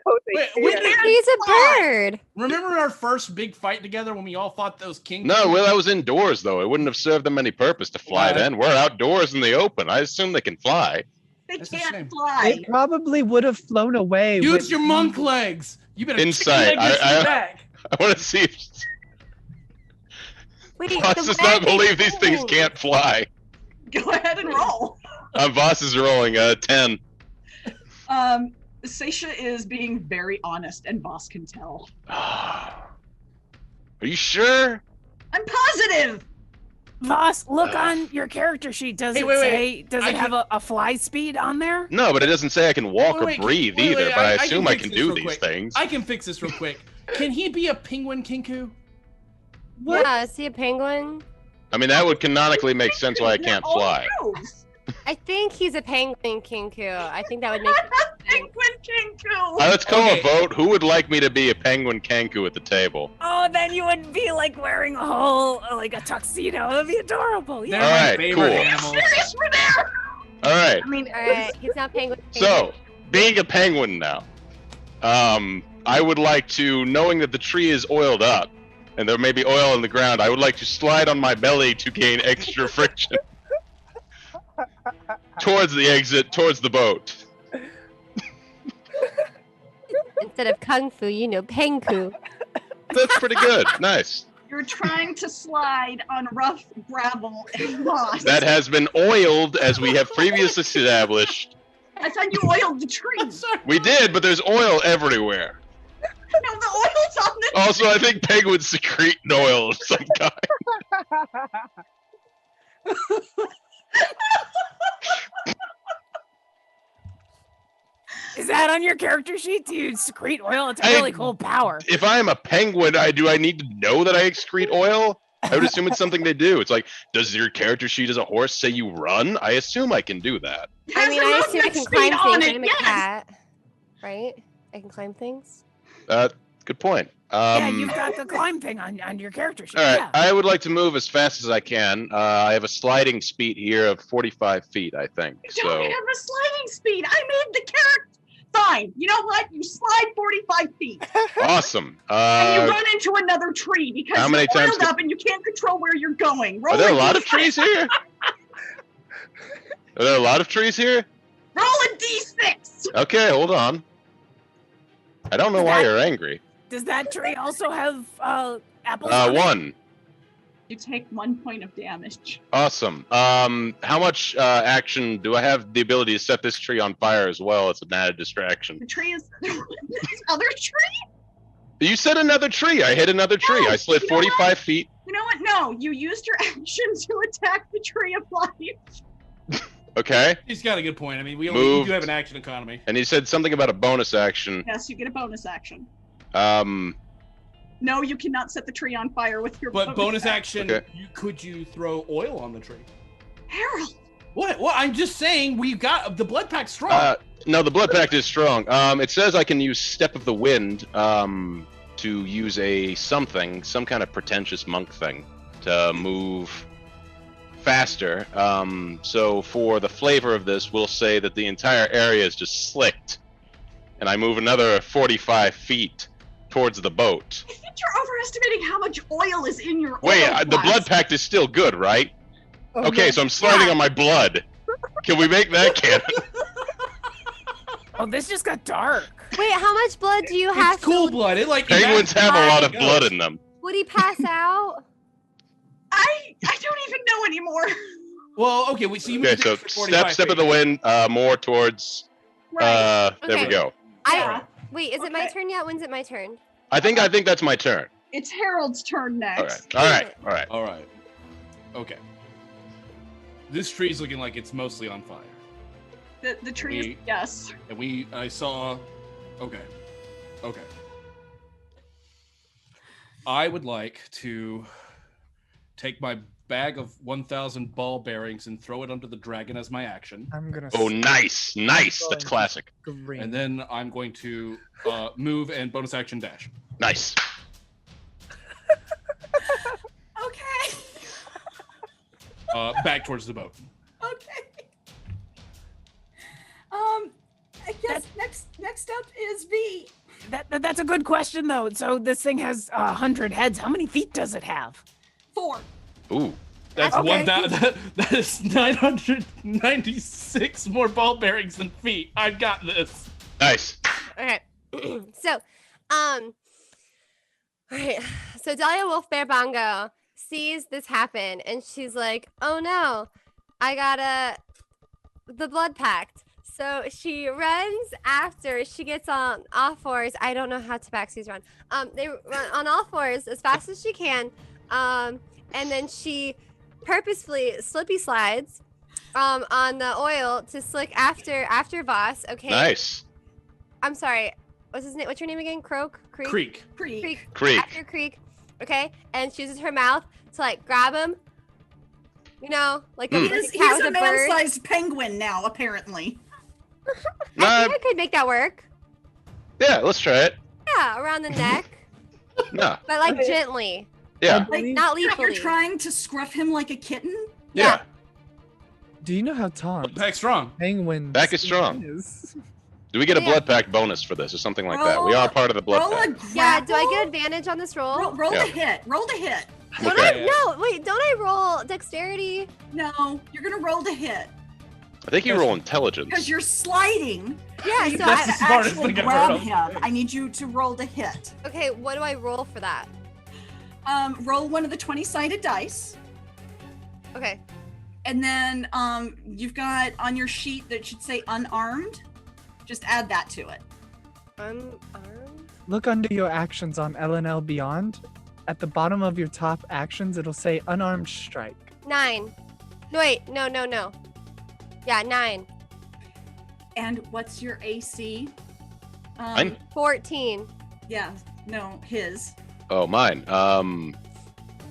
He's a bird. Remember our first big fight together when we all fought those kings? No, well, that was indoors, though. It wouldn't have served them any purpose to fly then. We're outdoors in the open. I assume they can fly. They That's a can't shame. fly. They probably would have flown away. Use with- your monk legs. You better Insight. chicken leg this I- back. I want to see if Wait, Voss the does not wagon believe these things moves. can't fly. Go ahead and roll. Voss is rolling a 10. Seisha is being very honest, and Voss can tell. Are you sure? I'm positive. Voss, look on your character sheet. Does Hey, it wait, wait. say? Does I it have a fly speed on there? No, but it doesn't say I can walk Wait, or breathe wait, either, wait, but I I assume I fix can this do real these quick. things. I can fix this real quick. Can he be a penguin kinku? Yeah, is he a penguin? I mean, that would canonically make sense why I They're can't all fly. moves. I think he's a penguin kinku. I think that would make sense. Penguin Kinku. Let's call Okay. a vote. Who would like me to be a penguin kanku at the table? Oh, then you would be like wearing a whole like a tuxedo. That'd be adorable. They're Yeah. All my right, favorite cool. animals. Serious for there. All right. I mean, All right, he's not penguin. So, being a penguin now, I would like to, knowing that the tree is oiled up and there may be oil in the ground, I would like to slide on my belly to gain extra friction towards the exit, towards the boat. Instead of kung fu, you know, penku. That's pretty good. Nice. you're trying to slide on rough gravel and moss. That has been oiled, as we have previously established. I thought you oiled the tree. We did, but there's oil everywhere. No, the oil's on the Also, I think penguins secrete oil of some kind. Is that on your character sheet? Do you secrete oil? It's a really cool power. If I am a penguin, do I need to know that I excrete oil? I would assume it's something they do. It's like, does your character sheet as a horse say you run? I assume I can do that. I mean, I assume I can climb on things. it, I'm a yes. cat, right? I can climb things. Good point. Yeah, you've got the climb thing on your character sheet. All right, Yeah. I would like to move as fast as I can. I have a sliding speed here of 45 feet, I think. You don't have a sliding speed. I made the character Fine. You know what? You slide 45 feet. Awesome. And you run into another tree because how many you're times oiled up and you can't control where you're going. Are there a lot of trees here? Are there a lot of trees here? Roll a d6. Okay, hold on. I don't know why you're angry. Does that tree also have apples on it? 1. You take 1 point of damage. Awesome. How much action do I have the ability to set this tree on fire as well as an added distraction? The tree is this other tree? You said another tree. I hit another tree. No, I slid you know 45 what? feet. You know what? No, you used your action to attack the tree of life. Okay. He's got a good point. I mean, we Moved. do have an action economy. And he said something about a bonus action. Yes, you get a bonus action. No, you cannot set the tree on fire with your But bonus action, Okay. could you throw oil on the tree? Harold. What? Well, I'm just saying we've got the blood pack strong. No, the blood pact is strong. It says I can use Step of the Wind to use some kind of pretentious monk thing to move faster. So for the flavor of this, we'll say that the entire area is just slicked, and I move another 45 feet towards the boat. I think you're overestimating how much oil is in your Wait, oil the flask. blood pact is still good, right? Oh, Okay, no. so I'm sliding on my blood. Can we make that canon? Oh, this just got dark. Wait, how much blood do you have? It's cool blood. It like Penguins have a lot of goes. blood in them. Would he pass out? I don't even know anymore. Well, okay, so you Okay, moved so it 45 step of feet. the wind, more towards. Right. There we Okay. go. Wait, is it my Okay. turn yet? When's it my turn? I think that's my turn. It's Harold's turn next. All right. All right. Okay. This tree's looking like it's mostly on fire. The tree is, yes. And I saw. Okay. I would like to take my bag of 1,000 ball bearings and throw it under the dragon as my action. I'm gonna. Oh, nice. That's classic. Green. And then I'm going to move and bonus action dash. Nice. Okay. Back towards the boat. Okay. I guess next up is V. That's a good question though. So this thing has 100 heads. How many feet does it have? 4. Ooh. That's Okay. that is 996 more ball bearings than feet. I've got this. Nice. Okay. So, all right. So Dahlia Wolf Bear Bongo sees this happen, and she's like, "Oh no, I got the blood pact." So she runs after. She gets on all fours. I don't know how tabaxis run. They run on all fours as fast as she can, and then she purposefully slippy slides on the oil to slick after Voss. Okay. Nice. I'm sorry. What's his name? What's your name again? Creek. Creek. After Creek. Okay. And she uses her mouth to like grab him. You know, like a, like a He's cat with a a bird. man-sized penguin now, apparently. I think I could make that work. Yeah, let's try it. Yeah, around the neck, No. but like gently, Yeah. Like, not you're lethally. trying to scruff him like a kitten? Yeah. Do you know how taunt Back strong. penguin Back is strong. is? Do we get a Yeah. blood pact bonus for this or something like that? We are part of the blood Roll a pact. grapple. Yeah. Do I get advantage on this roll? Roll Yeah. the hit. Roll the hit. Don't Okay. I? No. Wait. Don't I roll dexterity? No, you're gonna roll the hit I think you roll intelligence. because you're sliding. Yeah. You So That's the have to smartest actually thing I've heard grab of. him. I need you to roll the hit. okay. What do I roll for that? Roll one of the 20-sided dice, Okay. and then you've got on your sheet that should say unarmed. Just add that to it. Unarmed. Look under your actions on LNL Beyond. At the bottom of your top actions, it'll say unarmed strike. 9. No, wait. No. Yeah, 9. And what's your AC? Mine? 14. Yeah, no, his. Oh, mine.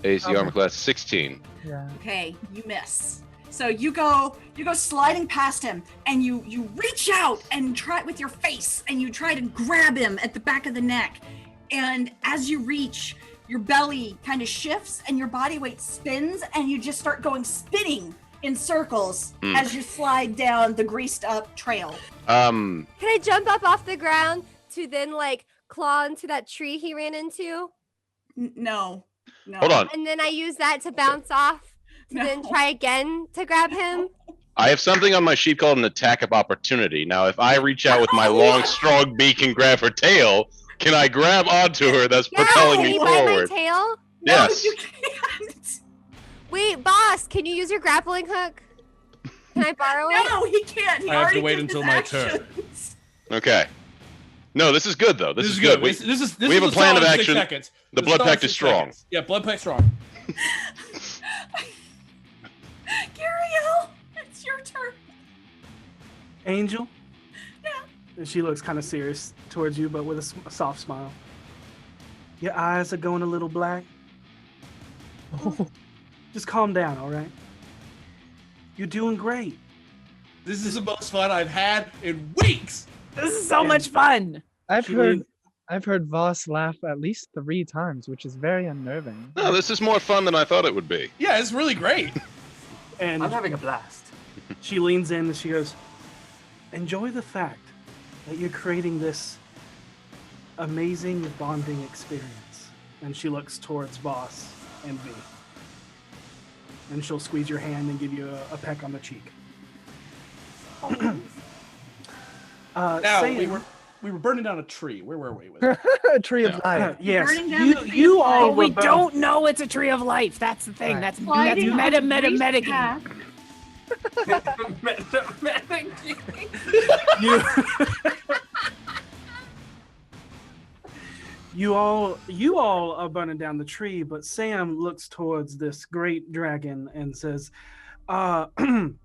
AC armor class 16. Yeah. Okay, you miss. So you go sliding past him, and you reach out and try with your face, and you try to grab him at the back of the neck. And as you reach, your belly kind of shifts, and your body weight spins, and you just start going spinning in circles as you slide down the greased up trail. Can I jump up off the ground to then like claw into that tree he ran into? No. Hold on. And then I use that to bounce off to then try again to grab him? I have something on my sheet called an attack of opportunity. Now, if I reach out with my long, strong beak and grab her tail, can I grab onto her that's propelling me forward? My tail? Yes. No, you can't. Wait, boss, can you use your grappling hook? Can I borrow it? No, he can't. He I have to already wait did until his my actions. turn. Okay. No, this is good though. This is good. This is we have a plan of solid 6 action. seconds. The This blood solid pact is 6 strong. seconds. Yeah, blood pact strong. Gariel, it's your turn. Angel? Yeah. And she looks kind of serious towards you, but with a soft smile. Your eyes are going a little black. Just calm down, all right? You're doing great. This is the most fun I've had in weeks. This is so much fun. I've heard Voss laugh at least 3 times, which is very unnerving. No, this is more fun than I thought it would be. Yeah, it's really great. And I'm having a blast. she leans in and she goes, enjoy the fact that you're creating this amazing bonding experience. And she looks towards Voss and me. And she'll squeeze your hand and give you a peck on the cheek. Now Sam, we were burning down a tree. Where were we? With A tree of life. yes, Burning down the tree you of all life. were We both- don't know it's a tree of life. That's the thing. Right. That's Sliding on meta the greased game. path. You all are burning down the tree, but Sam looks towards this great dragon and says, I'm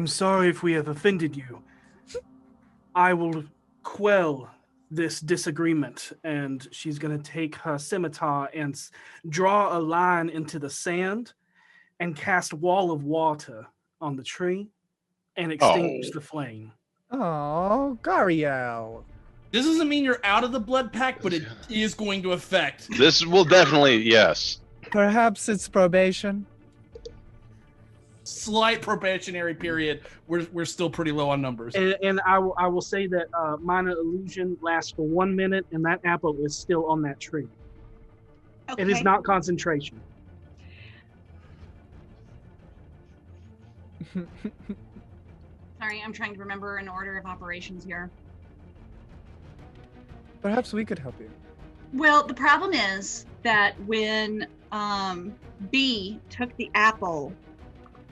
sorry if we have offended you. I will quell this disagreement. And she's going to take her scimitar and draw a line into the sand and cast wall of water on the tree and extinguish the flame. Oh, Gariel. this doesn't mean you're out of the blood pact, but it is going to affect. This will definitely, yes. Perhaps it's probation. Slight probationary period. We're still pretty low on numbers. And I will say that minor illusion lasts for 1 minute, and that apple is still on that tree. Okay. It is not concentration. Sorry, I'm trying to remember an order of operations here. Perhaps we could help you. Well, the problem is that when B took the apple,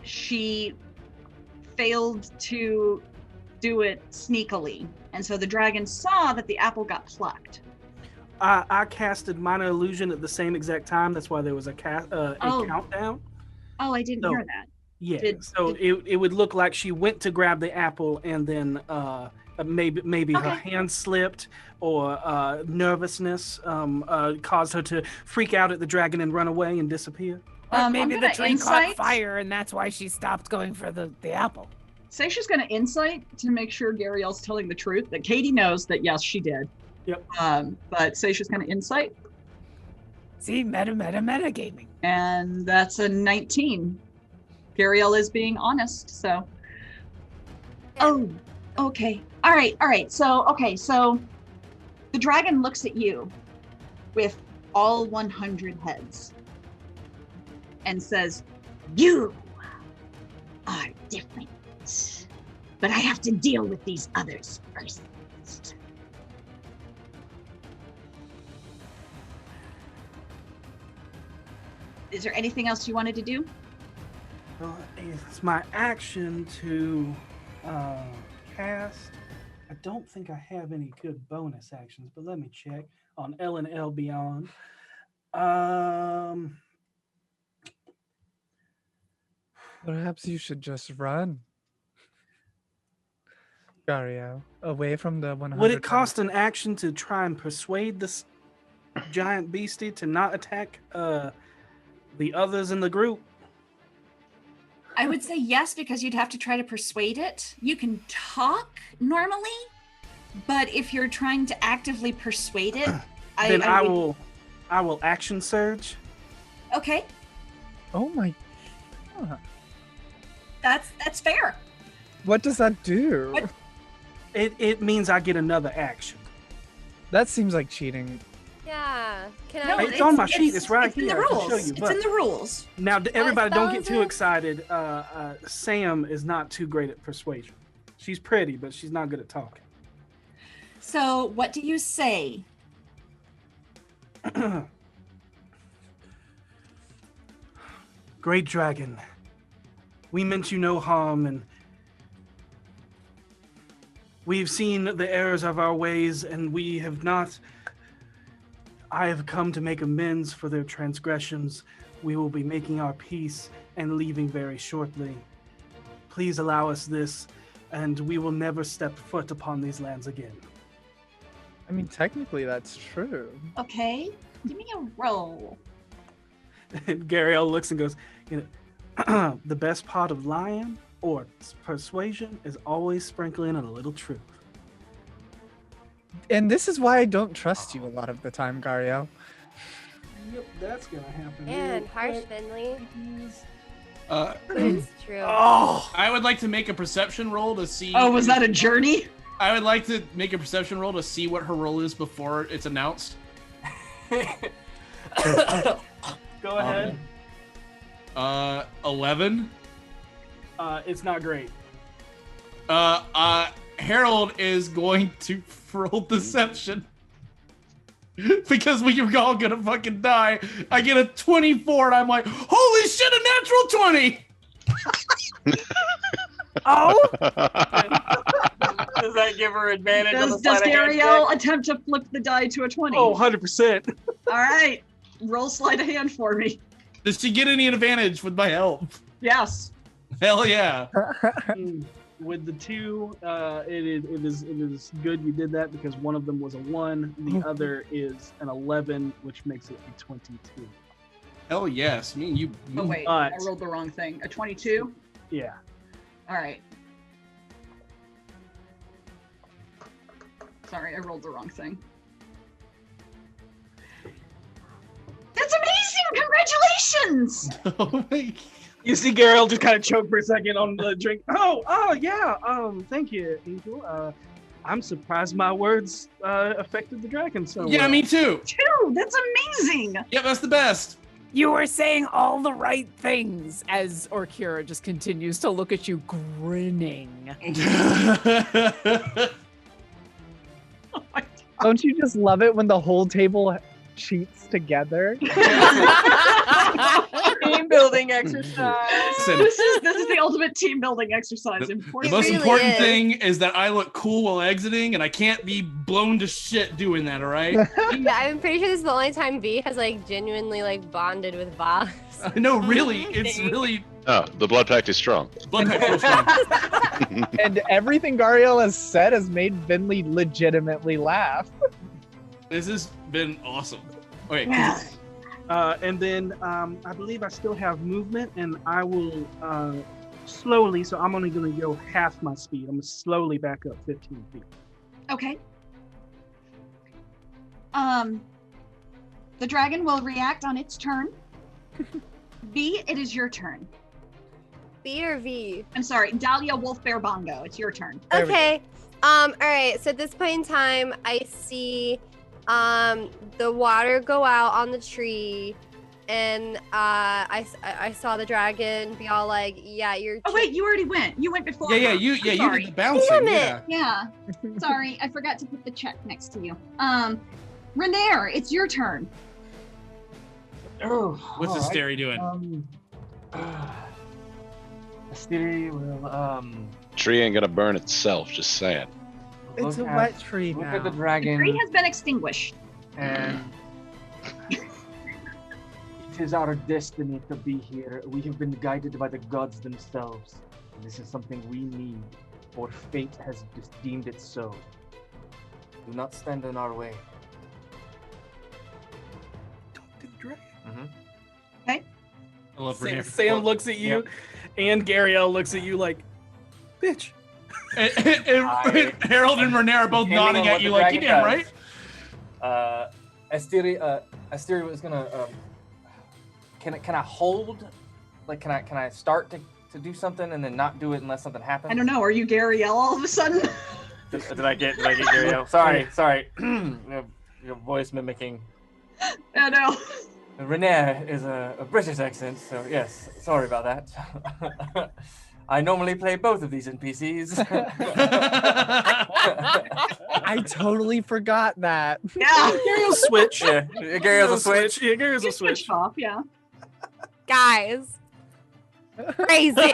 she failed to do it sneakily. And so the dragon saw that the apple got plucked. I casted minor illusion at the same exact time. That's why there was a countdown. Oh, I didn't So- hear that. Yeah. Did- it would look like she went to grab the apple and then maybe her Okay. hand slipped or nervousness caused her to freak out at the dragon and run away and disappear. Or I'm maybe the gonna tree insight. caught fire and that's why she stopped going for the apple. Say she's going to insight to make sure Gariel's telling the truth. That Katie knows that yes, she did. Yep. But say she's going to insight, See, meta gaming. and that's a 19. Gariel is being honest, so. Oh, okay. All right. So the dragon looks at you with all 100 heads and says, "You are different, but I have to deal with these others first." Is there anything else you wanted to do? It's my action to cast. I don't think I have any good bonus actions, but let me check on L and L Beyond. Perhaps you should just run. Gariel, away from the 100. Would it cost an action to try and persuade this giant beastie to not attack the others in the group? I would say yes, because you'd have to try to persuade it. You can talk normally, but if you're trying to actively persuade it, Then I would- will action surge. Okay. Oh my God. That's fair. What does that do? What? It means I get another action. That seems like cheating. Yeah. Can No, I? It's on my sheet. It's right it's in here. the I can rules. show you, It's but- in the rules. Now, everybody, don't get too spells it? excited. Sam is not too great at persuasion. She's pretty, but she's not good at talking. So what do you say? Great dragon, we meant you no harm, and we've seen the errors of our ways, and we have not. I have come to make amends for their transgressions. We will be making our peace and leaving very shortly. Please allow us this, and we will never step foot upon these lands again. I mean, technically, that's true. Okay, give me a roll. And Gariel looks and goes, you know, the best part of lying or persuasion is always sprinkling in a little truth. And this is why I don't trust you a lot of the time, Gario. Yep, that's gonna happen. Man, harsh Finley. It's true. Oh, I would like to make a perception roll to see. Oh, was that a journey? I would like to make a perception roll to see what her roll is before it's announced. Go ahead. 11. It's not great. Harold is going to roll deception. Because we are all gonna fucking die. I get a 24 and I'm like, holy shit, a natural 20! Oh! Does that give her advantage? on the Does sleight of hand Dariel check? attempt to flip the die to a 20? Oh, 100%. All right. Roll sleight of hand for me. Does she get any advantage with my help? Yes. Hell yeah. With the 2, it is good you did that because one of them was a 1, the other is an 11, which makes it a 22. Hell yes. Me and you. Oh, wait. But- I rolled the wrong thing. A 22? Yeah. All right. Sorry, I rolled the wrong thing. That's amazing! Congratulations! Oh my. You see Gariel just kind of choke for a second on the drink. Oh yeah. Thank you, Angel. I'm surprised my words affected the dragon so Yeah, well. me too. Dude, that's amazing! Yep, that's the best. You were saying all the right things as Orkira just continues to look at you grinning. Don't you just love it when the whole table cheats together? Team building exercise. This is the ultimate team building exercise. The Important. most really important is. thing is that I look cool while exiting, and I can't be blown to shit doing that. All right? Yeah, I'm pretty sure this is the only time V has like genuinely like bonded with Voss. I know, really, it's really Oh, the blood pact is strong. blood pact so strong. And everything Gariel has said has made Vinley legitimately laugh. This has been awesome. Okay, Yeah. And then I believe I still have movement, and I will slowly. So I'm only going to go half my speed. I'm going to slowly back up 15 feet. Okay. The dragon will react on its turn. B, it is your turn. B or V? I'm sorry, Dahlia Wolf Bear Bongo. It's your turn. There we go. Okay. All right. So at this point in time, I see the water go out on the tree, and I saw the dragon be all like, "Yeah, you're." Oh wait, you already went. You went before. yeah, her. you I'm sorry. did the bouncing. Damn it. Yeah. Yeah. Sorry, I forgot to put the check next to you. Renair, it's your turn. Oh, What's the all right. Stary doing? Asteri will Tree ain't gonna burn itself, just saying. It's a look wet at- tree look now. at the The dragon, tree has been extinguished. and it is our destiny to be here. We have been guided by the gods themselves. And this is something we need, or fate has just deemed it so. Do not stand in our way. I love Sam, Renair. Sam looks at you, and Gariel looks at you like, bitch. And Harold and Renair are both Depending nodding on at what you the like, you damn dragon right. Asteri was gonna. Can I hold? Like, can I start to do something and then not do it unless something happens? I don't know. Are you Gariel all of a sudden? Did I get Gary? Sorry. Your voice mimicking. I know. Renair is a British accent, so yes, sorry about that. I normally play both of these NPCs. I totally forgot that. Yeah. Gary will switch. Yeah, Gary will switch. Yeah, Gary will You switch. switched off, yeah. Guys. Crazy. Good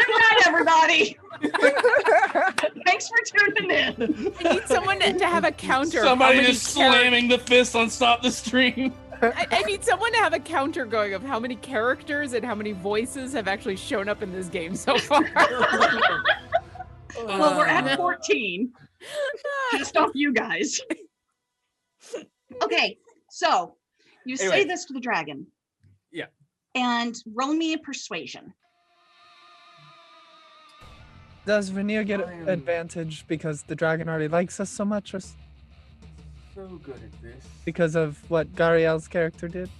night, everybody. Thanks for tuning in. I need someone to have a counter. Somebody how many just slamming the fist on stop the stream. I need someone to have a counter going of how many characters and how many voices have actually shown up in this game so far. Well, we're at 14. Just off you guys. Okay, so you say Anyway. this to the dragon. Yeah. And roll me a persuasion. Does Rainier get advantage because the dragon already likes us so much, or So good at this. because of what Gariel's character did?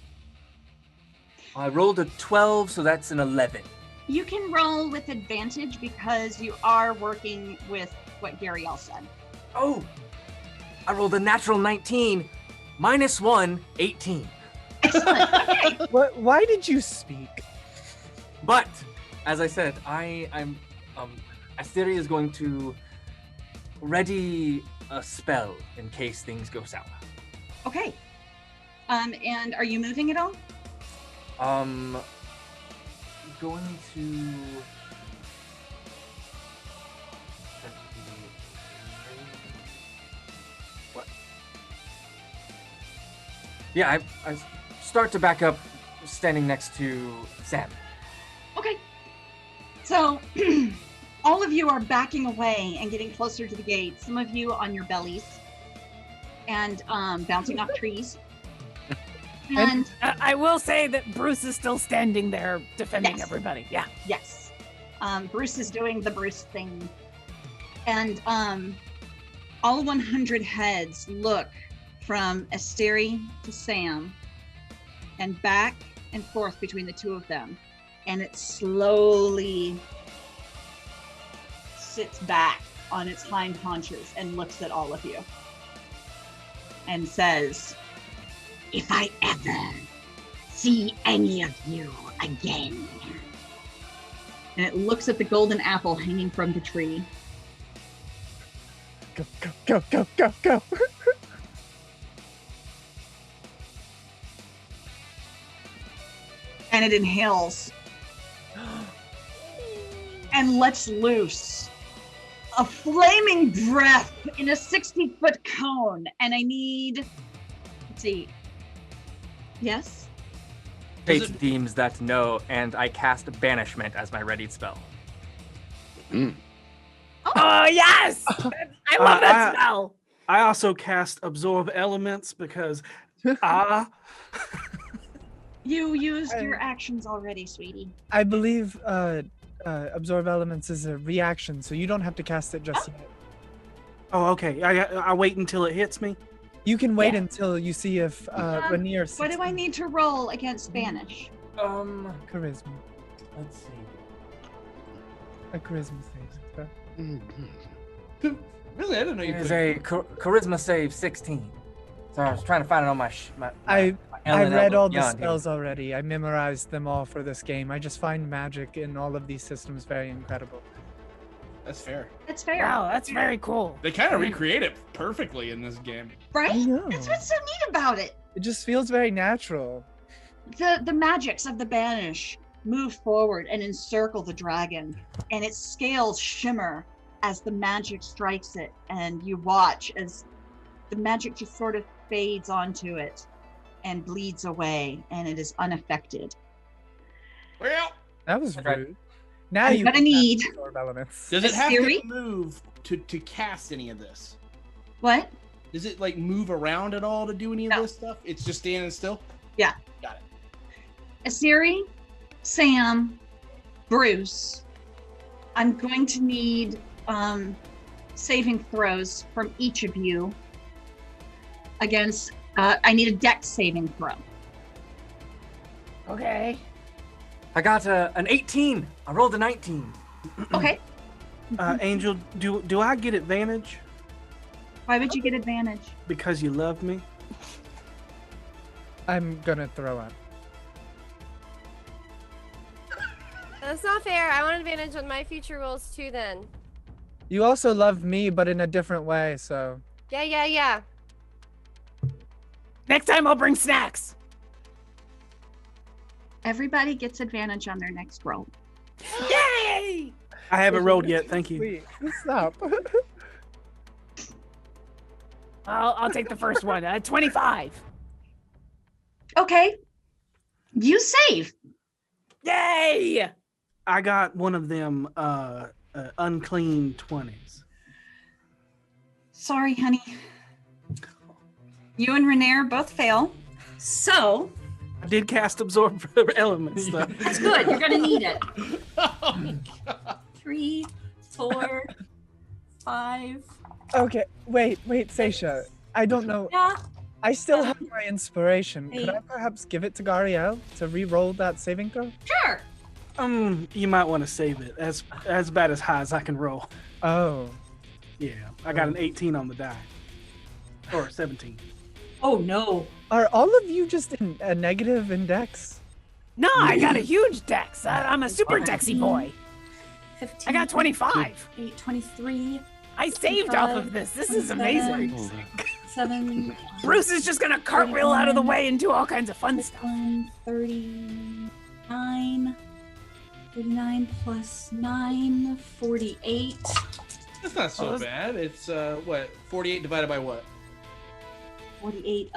I rolled a 12, so that's an 11. You can roll with advantage because you are working with what Gariel said. Oh, I rolled a natural 19, -1, 18. Excellent. Okay. Why did you speak? But as I said, I'm Asteria is going to ready a spell in case things go sour. Okay. And are you moving at all? Going to. What? Yeah, I start to back up, standing next to Sam. Okay. So all of you are backing away and getting closer to the gate. Some of you on your bellies and bouncing off trees. And I will say that Bruce is still standing there defending Yes. everybody. Yeah. yes, Bruce is doing the Bruce thing. And all 100 heads look from Asteri to Sam and back and forth between the two of them. And it slowly sits back on its hind haunches and looks at all of you and says, "If I ever see any of you again." And it looks at the golden apple hanging from the tree. Go, go, go, go, go, go. And it inhales and lets loose a flaming breath in a 60-foot cone. And I need, let's see. Yes? Fate deems that no, and I cast Banishment as my readied spell. Oh, yes! I love that spell. I also cast Absorb Elements because You used your actions already, sweetie. I believe Absorb Elements is a reaction, so you don't have to cast it just yet. Oh, okay. I wait until it hits me. You can wait until you see if Rainier What do I need to roll against Banish? Charisma. Let's see. A charisma save. Really, I didn't know you It is could. a charisma save 16. So I was trying to find it on my I Ellen read all the Beyond here. spells already. I memorized them all for this game. I just find magic in all of these systems very incredible. That's fair. That's fair. Wow, that's very cool. They kind of recreate it perfectly in this game. Right? I know. That's what's so neat about it. It just feels very natural. The magics of the Banish move forward and encircle the dragon, and its scales shimmer as the magic strikes it, and you watch as the magic just sort of fades onto it and bleeds away, and it is unaffected. Well, That was Okay. rude. Now I'm you gonna can cast need- Absorb Elements. does it have Siri? to move to cast any of this? What? Does it like move around at all to do any of No. this stuff? It's just standing still? Yeah. Got it. Asiri, Sam, Bruce, I'm going to need saving throws from each of you against, I need a dex saving throw. Okay. I got an 18. I rolled a 19. Okay. Angel, do I get advantage Why would you get advantage? because you love me? I'm gonna throw up. That's not fair. I want advantage on my future rolls too then. You also love me, but in a different way, so. Yeah. Next time I'll bring snacks. Everybody gets advantage on their next roll. Yay! I haven't rolled yet. Thank you. Wait, stop. I'll take the first one. 25. Okay. You save. Yay! I got one of them unclean 20s. Sorry, honey. You and Renair both fail. So I did cast absorb elements though. that's good. You're gonna need it. 3, 4, 5. Okay, wait, Seisha. I don't know. Yeah. I still have my inspiration. Could I Hey. perhaps give it to Gariel to re-roll that saving throw? Sure. You might want to save it. That's about as high as I can roll. Oh. Yeah, I got an 18 on the die. Or 17. Oh no. Are all of you just in a negative index? No, I got a huge dex. I'm a super dexy boy. 15. I got 25. 8, 23. I saved off of this. This is amazing. 7. Bruce is just gonna cartwheel out of the way and do all kinds of fun stuff. 39. 39 plus 9, 48. That's not so bad. It's what? 48 divided by what? 48,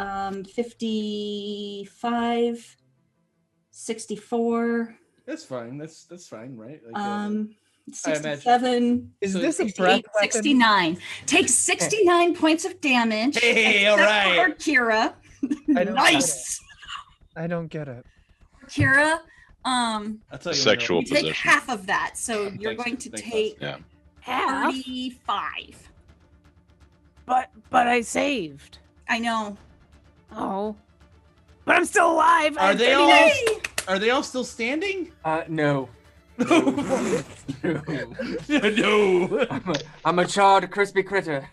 55, 64, That's fine. That's fine, right? Like, 67. Is So this a 68, breath weapon? 69. Take 69 points of damage. Hey, except all right. for Kira. I don't Nice. I don't get it. Kira, I'll tell you Sexual you take position. half of that. So you're Thanks- going to thanks, take Yeah. Half? 35. But I saved. I know. Oh. But I'm still alive. Are I'm they all? 39. Are they all still standing? No. No. No. I'm a charred, crispy critter.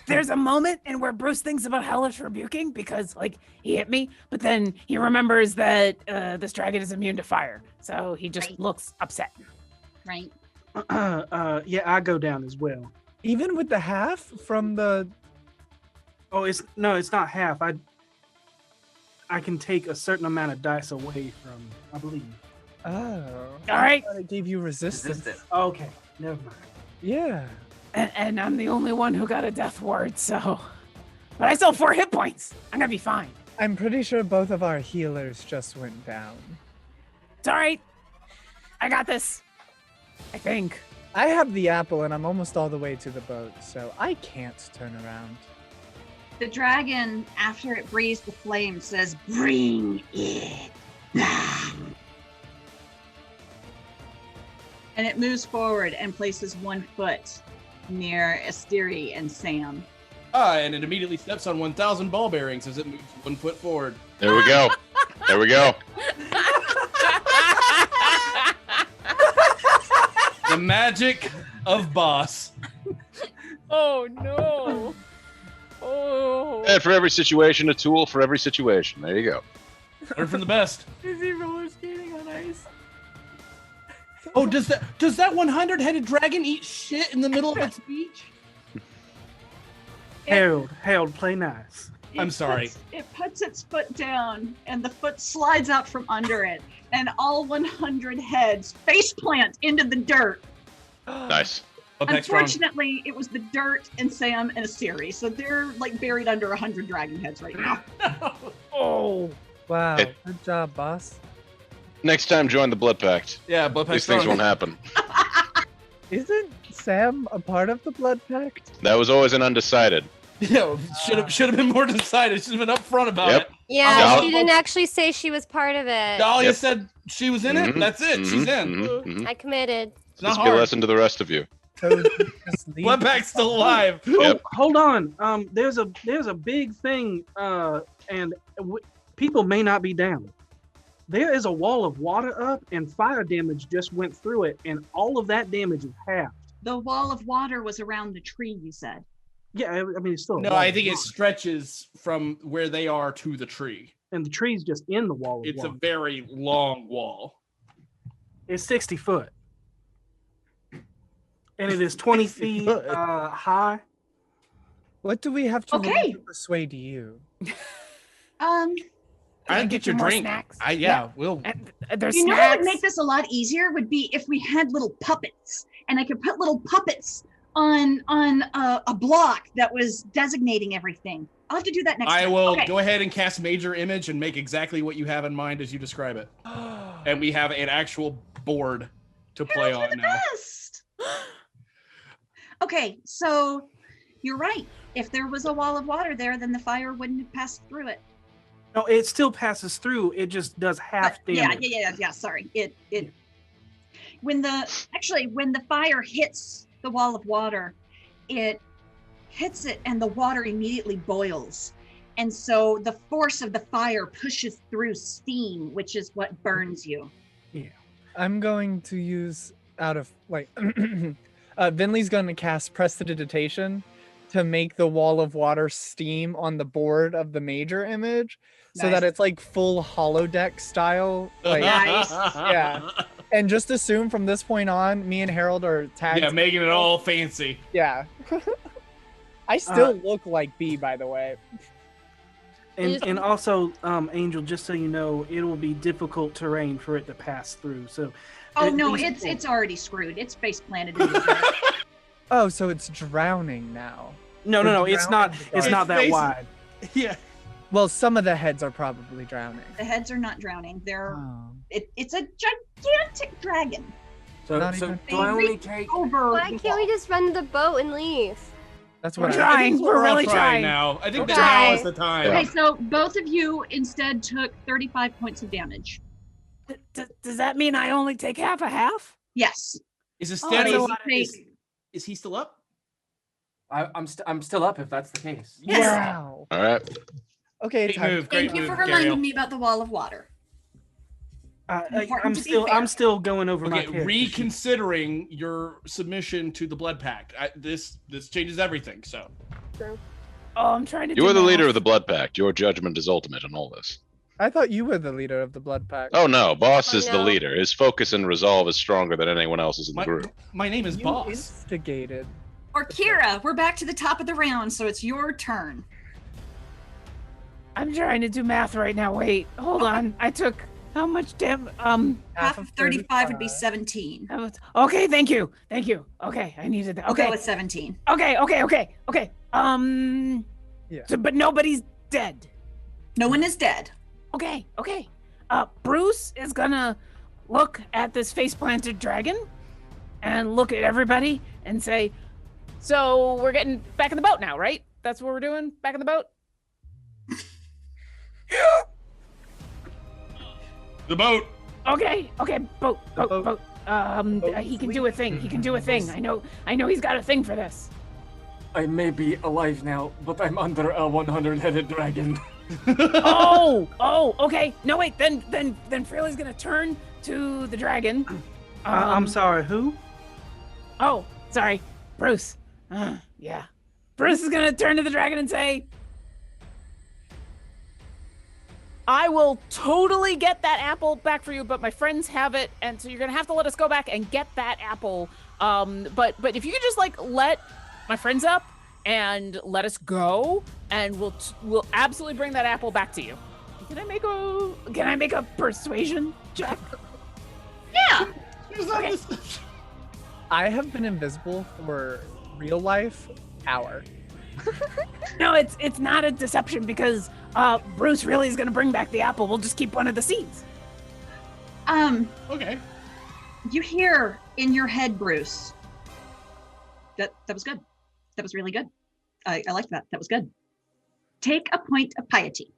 There's a moment in where Bruce thinks about hellish rebuking because, like, he hit me, but then he remembers that this dragon is immune to fire, so he just looks upset. Right. yeah, I go down as well. Even with the half from the. Oh, it's not half. I can take a certain amount of dice away from, I believe. Oh. All right. I thought it gave you resistance. Okay, never mind. Yeah. And I'm the only one who got a death ward, so. But I still have 4 hit points. I'm gonna be fine. I'm pretty sure both of our healers just went down. It's all right. I got this. I think. I have the apple and I'm almost all the way to the boat, so I can't turn around. The dragon, after it breathes the flame, says, "Bring it back." And it moves forward and places 1 foot near Asteri and Sam. And it immediately steps on 1,000 ball bearings as it moves 1 foot forward. There we go. There we go. The magic of boss. Oh no. Oh. And for every situation, a tool for every situation. There you go. Learn from the best. Is he roller skating on ice? Oh, does that 100-headed dragon eat shit in the middle of its speech? Harold, play nice. I'm sorry. It puts its foot down, and the foot slides out from under it, and all 100 heads face plant into the dirt. Nice. Unfortunately, it was the dirt and Sam and Asteri, so they're like buried under 100 dragon heads right now. Oh. Wow. Hey. Good job, boss. Next time, join the Blood Pact. Yeah, Blood Pact. These things won't happen. Isn't Sam a part of the Blood Pact? That was always an undecided. Yeah, should have been more decided. Should have been upfront about Yep. it. Yeah, Dahlia- she didn't actually say she was part of it. Dahlia Yep. said she was in it. Mhm, That's it. She's in. mhm, mhm. I committed. It's not This will be a hard. lesson to the rest of you. So just leave- Blood Pact's still alive. Yep. Oh, hold on. There's a big thing, and people may not be down. There is a wall of water up, and fire damage just went through it, and all of that damage is halved. The wall of water was around the tree, you said. Yeah, I mean, it's still a No, wall I of think it water. stretches from where they are to the tree. And the tree's just in the wall of It's a water. very long wall. It's 60 foot. And it is 20 feet high. What do we have to Okay. do to persuade you? I'll get your more drink. snacks? We'll. There's You know what snacks. would make this a lot easier would be if we had little puppets, and I could put little puppets on a block that was designating everything. I'll have to do that next time. I will Okay. go ahead and cast Major Image and make exactly what you have in mind as you describe it. And we have an actual board to play on now. Best. Okay, so you're right. If there was a wall of water there, then the fire wouldn't have passed through it. No, it still passes through. It just does half damage. Yeah. Sorry. When the fire hits the wall of water, it hits it and the water immediately boils. And so the force of the fire pushes through steam, which is what burns you. Yeah. I'm going to use Vinley's going to cast Prestidigitation to make the wall of water steam on the board of the major image so that it's like full holodeck style. Like, Nice. Yeah. And just assume from this point on, me and Harold are tagged. Yeah, making it all fancy. Yeah. I still look like B, by the way. And also, Angel, just so you know, it will be difficult terrain for it to pass through. So. Oh at no, least- it's already screwed. It's face planted in the dirt. Oh, so it's drowning now. No, it's not. It's not that It's wide. Yeah. Well, some of the heads are probably drowning. The heads are not drowning. They're Oh. it's a gigantic dragon. So Not so even- do I only take? Over. Why can't we just run to the boat and leave? That's We're what trying. We're all really trying. now. I think Okay. that now is the time. Okay, so both of you instead took 35 points of damage. Does that mean I only take half a half? Yes. Is it Oh, steady? that's a lot of- Is he still up? I'm still up if that's the case. Yes. Wow. All right. Okay, Great time. move. Great Thank you move, for reminding Gariel. me about the wall of water. Important to be fair. I'm still going over my Okay, character sheet. reconsidering your submission to the Blood Pact. This changes everything. So Oh, I'm trying to. You do are the leader math. of the Blood Pact. Your judgment is ultimate in all this. I thought you were the leader of the Blood Pack. Oh no, Boss Oh, is the no. leader. His focus and resolve is stronger than anyone else's in the group. my name is You Boss. instigated. Or Kira, we're back to the top of the round, so it's your turn. I'm trying to do math right now. Wait, hold on. I took how much Half of 35 would be 17. Okay, thank you. Okay, I needed that. I'll go Okay, with 17. okay. Yeah. So, but nobody's dead. No one is dead. Okay. Bruce is gonna look at this face-planted dragon and look at everybody and say, "So we're getting back in the boat now, right? That's what we're doing. Back in the boat." The boat. Okay, boat. He can do a thing. I know he's got a thing for this. I may be alive now, but I'm under a 100-headed dragon. Oh, okay. No, wait. Then Freely's gonna turn to the dragon. I'm sorry, who? Oh, sorry, Bruce. Yeah. Bruce is gonna turn to the dragon and say, "I will totally get that apple back for you, but my friends have it, and so you're gonna have to let us go back and get that apple. But if you could just like let my friends up and let us go, and we'll absolutely bring that apple back to you." Can I make a persuasion check? Yeah. Okay. I have been invisible for real life hour. No, it's not a deception because Bruce really is gonna bring back the apple. We'll just keep one of the seeds. Okay. You hear in your head, Bruce. That was good. That was really good. I like that. That was good. Take a point of piety.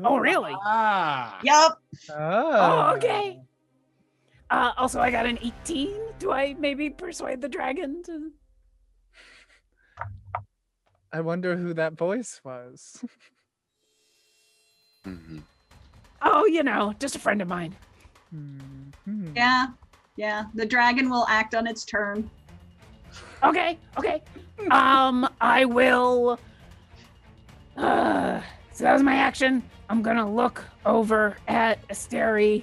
Oh, really? Ah. Yup. Oh, okay. Also, I got an 18. Do I maybe persuade the dragon to? I wonder who that voice was. Mhm. Oh, just a friend of mine. Mhm. Yeah. The dragon will act on its turn. Okay. I will. So that was my action. I'm gonna look over at Asteri,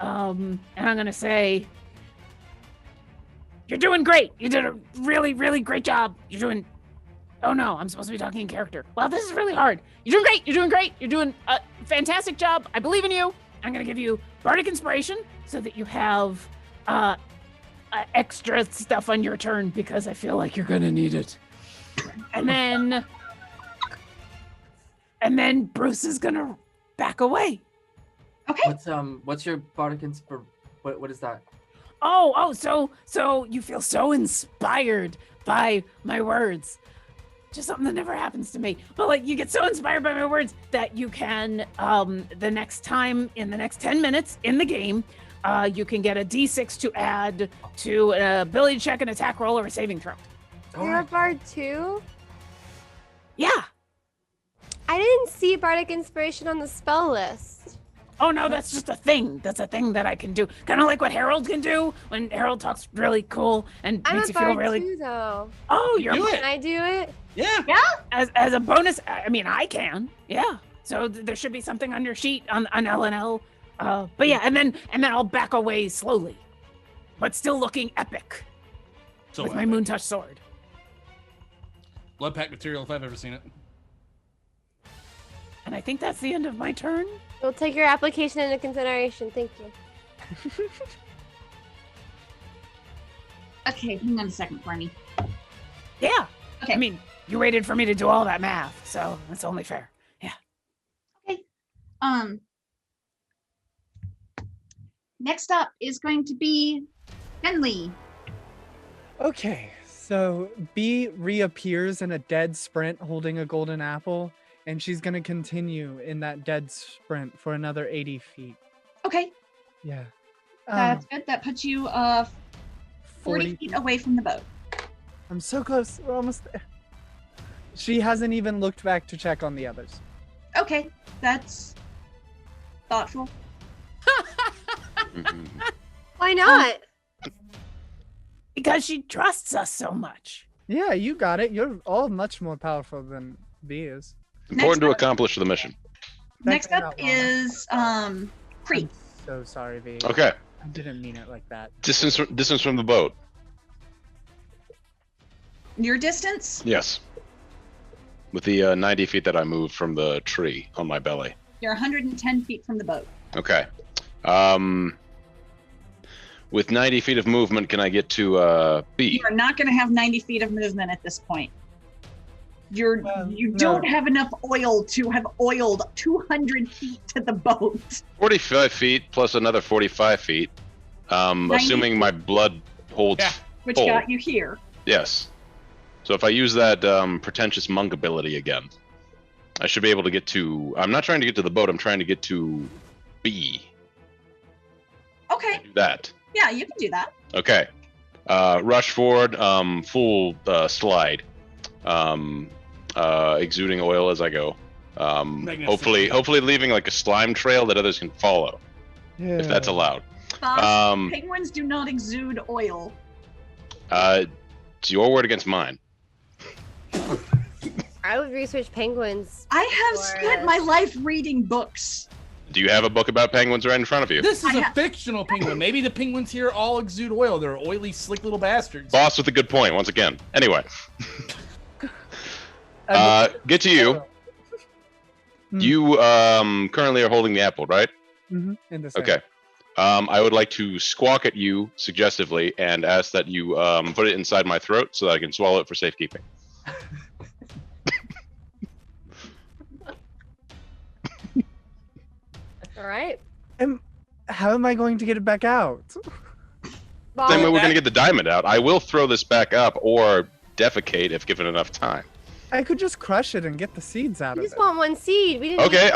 and I'm gonna say, "You're doing great. You did a really, really great job. You're doing." Oh no, I'm supposed to be talking in character. Well, this is really hard. You're doing great. You're doing great. You're doing a fantastic job. I believe in you. I'm gonna give you bardic inspiration so that you have extra stuff on your turn because I feel like you're gonna need it. And then Bruce is gonna back away. Okay. What's your bardic what is that? So you feel so inspired by my words. Just something that never happens to me. But like you get so inspired by my words that you can the next time in the next 10 minutes in the game, you can get a D6 to add to an ability check, an attack roll, or a saving throw. You're a bard too? Yeah. I didn't see bardic inspiration on the spell list. Oh no, that's just a thing. That's a thing that I can do. Kind of like what Harold can do when Harold talks really cool and I'm makes a you feel bard really. too, though. Oh, you're. Can I do it? Yeah. As a bonus, I mean, I can. Yeah. So there should be something on your sheet on LNL. But yeah, and then I'll back away slowly, but still looking epic So with my moon touch sword. Blood pack material if I've ever seen it. And I think that's the end of my turn. We'll take your application into consideration. Thank you. Okay, hang on a second for me. Yeah. Okay. I mean, you waited for me to do all that math, so that's only fair. Yeah. Okay. Next up is going to be Henley. Okay, so B reappears in a dead sprint holding a golden apple, and she's going to continue in that dead sprint for another 80 feet. Okay, Yeah. that's good. That puts you 40 feet away from the boat. I'm so close. We're almost there. She hasn't even looked back to check on the others. Okay, that's thoughtful. Why not? Because she trusts us so much. Yeah, you got it. You're all much more powerful than B is. Important to accomplish the mission. Next came up out wrong. is Cree. I'm so sorry, V. Okay. I didn't mean it like that. Distance from the boat. Your distance? Yes. With the 90 feet that I moved from the tree on my belly. You're 110 feet from the boat. Okay. With 90 feet of movement, can I get to B? You are not going to have 90 feet of movement at this point. You don't have enough oil to have oiled 200 feet to the boat. 45 feet plus another 45 feet. Assuming my blood holds Which full. got you here. Yes. So if I use that pretentious monk ability again, I should be able to get to... I'm not trying to get to the boat, I'm trying to get to B. Okay. Do that. Yeah, you can do that. Okay. Rush forward, full slide. Exuding oil as I go. Hopefully leaving like a slime trail that others can follow. Yeah. If that's allowed. Boss, penguins do not exude oil. It's your word against mine. I would research penguins. I have spent my life reading books. Do you have a book about penguins right in front of you? This is a fictional penguin. Maybe the penguins here all exude oil. They're oily, slick little bastards. Boss with a good point, once again. Anyway. Get to you. You currently are holding the apple, right? Mm-hmm. In the same. Okay. I would like to squawk at you suggestively and ask that you put it inside my throat so that I can swallow it for safekeeping. All right. How am I going to get it back out? Same way we're going to get the diamond out. I will throw this back up or defecate if given enough time. I could just crush it and get the seeds out We of just it. want one seed. We didn't. Okay,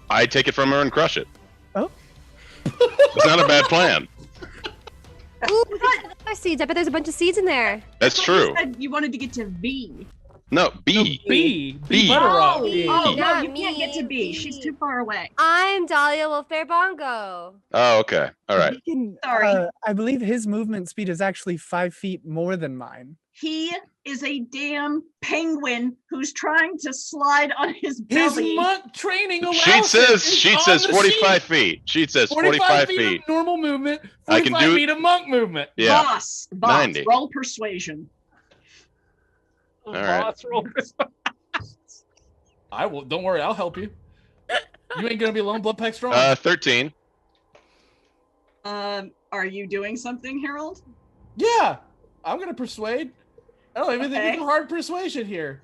I take it from her and crush it. Oh. It's not a bad plan. Ooh, there's seeds. I bet there's a bunch of seeds in there. That's You true. said you wanted to get to V. No, B. B. B. Butterrock. Oh, no, Not you can't get to B. She's too far away. I'm Dahlia Wolfbear Bongo. Oh, okay. All right. He can, Sorry. I believe his movement speed is actually 5 feet more than mine. He is a damn penguin who's trying to slide on his His belly. monk training allows Sheet says it. It's on the 45 sheet. feet. Sheet says 45 feet. of normal movement, I can 45 do- feet of monk movement. Yeah. Boss, 90. roll persuasion. All right. Boss roll. I will. Don't worry, I'll help you. You ain't gonna be alone, blood pack strong. 13. Are you doing something, Harold? Yeah, I'm gonna persuade. I don't even think Okay. it's a hard persuasion here.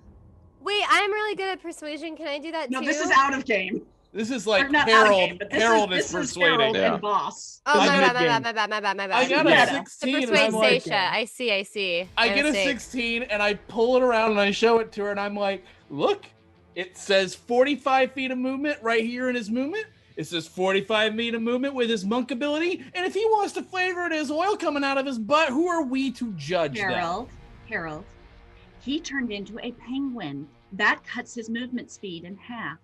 Wait, I'm really good at persuasion. Can I do that No, too? this is out of game. This is Or like not out of Harold. game, but this Harold is, is this persuading. Harold Yeah. and Boss. Oh, Like my bad, mid-game. my bad. I got a Yeah. 16 and Persuade I'm like, Seisha. I see. I My get a mistake. 16 and I pull it around and I show it to her and I'm like, look, it says 45 feet of movement right here in his movement. It says 45 feet of movement with his monk ability. And if he wants to flavor it as oil coming out of his butt, who are we to judge that? Harold, he turned into a penguin. That cuts his movement speed in half.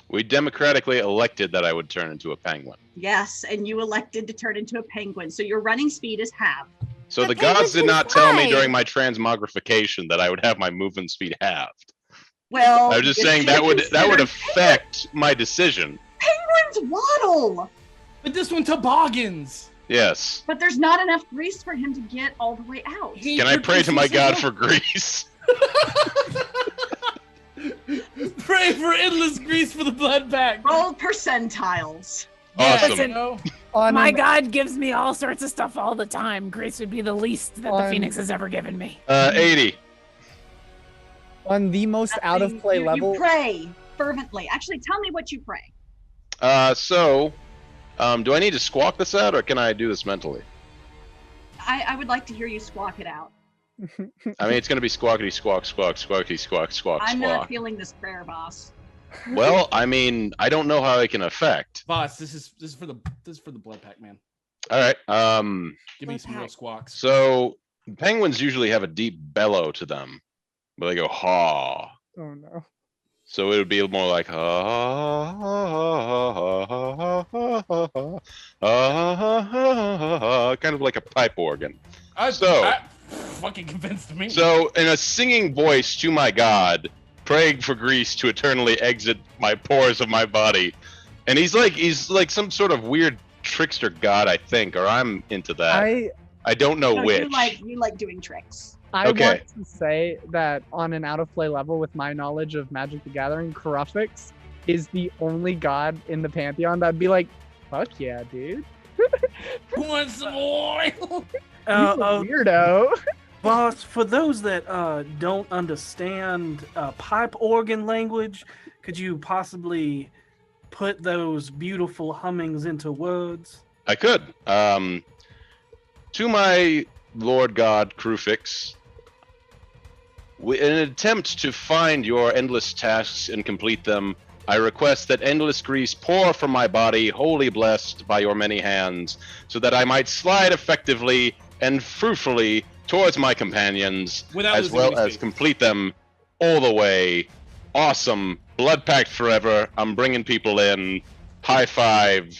We democratically elected that I would turn into a penguin. Yes, and you elected to turn into a penguin, so your running speed is half. So The the gods penguins did can not tell me fly. during my transmogrification that I would have my movement speed halved. Well, I was just if saying you that would consider affect my decision. penguins waddle, But this one toboggans. Yes. but there's not enough grease for him to get all the way out. He Can I pray to my produces god for grease? Pray for endless grease for the blood pack. Roll percentiles. Awesome. Listen, No. On my an- God gives me all sorts of stuff all the time. Grace would be the least that the On- Phoenix has ever given me. 80. On the most out of play level, You pray fervently. Actually, tell me what you pray. So, do I need to squawk this out or can I do this mentally? I would like to hear you squawk it out. I mean, it's going to be squawkity squawk, squawk, squawky squawk, squawk, I'm not squawk. feeling this prayer, boss. Well, I mean, I don't know how I can affect. Boss, this is for the blood pack, man. All right. Give me some real squawks. So penguins usually have a deep bellow to them, but they go haw. oh no. So it would be more like ha ha ha ha ha ha ha, kind of like a pipe organ. That fucking convinced me. So in a singing voice to my god, praying for grease to eternally exit my pores of my body, and he's like some sort of weird trickster god, I think, or I'm into that. I don't know No, which. you like doing tricks. I Okay. want to say that on an out of play level, with my knowledge of Magic the Gathering, Karufix is the only god in the Pantheon that'd be like, fuck yeah, dude. Who wants some oil? He's a weirdo. Boss, for those that don't understand pipe organ language, could you possibly put those beautiful hummings into words? I could. To my Lord God Krufix, in an attempt to find your endless tasks and complete them, I request that endless grease pour from my body, wholly blessed by your many hands, so that I might slide effectively and fruitfully towards my companions, Without as losing well any as speed. complete them all the way. Awesome. Blood packed forever. I'm bringing people in. High five.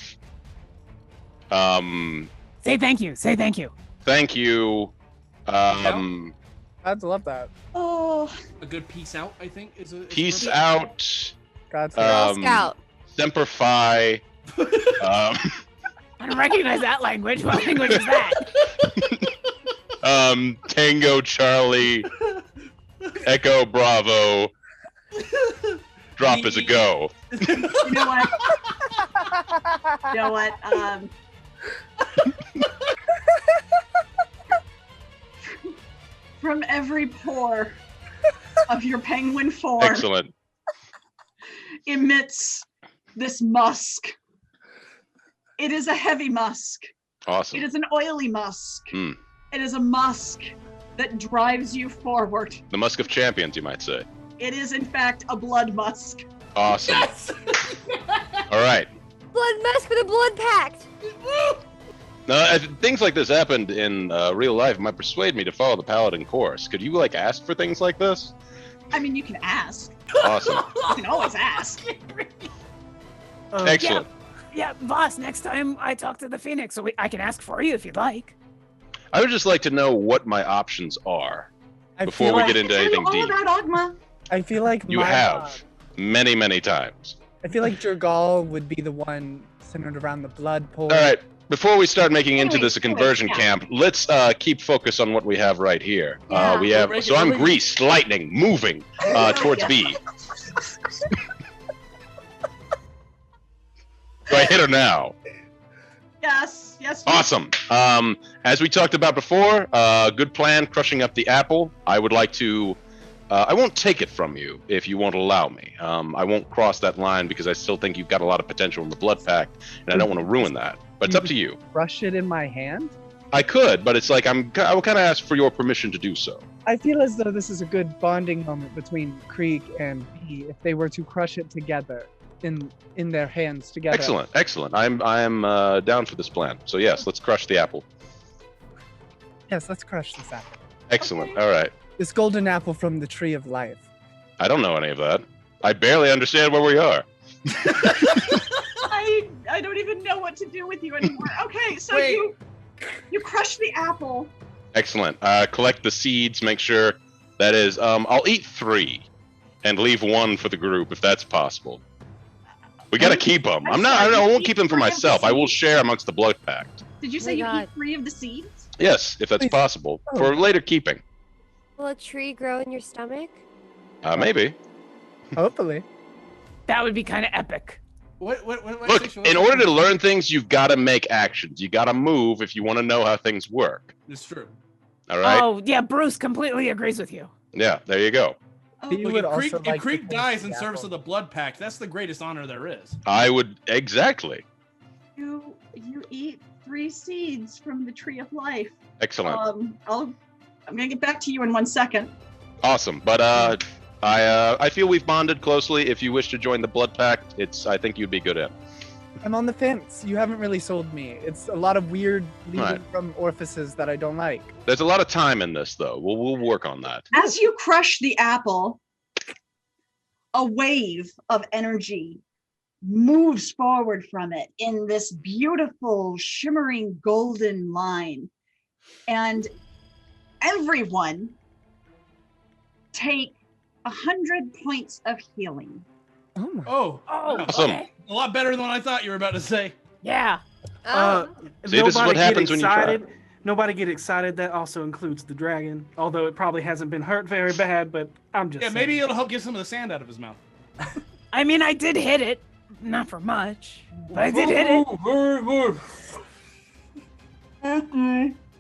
Say thank you. Say thank you. Thank you. Gods love that. Oh, A good peace out, I think, is a Peace perfect. out. Gods Girl Scout. Semper Fi. I don't recognize that language. What language is that? Tango Charlie. Echo Bravo. Drop is a go. you know what? You know what? From every pore of your penguin form Excellent. emits this musk. It is a heavy musk. Awesome. It is an oily musk. Hmm. It is a musk that drives you forward. The Musk of Champions, you might say. It is, in fact, a blood musk. Awesome. Yes! All right. Blood musk with a blood pact. Now, if things like this happened in real life, it might persuade me to follow the paladin course. Could you ask for things like this? I mean, you can ask. Awesome. You can always ask. Excellent. Yeah, boss, next time I talk to the Phoenix, so I can ask for you if you'd like. I would just like to know what my options are before we get into anything deep. I feel like You have many, many times. I feel like Jergal would be the one centered around the blood pool. All right. Before we start making into this a conversion camp, let's keep focus on what we have right here. We have. So I'm greased, lightning, moving towards B. Do I hit her now? Yes. Yes. Awesome. As we talked about before, good plan, crushing up the apple. I would like to. I won't take it from you if you won't allow me. I won't cross that line because I still think you've got a lot of potential in the blood pact, and I don't want to ruin that. But it's up to you. Crush it in my hand? I could, but it's like I will kind of ask for your permission to do so. I feel as though this is a good bonding moment between Creek and B if they were to crush it together in their hands together. Excellent, excellent. I'm down for this plan. So yes, let's crush the apple. Yes, let's crush this apple. Excellent. All right. This golden apple from the tree of life. I don't know any of that. I barely understand where we are. I don't even know what to do with you anymore. Okay, so you crush the apple. Excellent. Collect the seeds. Make sure that is. I'll eat 3, and leave 1 for the group if that's possible. We gotta keep them. I won't keep them for myself. I will share amongst the blood pact. Did you say you eat 3 of the seeds? Yes, if that's possible for later keeping. Will a tree grow in your stomach? Maybe. Hopefully. That would be kind of epic. What Look, in order to learn things, you've got to make actions. You got to move if you want to know how things work. It's true. All right? Oh, yeah, Bruce completely agrees with you. Yeah, there you go. Look, if Creek dies in service of the blood pact, that's the greatest honor there is. I would, exactly. You eat 3 seeds from the tree of life. Excellent. I'm gonna get back to you in 1 second. Awesome, but I feel we've bonded closely. If you wish to join the blood pact, I think you'd be good at. I'm on the fence. You haven't really sold me. It's a lot of weird leaving from orifices that I don't like. There's a lot of time in this, though. We'll work on that. As you crush the apple, a wave of energy moves forward from it in this beautiful, shimmering golden line. And everyone take 100 points of healing. Oh, awesome. A lot better than what I thought you were about to say. Yeah. See, this is what happens when you try. Nobody get excited. That also includes the dragon, although it probably hasn't been hurt very bad, but I'm just saying. Maybe it'll help get some of the sand out of his mouth. I mean, I did hit it. Not for much, but I did hit it. Very good.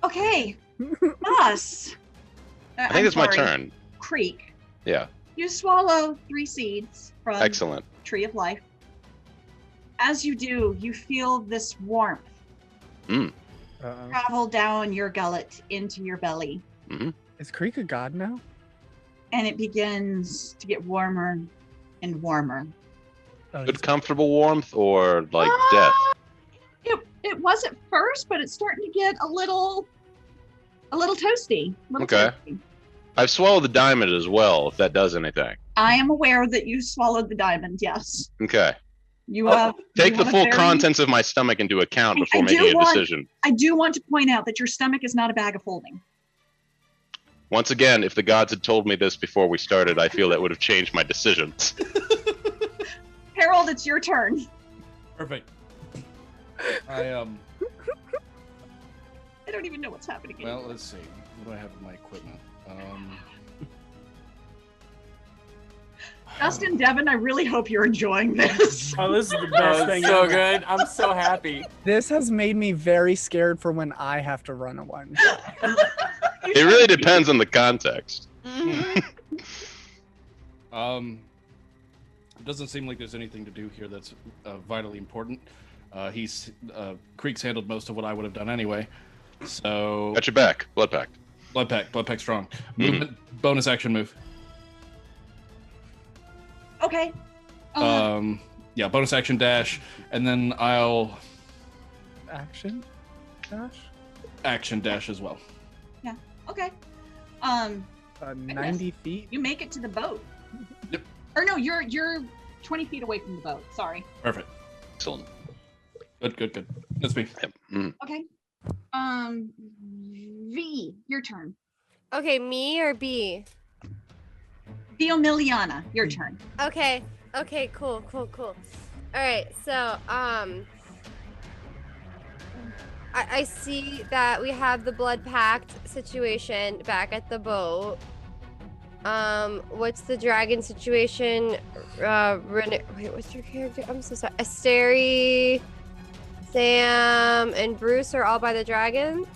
Okay, us. I think it's my turn. Creek. Yeah. You swallow 3 seeds from Excellent. Tree of Life. As you do, you feel this warmth travel down your gullet into your belly. Mm-hmm. Is Creek a god now? And it begins to get warmer and warmer. Good comfortable warmth or like death? It was at first, but it's starting to get a little toasty. Okay. Toasty. I've swallowed the diamond as well, if that does anything. I am aware that you swallowed the diamond, yes. Okay. You have take the full contents of my stomach into account before making a decision. I do want to point out that your stomach is not a bag of holding. Once again, if the gods had told me this before we started, I feel that would have changed my decisions. Harold, it's your turn. Perfect. I don't even know what's happening. Well, let's see. What do I have in my equipment? Justin, Devin, I really hope you're enjoying this. Oh, this is the best thing. So good. I'm so happy. This has made me very scared for when I have to run a one. It really depends on the context. It doesn't seem like there's anything to do here that's vitally important. Creek's handled most of what I would have done anyway. So got your back. Blood pact. Blood pact strong. Movement, bonus action move. Okay. Yeah, bonus action dash, and then I'll action dash. Action dash as well. Yeah. Okay. 90 feet. You make it to the boat. Yep. Or no, you're 20 feet away from the boat. Sorry. Perfect. Excellent. Good. That's me. Yep. Mm. Okay. V, your turn. Okay, me or B? Theomiliana, your turn. Okay, cool. All right, so I see that we have the blood pact situation back at the boat. What's the dragon situation? Wait, what's your character? I'm so sorry. Asteri, Sam, and Bruce are all by the dragon.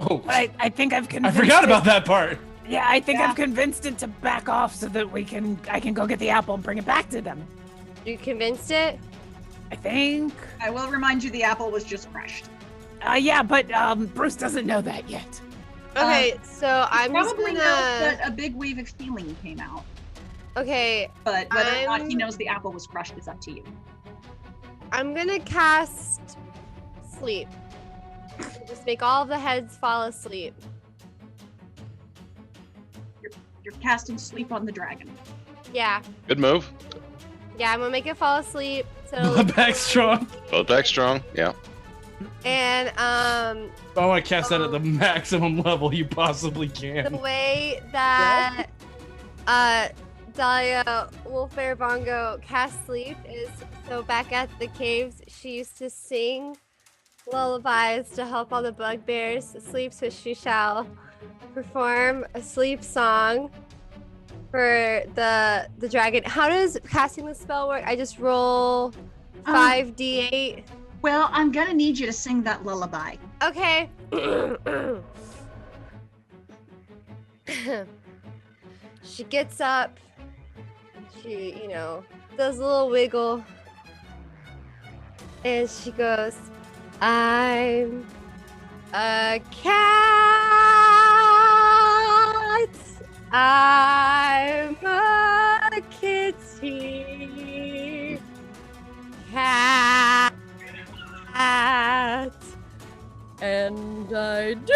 Oh, But I think I've I convinced forgot it- about that part. Yeah, I think I've convinced it to back off so that I can go get the apple and bring it back to them. You convinced it? I think. I will remind you the apple was just crushed. Yeah, but Bruce doesn't know that yet. Okay, so I'm just Probably gonna. knows that a big wave of feeling came out. Okay, But whether or not he I'm- knows the apple was crushed is up to you. I'm gonna cast sleep. Just make all of the heads fall asleep. You're casting sleep on the dragon. Yeah, Good move. I'm gonna make it fall asleep. So Blood back strong. Both back strong. Yeah. and I want to cast that at the maximum level you possibly the can. way that Dahlia Wolfbear Bongo casts sleep is so back at the caves she used to sing lullabies to help all the bugbears sleep, so she shall perform a sleep song for the dragon. How does casting the spell work? I just roll 5d8. Well, I'm gonna need you to sing that lullaby. Okay. She gets up. She, does a little wiggle. And she goes, I'm a cat. I'm a kitty cat. And I do.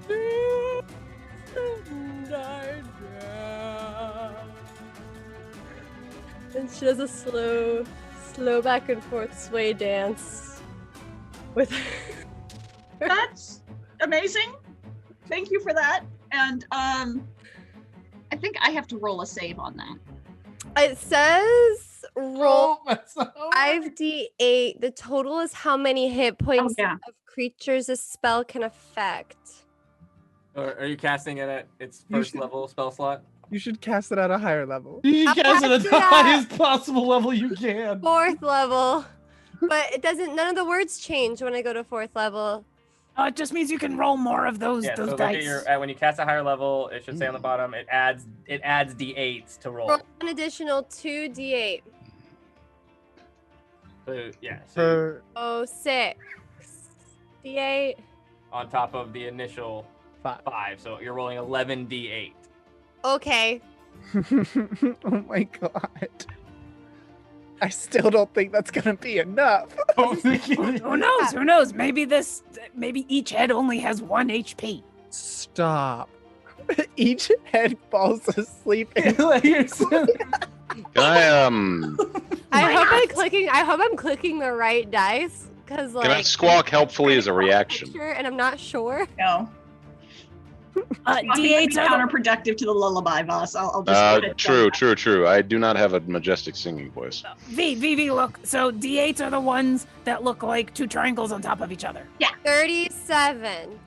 And I do. And she does a slow back and forth sway dance with her. That's amazing. Thank you for that. And I think I have to roll a save on that. It says roll that's not 5d8. The total is how many hit points of creatures a spell can affect. Or are you casting it at its first level spell slot? You should cast it at a higher level. You should cast it at the Yeah. highest possible level you can. 4th level. But it doesn't, none of the words change when I go to 4th level. It just means you can roll more of those Yeah, so look dice. at your, when you cast a higher level, it should say on the bottom, it adds d8s to roll. Roll an additional 2d8. So yeah, For Oh, 6. D8. on top of the initial 5, so you're rolling 11d8. Okay. oh my god. I still don't think that's gonna be enough. Who knows? Who knows? Maybe each head only has 1 HP. Stop. Each head falls asleep. And Can I I hope I'm clicking the right dice because can I squawk helpfully as a reaction? and I'm not sure. No. D8s are counterproductive to the lullaby, Voss. I'll just go ahead and True. I do not have a majestic singing voice. V, look. So D8s are the ones that look like 2 triangles on top of each other. Yeah. 37.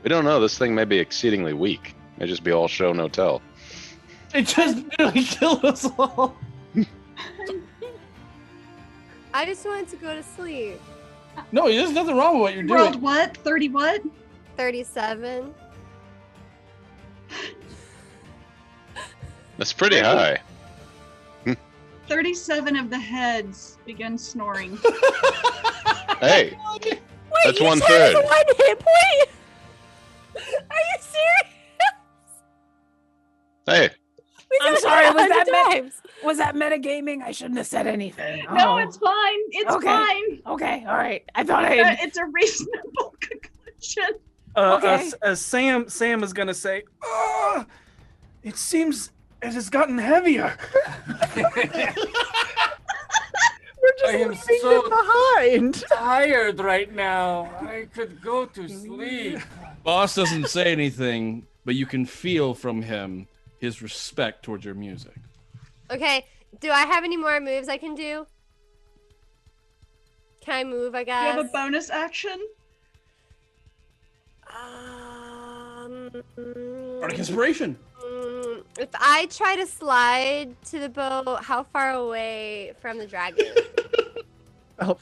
We don't know. This thing may be exceedingly weak. May just be all show, no tell. It just nearly killed us all. I just wanted to go to sleep. No, there's nothing wrong with what you're Rolled doing. what? 30 what? 37. That's pretty high. 37 of the heads begin snoring. Hey, Wait, that's each 1/3. head has 1 hit point? Are you serious? Hey, I'm sorry. times. Was that metagaming? I shouldn't have said anything. No, Oh. it's fine. It's Okay. fine. Okay, all right. I thought I. It's a reasonable conclusion. Okay. Sam is gonna say, "Oh, it seems it has gotten heavier." We're just I am leaving so them behind. tired right now. I could go to sleep. Boss doesn't say anything, but you can feel from him his respect towards your music. Okay, do I have any more moves I can do? Can I move, I Do you have guess? a bonus action? Bardic Inspiration. If I try to slide to the boat, how far away from the dragon? Oh,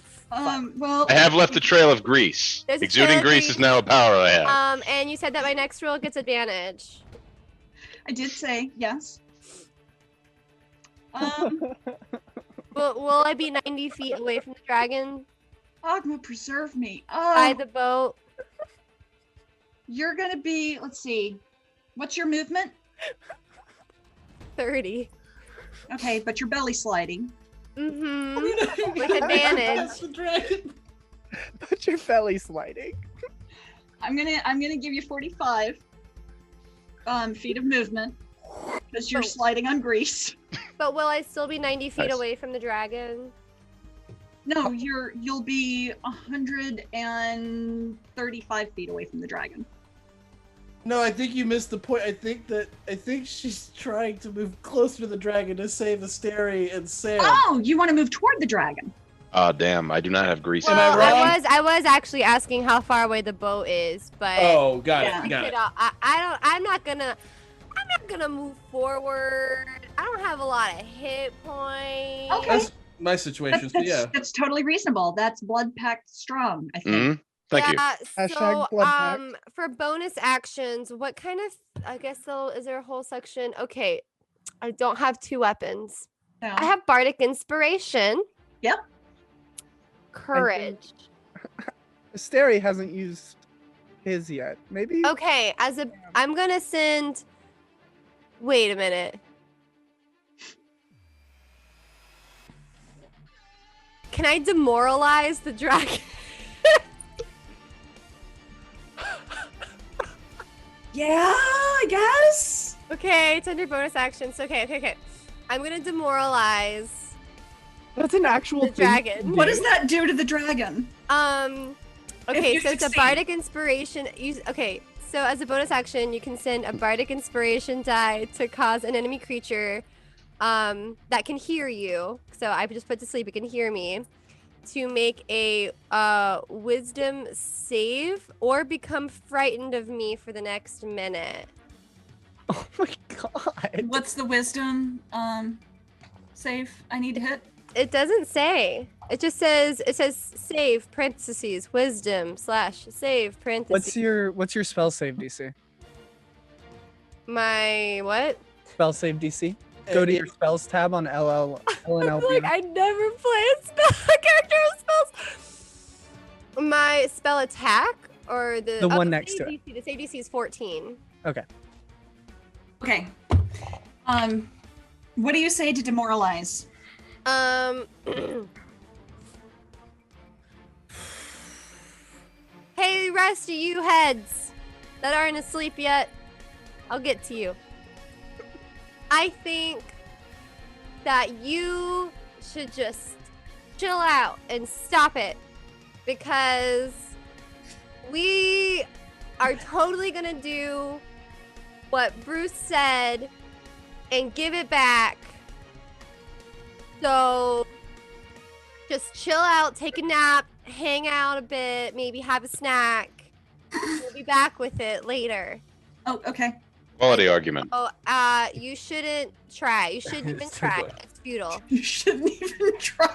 Well, I have left a trail of grease. There's a Exuding trail of grease grease. is now a power I have. And you said that my next roll gets advantage. I did say yes. Will I be 90 feet away from the dragon Ogma, preserve me. by Oh, the boat? you're gonna be. Let's see. What's your movement? 30. Okay, but you're belly sliding. Mm-hmm. With advantage. the dragon. but your belly sliding. I'm gonna give you 45 feet of movement because you're Oh. sliding on grease. But will I still be 90 feet Nice. away from the dragon? No, you'll be 135 feet away from the dragon. No, I think you missed the point. I think she's trying to move closer to the dragon to save Asteri and Sam. Oh, you want to move toward the dragon? Oh, damn. I do not have grease. Am I Well, wrong? I was actually asking how far away the boat is, but Oh, got Yeah. it. Got it. I'm not gonna move forward. I don't have a lot of hit points. Okay. That's my situation. So yeah. That's totally reasonable. That's blood pact strong, I think. Mhm. Thank you. Yeah, Hashtag so blood pact. for bonus actions, what kind of, I guess though, is there a whole section? Okay, I don't have 2 weapons. No. I have bardic inspiration. Yep. Courage. Asteri hasn't used his yet. Maybe. Okay, I'm gonna send. Wait a minute. Can I demoralize the dragon? Yeah, I guess. Okay, it's under bonus actions. Okay. I'm gonna demoralize That's an actual the thing. dragon. What does that do to the dragon? Okay, you so it's a succeed. bardic inspiration. Okay, so as a bonus action, you can send a bardic inspiration die to cause an enemy creature that can hear you. So I just put to sleep, it can hear me, to make a wisdom save or become frightened of me for the next minute. Oh my god. What's the wisdom save I need to hit? It doesn't say. It just says save parentheses wisdom / save parentheses. What's your spell save DC? My what? Spell save DC. Go to your spells tab on I'm LNLP. like, I never play a character with spells. My spell attack or the one next to it. The save DC is 14. Okay. Okay. What do you say to demoralize? Hey, rest of you heads that aren't asleep yet, I'll get to you. I think that you should just chill out and stop it because we are totally gonna do what Bruce said and give it back. So just chill out, take a nap, hang out a bit, maybe have a snack. We'll be back with it later. Oh, okay. Quality argument. Oh, you shouldn't try. You shouldn't even try. It's futile. You shouldn't even try.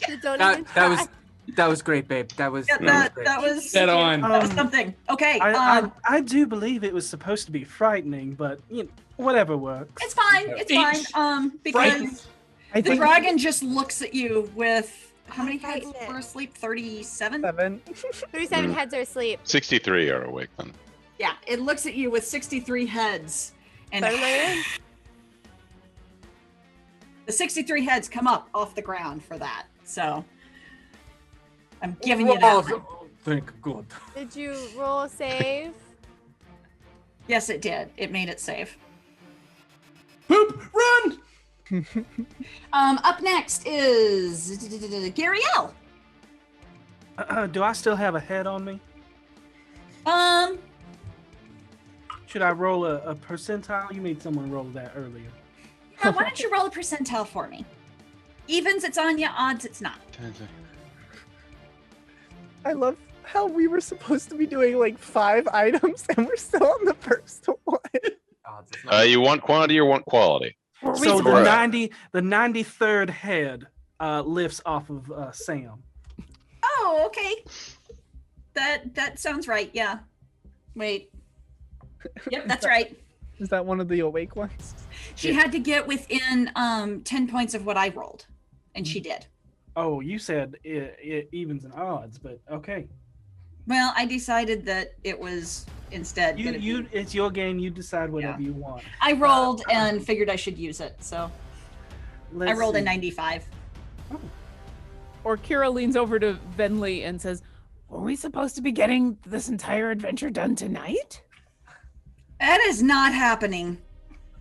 So don't even That try. was great, babe. That was Yeah, great. that was Dead on. That was something. Okay. I do believe it was supposed to be frightening, but whatever works. It's fine. It's fine. Because I the think dragon just looks at you with how many heads Frighten it. were asleep? 37? 7. 37 heads are asleep. 63 are awake then. Yeah, it looks at you with 63 heads. And Better than The 63 heads come up off the ground for that. So I'm giving you that one. Thank God. Did you roll a save? Yes, it did. It made it safe. Poop, run! Up next is Gariel. Do I still have a head on me? Should I roll a percentile? You made someone roll that earlier. Why don't you roll a percentile for me? Evens, it's on you. Odds, it's not. I love how we were supposed to be doing like 5 items and we're still on the first one. You want quantity or want quality? So the 93rd head lifts off of Sam. Oh, okay. That sounds right. Yeah. Wait. Yep, that's right. Is that one of the awake ones? She had to get within 10 points of what I rolled, and she did. Oh, you said it evens and odds, but okay. Well, I decided that it was instead it's your game. You decide whatever you want. I rolled and figured I should use it, so I rolled a 95. Oh. Or Kira leans over to Venli and says, "Were we supposed to be getting this entire adventure done tonight?" That is not happening.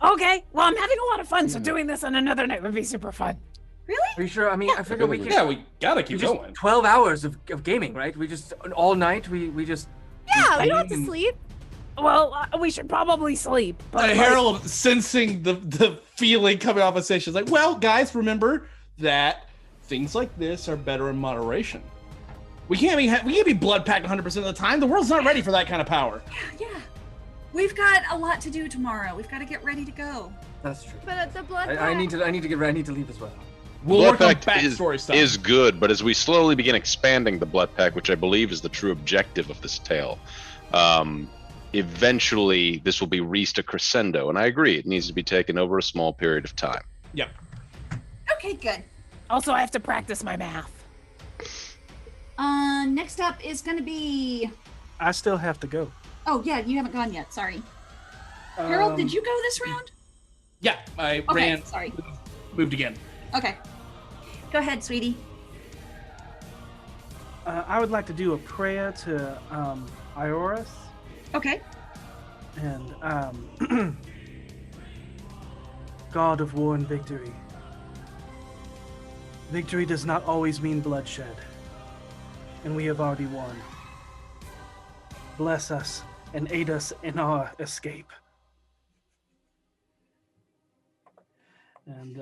Okay, well, I'm having a lot of fun, so doing this on another night would be super fun. Really? Are you sure? I mean, I figure we can. Yeah, we gotta keep going. 12 hours of gaming, right? We just all night. We just. Yeah, we don't have to sleep. Well, we should probably sleep. But Harold, sensing the feeling coming off of station, is like, well, guys, remember that things like this are better in moderation. We can't be blood packed 100% of the time. The world's not ready for that kind of power. Yeah. We've got a lot to do tomorrow. We've got to get ready to go. That's true. But the blood I need to get ready. I need to leave as well. We'll work on backstory stuff. Is good, but as we slowly begin expanding the blood pack, which I believe is the true objective of this tale, eventually this will be reached a crescendo. And I agree, it needs to be taken over a small period of time. Yep. Okay, good. Also, I have to practice my math. Next up is going to be... I still have to go. Oh, yeah, you haven't gone yet. Sorry. Harold, did you go this round? Yeah, I ran. Sorry. Moved again. Okay. Go ahead, sweetie. I would like to do a prayer to Ioris. Okay. And God of war and victory. Victory does not always mean bloodshed. And we have already won. Bless us and aid us in our escape. And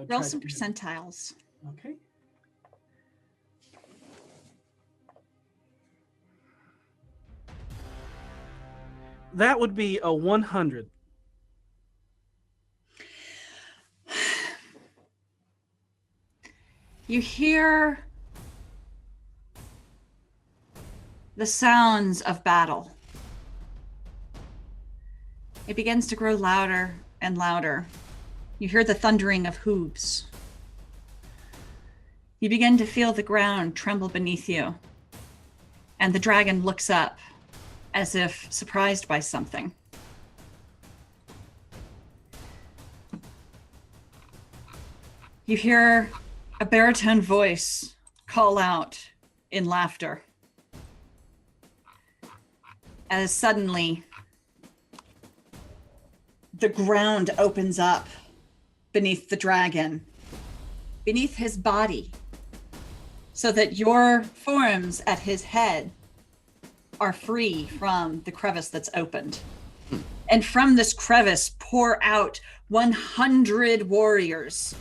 roll some percentiles. Okay. That would be a 100. You hear the sounds of battle. It begins to grow louder and louder. You hear the thundering of hooves. You begin to feel the ground tremble beneath you. And the dragon looks up as if surprised by something. You hear a baritone voice call out in laughter. As suddenly, the ground opens up beneath the dragon, beneath his body, so that your forms at his head are free from the crevice that's opened. And from this crevice pour out 100 warriors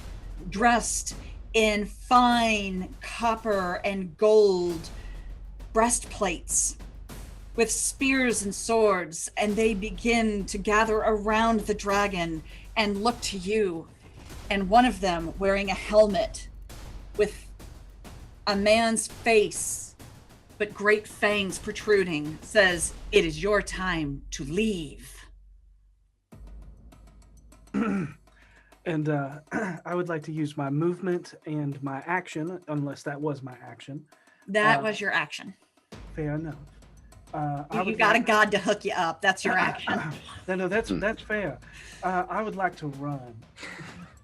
dressed in fine copper and gold breastplates with spears and swords, and they begin to gather around the dragon and look to you. And one of them, wearing a helmet with a man's face, but great fangs protruding, says, "It is your time to leave." And I would like to use my movement and my action, unless that was my action. That was your action. Fair enough. You got a god to hook you up. That's your action. No, that's fair. I would like to run.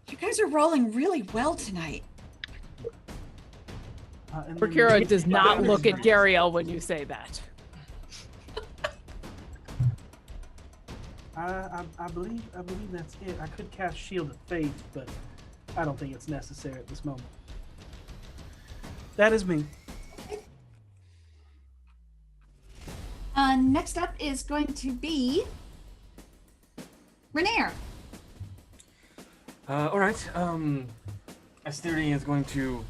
You guys are rolling really well tonight. Kira does not look at Gariel when you say that. I believe that's it. I could cast Shield of Faith, but I don't think it's necessary at this moment. That is me. Next up is going to be Renair. All right. Asteri is going to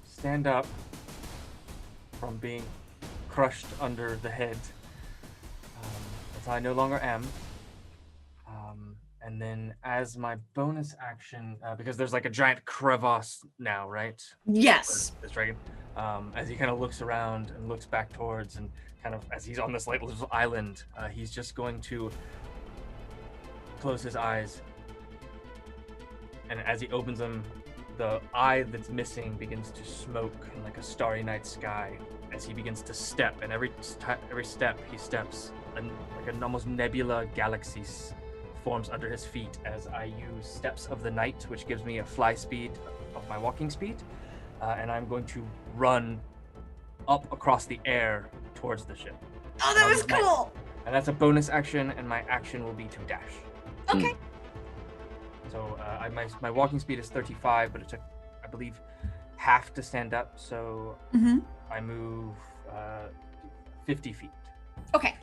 stand up from being crushed under the head, as I no longer am. And then as my bonus action, because there's like a giant crevasse now, right? Yes. This dragon. As he kind of looks around and looks back towards, and kind of as he's on this little island, he's just going to close his eyes. And as he opens them, the eye that's missing begins to smoke in like a starry night sky as he begins to step. And every step he steps, and like an almost nebula galaxy forms under his feet as I use Steps of the Night, which gives me a fly speed of my walking speed. And I'm going to run up across the air towards the ship. Oh, that was cool. And that's a bonus action, and my action will be to dash. Okay. So my walking speed is 35, but it took, I believe, half to stand up. So I move 50 feet. Okay.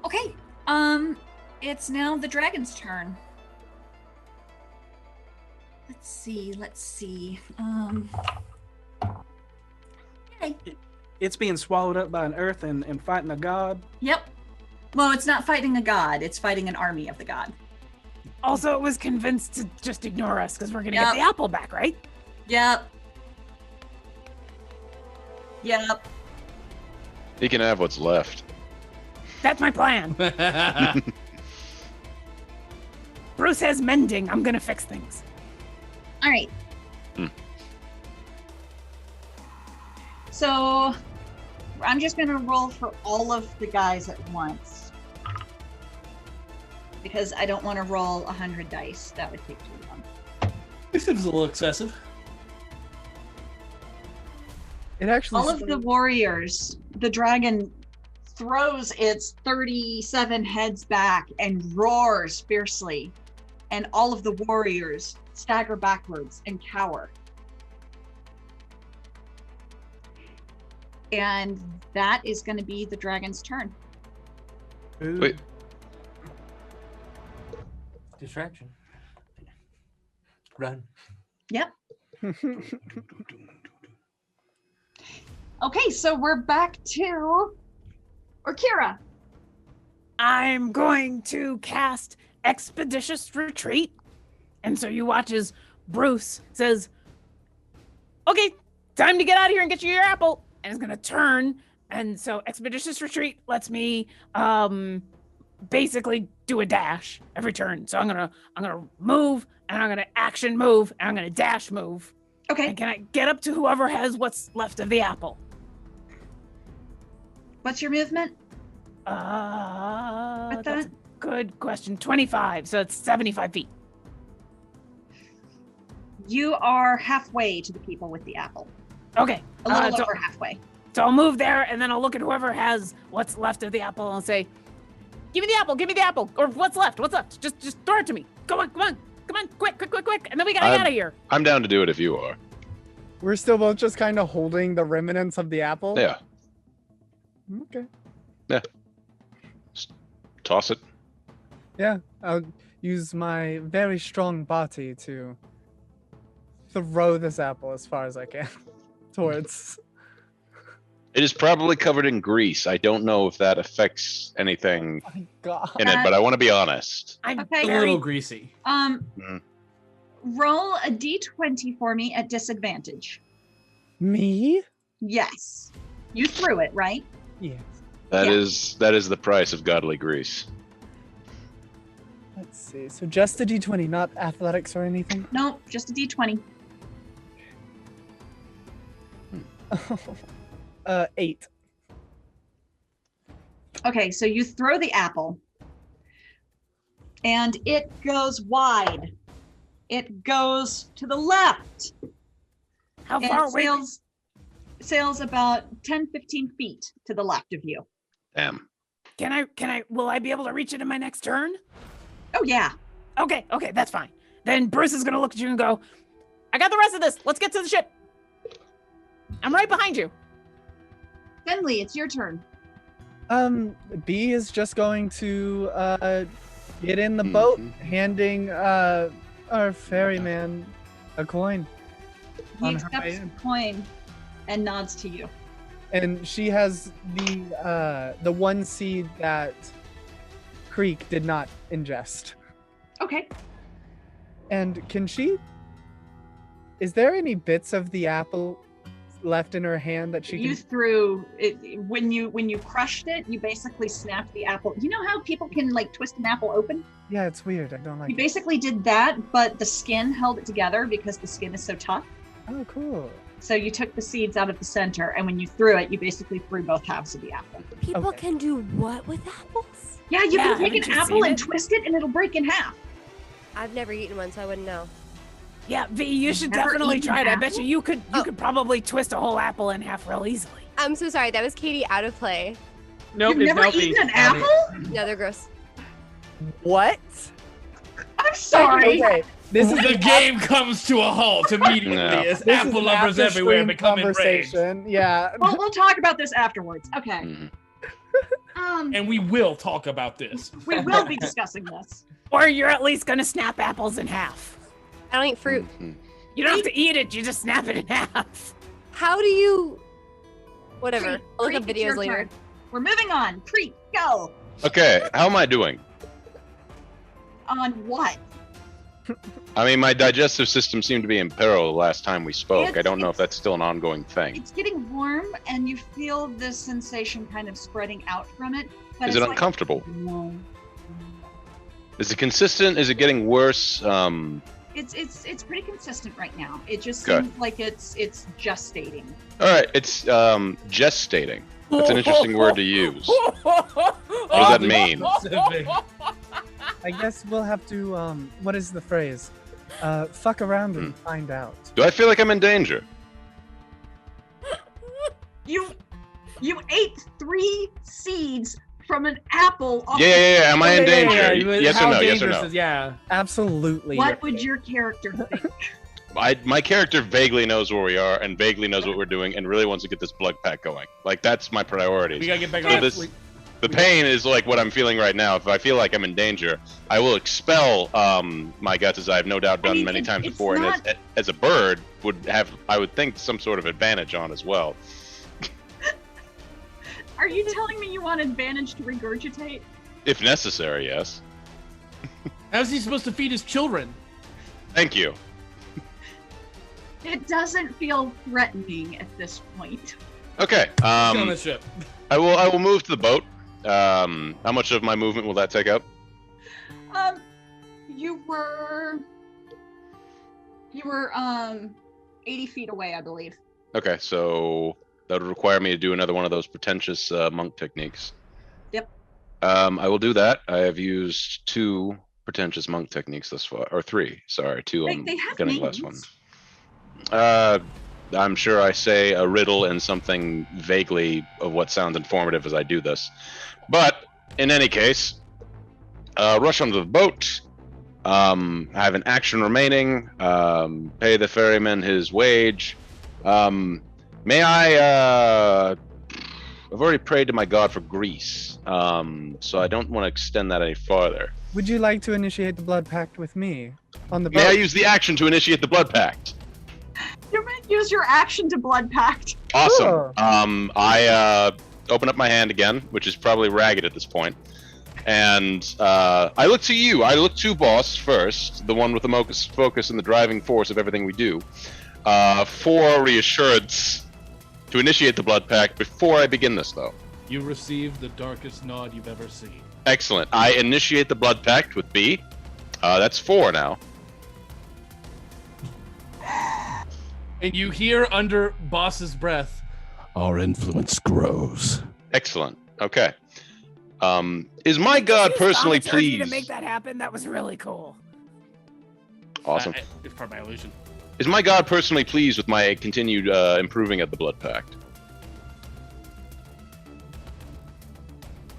Okay. It's now the dragon's turn. Let's see. Yay. It's being swallowed up by an earth and fighting a god. Yep. Well, it's not fighting a god. It's fighting an army of the god. Also, it was convinced to just ignore us because we're going to get the apple back, right? Yep. Yep. He can have what's left. That's my plan. Bruce has mending. I'm going to fix things. All right. So I'm just going to roll for all of the guys at once because I don't want to roll 100 dice. That would take too long. This seems a little excessive. It actually. All of the warriors, the dragon throws its 37 heads back and roars fiercely, and all of the warriors stagger backwards and cower. And that is going to be the dragon's turn. Wait. Distraction. Run. Yep. Okay, so we're back to Kira. I'm going to cast Expeditious Retreat. And so you watch as Bruce says, okay, time to get out of here and get you your apple. And is going to turn. And so Expeditious Retreat lets me basically do a dash every turn. So I'm gonna move, and I'm gonna action move, and I'm gonna dash move. Okay. And can I get up to whoever has what's left of the apple? What's your movement? That's a good question. 25, so it's 75 feet. You are halfway to the people with the apple. Okay. A little over halfway. So I'll move there, and then I'll look at whoever has what's left of the apple, and I'll say, give me the apple, or what's left, just throw it to me. Come on, quick, and then we gotta get out of here. I'm down to do it if you are. We're still both just kind of holding the remnants of the apple? Yeah. Okay. Yeah. Just toss it. Yeah, I'll use my very strong body to throw this apple as far as I can towards... It is probably covered in grease. I don't know if that affects anything in it, but I want to be honest. I'm a little greasy. Roll a d20 for me at disadvantage. Me? Yes. You threw it, right? Yes. That is the price of godly grease. Let's see. So just a d20, not athletics or anything? Nope, just a d20. 8. Okay, so you throw the apple, and it goes wide. It goes to the left. How far away? Sails about 10, 15 feet to the left of you. Damn. Will I be able to reach it in my next turn? Oh, yeah. Okay, that's fine. Then Bruce is gonna look at you and go, I got the rest of this. Let's get to the ship. I'm right behind you. Finley, it's your turn. B is just going to get in the boat, handing our ferryman a coin. He accepts the coin and nods to you. And she has the one seed that Creek did not ingest. Okay. And can she? Is there any bits of the apple left in her hand that she can? You threw it when you crushed it. You basically snapped the apple. You know how people can like twist an apple open? Yeah, it's weird. I don't like. You basically did that, but the skin held it together because the skin is so tough. Oh, cool. So you took the seeds out of the center, and when you threw it, you basically threw both halves of the apple. People can do what with apples? Yeah, you can take an apple and twist it, and it'll break in half. I've never eaten one, so I wouldn't know. Yeah, V, you should definitely try it. I bet you could probably twist a whole apple in half real easily. I'm so sorry. That was Katie out of play. Nope, you've never eaten an apple? No, they're gross. What? I'm sorry. Okay. This is the game comes to a halt immediately as This apple is an lovers everywhere after-stream become enraged. conversation. Yeah. Well, we'll talk about this afterwards. Okay. And we will talk about this. We will be discussing this. Or you're at least gonna snap apples in half. I don't eat fruit. You don't have to eat it, you just snap it in half. How do you... Whatever. I'll look up Creek, it's your videos later. turn. We're moving on. Creek, go. Okay, how am I doing? On what? I mean, my digestive system seemed to be in peril the last time we spoke. I don't know if It's- that's still an ongoing thing. It's getting warm, and you feel this sensation kind of spreading out from it. But Is it's it like- uncomfortable? No. Is it consistent? Is it getting worse? It's pretty consistent right now. It just Okay. seems like it's gestating. All right, it's gestating. That's an interesting word to use. What does that mean? I guess we'll have to, what is the phrase? Fuck around and find out. Do I feel like I'm in danger? You ate 3 seeds from an apple. Off Yeah. Am I in danger? Yes or no? Yes or no? Yeah. Absolutely. What would your character think? My character vaguely knows where we are and vaguely knows what we're doing and really wants to get this blood pack going. Like, that's my priority. We gotta get back So on this, the pain is like what I'm feeling right now. If I feel like I'm in danger, I will expel my guts, as I have no doubt done many times it's before, not- and as a bird would have, I would think, some sort of advantage on as well. Are you telling me you want advantage to regurgitate? If necessary, yes. How's he supposed to feed his children? Thank you. It doesn't feel threatening at this point. Okay. On the ship. I will move to the boat. How much of my movement will that take up? You were 80 feet away, I believe. Okay, so that would require me to do another one of those pretentious monk techniques. Yep. I will do that. I have used 2 pretentious monk techniques thus far, or 3. Sorry, 2. I'm They have getting names. less ones. I'm sure I say a riddle and something vaguely of what sounds informative as I do this. But in any case, rush onto the boat. I have an action remaining. Pay the ferryman his wage. May I? I've already prayed to my god for grease, so I don't want to extend that any farther. Would you like to initiate the blood pact with me on the boat? May I use the action to initiate the blood pact? You may use your action to blood pact. Awesome. Sure. I open up my hand again, which is probably ragged at this point, and I look to you. I look to boss first, the one with the focus and the driving force of everything we do, for reassurance to initiate the blood pact before I begin this, though. You received the darkest nod you've ever seen. Excellent. I initiate the blood pact with B. That's 4 now. And you hear under boss's breath, our influence grows. Excellent. Okay. Is my god Use personally thaumaturgy to pleased? make that happen. That was really cool. Awesome. It's part of my illusion. Is my god personally pleased with my continued improving at the Blood Pact?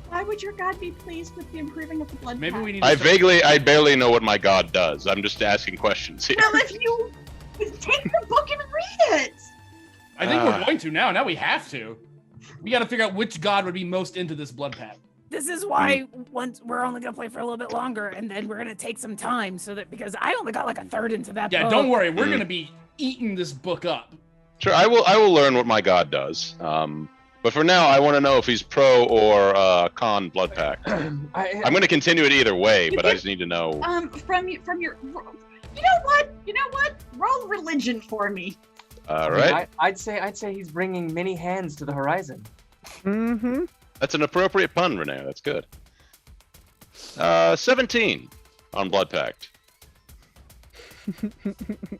Why would your god be pleased with the improving of the blood Maybe pact? we need to I barely know what my god does. I'm just asking questions here. Well, if you take the book and read it. I think we're going to now. Now we have to. We got to figure out which god would be most into this blood pact. This is why once we're only gonna play for a little bit longer, and then we're gonna take some time so that because I only got like a third into that. Yeah, book. don't worry. We're gonna be eating this book up. Sure, I will learn what my god does. But for now, I want to know if he's pro or con Blood Pact. I'm going to continue it either way, but I just need to know. From your, you know what? Roll religion for me. All right. I'd say he's bringing many hands to the horizon. Mm-hmm. That's an appropriate pun, Renee. That's good. 17 on Blood Pact.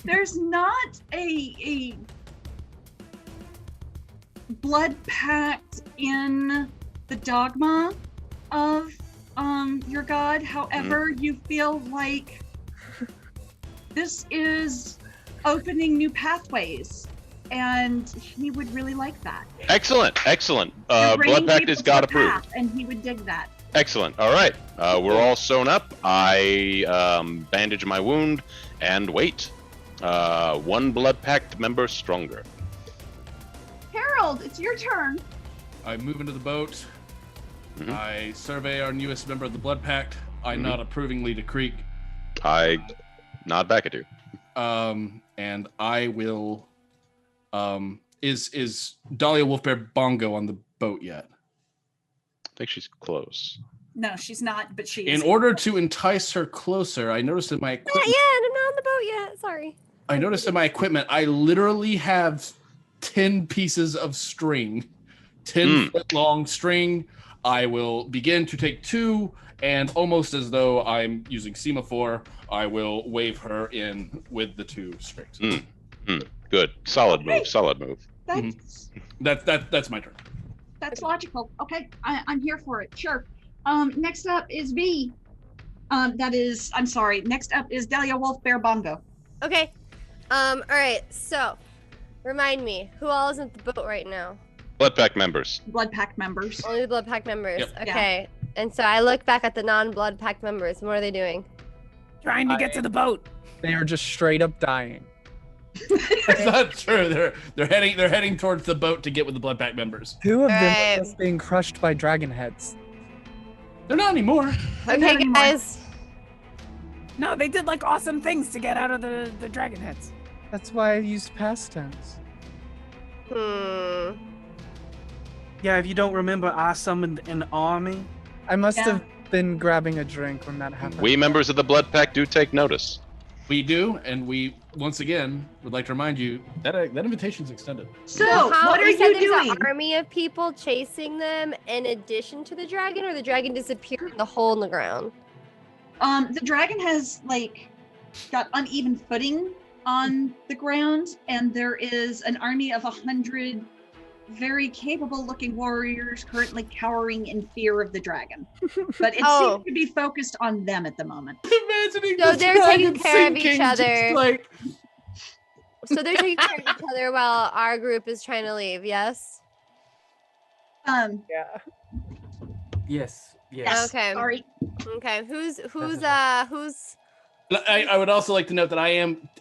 There's not a blood pact in the dogma of your god. However, you feel like this is opening new pathways, and he would really like that. Excellent. You're Blood bringing Pact people is to god a approved. path, and he would dig that. Excellent. All right. We're all sewn up. I bandage my wound and wait. One Blood Pact member stronger. Harold, it's your turn. I move into the boat. I survey our newest member of the Blood Pact. I nod approvingly to Creek. I nod back at you. And I will. Is Dahlia Wolfbear Bongo on the boat yet? I think she's close. No, she's not, but she is. In order to entice her closer, I noticed in my equipment. Not yet. I'm not on the boat yet. Sorry. I noticed in my equipment, I literally have 10 pieces of string, 10-foot long string. I will begin to take 2, and almost as though I'm using semaphore, I will wave her in with the 2 strings. Good. Solid move. Solid move. That's my turn. That's logical. Okay, I'm here for it. Sure. Next up is V. Next up is Dahlia Wolf Bear Bongo. Okay. All right. So, remind me, who all is in the boat right now? Blood Pact members. Blood Pact members. Only the Blood Pact members. Yep. Okay. And so I look back at the non-Blood Pact members. What are they doing? Trying to get to the boat. They are just straight up dying. That's not true. They're heading towards the boat to get with the Blood Pact members. 2 of them are just being crushed by dragon heads. They're not anymore. Okay, guys. No, they did like awesome things to get out of the dragon heads. That's why I used past tense. Yeah, if you don't remember, I summoned an army. I must have been grabbing a drink when that happened. We members of the Blood Pact do take notice. We do, and we once again would like to remind you that that invitation's extended. So, how, what are you said you there's doing? an army of people chasing them in addition to the dragon, or the dragon disappeared in the hole in the ground? The dragon has got uneven footing on the ground, and there is an army of 100 very capable-looking warriors currently cowering in fear of the dragon. But it seems to be focused on them at the moment. Imagining So the they're dragon taking care of each sinking, other. just like So they're taking care of each other while our group is trying to leave. Yes. Yeah. Yes. Yes. Okay. Sorry. Okay. Who's I would also like to note that I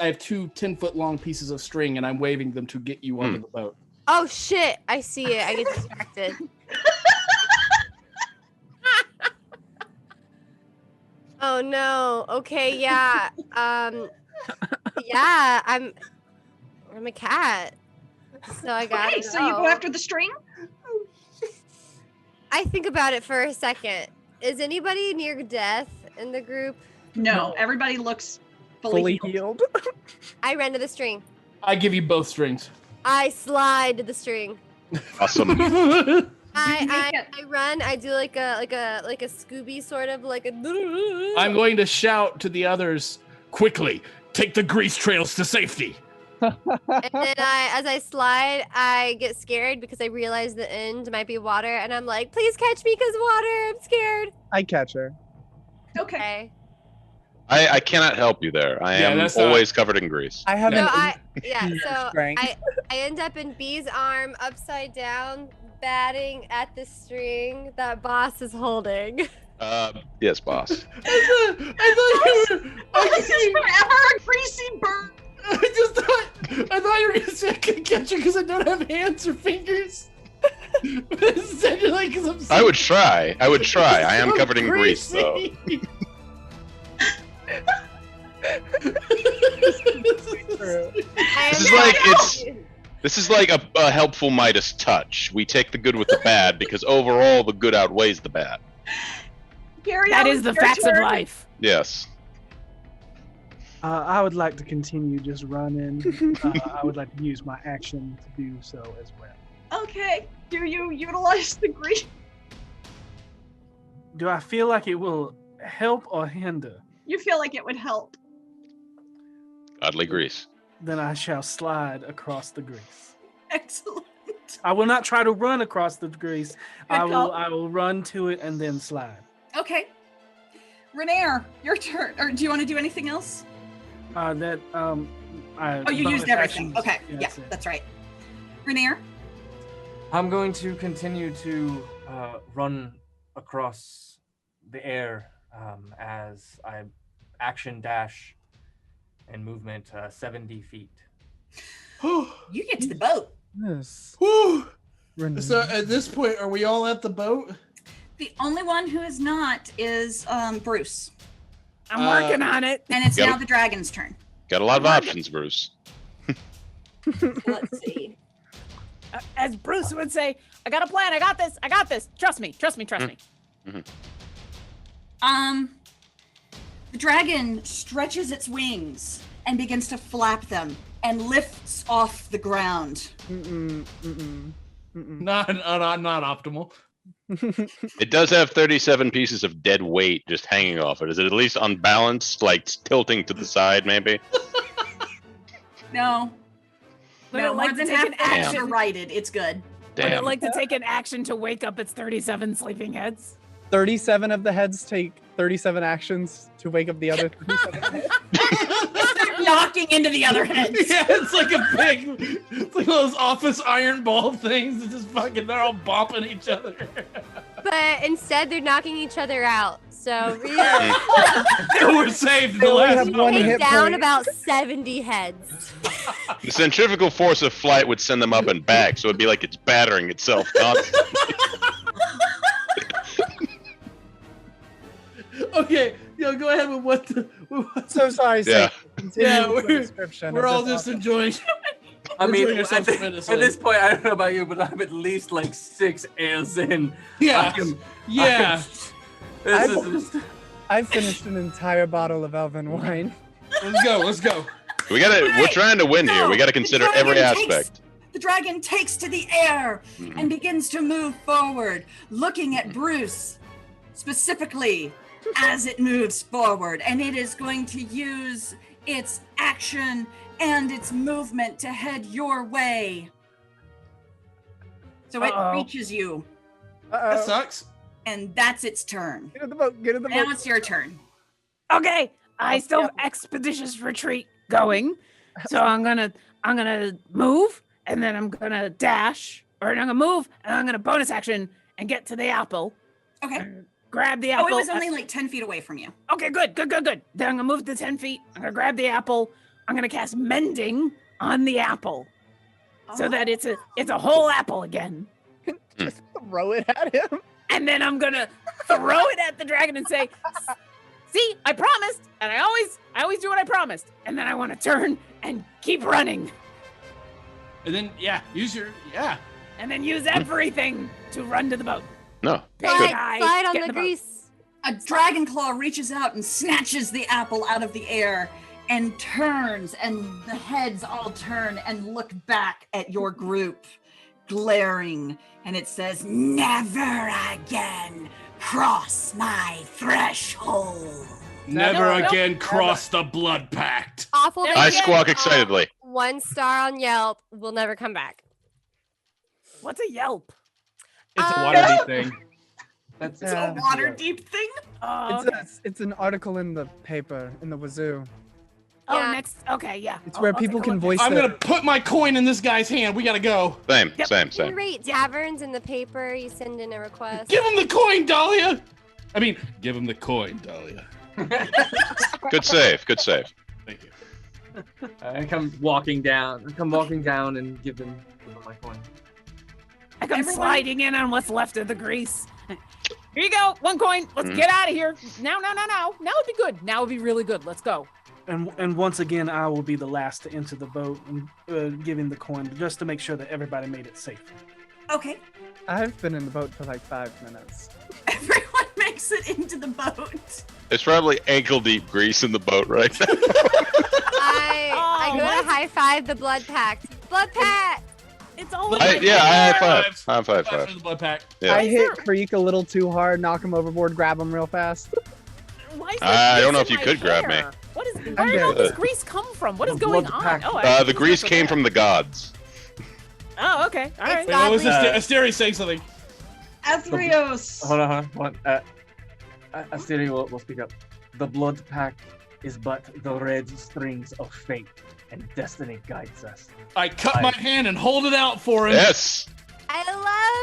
have 2 10-foot long pieces of string, and I'm waving them to get you onto the boat. Oh shit! I see it. I get distracted. Oh no. Okay. Yeah. Yeah. I'm a cat. So I got. Okay, so you go after the string? I think about it for a second. Is anybody near death in the group? No, everybody looks fully healed. I ran to the string. I give you both strings. I slide to the string. Awesome. I run. I do like a Scooby sort of like a. I'm going to shout to the others quickly. Take the grease trails to safety. And then as I slide, I get scared because I realize the end might be water, and I'm like, please catch me because water. I'm scared. I catch her. Okay. I cannot help you there. I am always covered in grease. I have So an strength. I end up in B's arm upside down, batting at the string that Boss is holding. Yes, boss. I thought you were. This is forever a greasy burn. I thought you were gonna say I can catch her because I don't have hands or fingers. I would try. I am covered in grease, though. This is like a helpful Midas touch. We take the good with the bad because overall the good outweighs the bad. Gary, that is the facts of life. Yes. I would like to continue just running. I would like to use my action to do so as well. Okay. Do you utilize the grease? Do I feel like it will help or hinder? You feel like it would help. Godly grease. Then I shall slide across the grease. Excellent. I will not try to run across the grease. Good call. I will run to it and then slide. Okay. Renair, your turn. Or do you want to do anything else? You used everything. actions. Okay. Yeah, it. that's right. Renair? I'm going to continue to run across the air as I action dash and movement 70 feet. You get to the boat. Yes. Woo! So at this point, are we all at the boat? The only one who is not is Bruce. I'm working on it. And it's now the dragon's turn. Got a lot of options, Bruce. Let's see. As Bruce would say, I got a plan. I got this. Trust me. Mm-hmm. The dragon stretches its wings and begins to flap them and lifts off the ground. Not optimal. It does have 37 pieces of dead weight just hanging off it. Is it at least unbalanced, like tilting to the side, maybe? No. Would No, it like more to than take half an the action? are righted. It's good. Would it Damn. like to take an action to wake up its 37 sleeping heads? 37 of the heads take 37 actions to wake up the other 37 heads. Start knocking into the other heads. Yeah, it's like it's like those office iron ball things. It's just fucking, they're all bopping each other. But instead, they're knocking each other out. So We're saved. They only have one take hit down point. about 70 heads. The centrifugal force of flight would send them up and back, so it'd be like it's battering itself constantly. Okay, go ahead with what. So sorry, Yeah. Continue with the we're description we're of all this just awesome- enjoying. I mean, enjoying ourselves at tremendously. this point, I don't know about you, but I'm at least like 6 ales in. Yeah, yeah. This is just... I've finished an entire bottle of elven wine. Let's go. We're trying to win here. We gotta consider every aspect. The dragon takes to the air and begins to move forward, looking at Bruce specifically as it moves forward. And it is going to use its action and its movement to head your way. So it reaches you. That sucks. And that's its turn. Get in the boat. Get in the boat. Now it's your turn. Okay, I still have expeditious retreat going, so I'm gonna move, and then I'm gonna dash, or I'm gonna move, and I'm gonna bonus action and get to the apple. Okay. Grab the apple. Oh, it was only like 10 feet away from you. Okay, good. Then I'm gonna move to 10 feet. I'm gonna grab the apple. I'm gonna cast Mending on the apple, so that it's a whole apple again. Just throw it at him. And then I'm gonna throw it at the dragon and say, "See, I promised, and I always do what I promised." And then I want to turn and keep running, And then use your and then use everything to run to the boat. No. Slide on the grease. A dragon claw reaches out and snatches the apple out of the air and turns, and the heads all turn and look back at your group, glaring, and it says, "Never again cross my threshold." Never again cross the blood pact. Awful. I squawk excitedly. 1 star on Yelp. We'll never come back. What's a Yelp? It's a Waterdeep thing. That's It's a water deep thing. Oh, It's, okay. it's an article in the paper, in the wazoo. Oh, Yeah. next. Okay, yeah. It's where I'll people take a can look. voice I'm their- gonna put my coin in this guy's hand. We gotta go. Same, Yep. same, You same. rate taverns in the paper. You send in a request. Give him the coin, Dahlia. I mean, give him the coin, Dahlia. Good save, good save. Thank you. I come walking down. And give them my coin. I come Everyone- sliding in on what's left of the grease. Here you go. 1 coin. Let's get out of here. Now. Now would be good. Now would be really good. Let's go. And once again, I will be the last to enter the boat and giving the coin just to make sure that everybody made it safe. Okay. I've been in the boat for like 5 minutes. Everyone makes it into the boat. It's probably ankle deep grease in the boat right now. I go what? to high five the blood pact. Blood pact. It's all. I high five. High five. Five for the blood pack. Yeah. I hit Creek a little too hard, knock him overboard, grab him real fast. Why is I there don't know grease if you in could my grab me. hair? What is? Where did all this grease come from? What is The going blood on? pact. Oh, The grease came from the gods. Oh, okay. All right. It's Wait, what was godly. Asteri saying something? Athreos. Hold on. Asteri will speak up. The blood pact is but the red strings of fate, and destiny guides us. I cut my hand and hold it out for him. Yes. I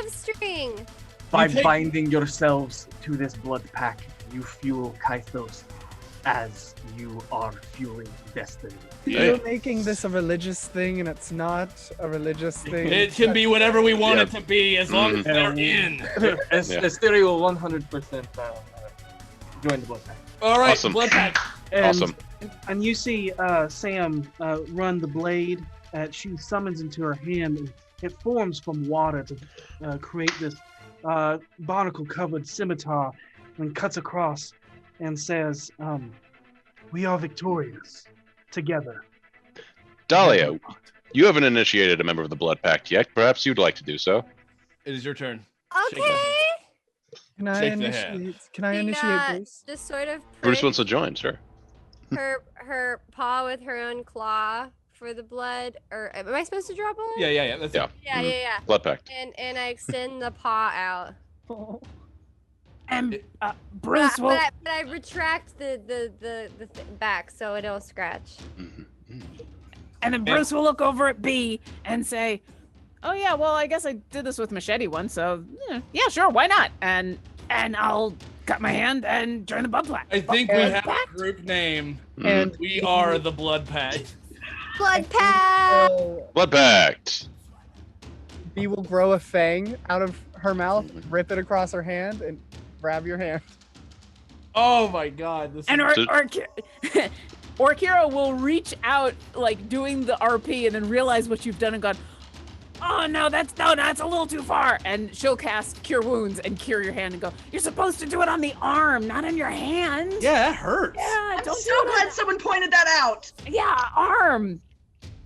love string. By take- binding yourselves to this blood pact, you fuel Kythos as you are fueling destiny. You're making this a religious thing, and it's not a religious thing. It can be whatever we want Yep. it to be as long as they're in. Yeah. Asteri will 100% join the blood pact. All right, Awesome. blood pack. And, Awesome. And you see Sam run the blade. She summons into her hand, and it forms from water to create this barnacle-covered scimitar, and cuts across and says, "We are victorious together." Dahlia, you haven't initiated a member of the blood pact yet. Perhaps you'd like to do so. It is your turn. Shake Okay. Can I Shake the hand. initiate? Can I She, initiate Bruce? just sort of Bruce prick wants to join, sure. her paw with her own claw for the blood, or am I supposed to draw blood? Yeah. That's Yeah. it. Yeah. Blood pact. And I extend the paw out. And Bruce will. But I retract the back so it'll scratch. And then Bruce will look over at B and say, "Oh yeah, well I guess I did this with machete once, so yeah, sure, why not?" And I'll cut my hand and join the blood pact. I think we And- have a group name. And We are the blood pack. Blood pact. Blood pact. B will grow a fang out of her mouth, rip it across her hand, and grab your hand. Oh my god. This And is... Orkira will reach out, like doing the RP, and then realize what you've done and gone, "Oh no, that's a little too far." And she'll cast Cure Wounds and cure your hand and go, "You're supposed to do it on the arm, not on your hand." Yeah, that hurts. Yeah, I'm don't so do it. glad someone pointed that out. Yeah, arm.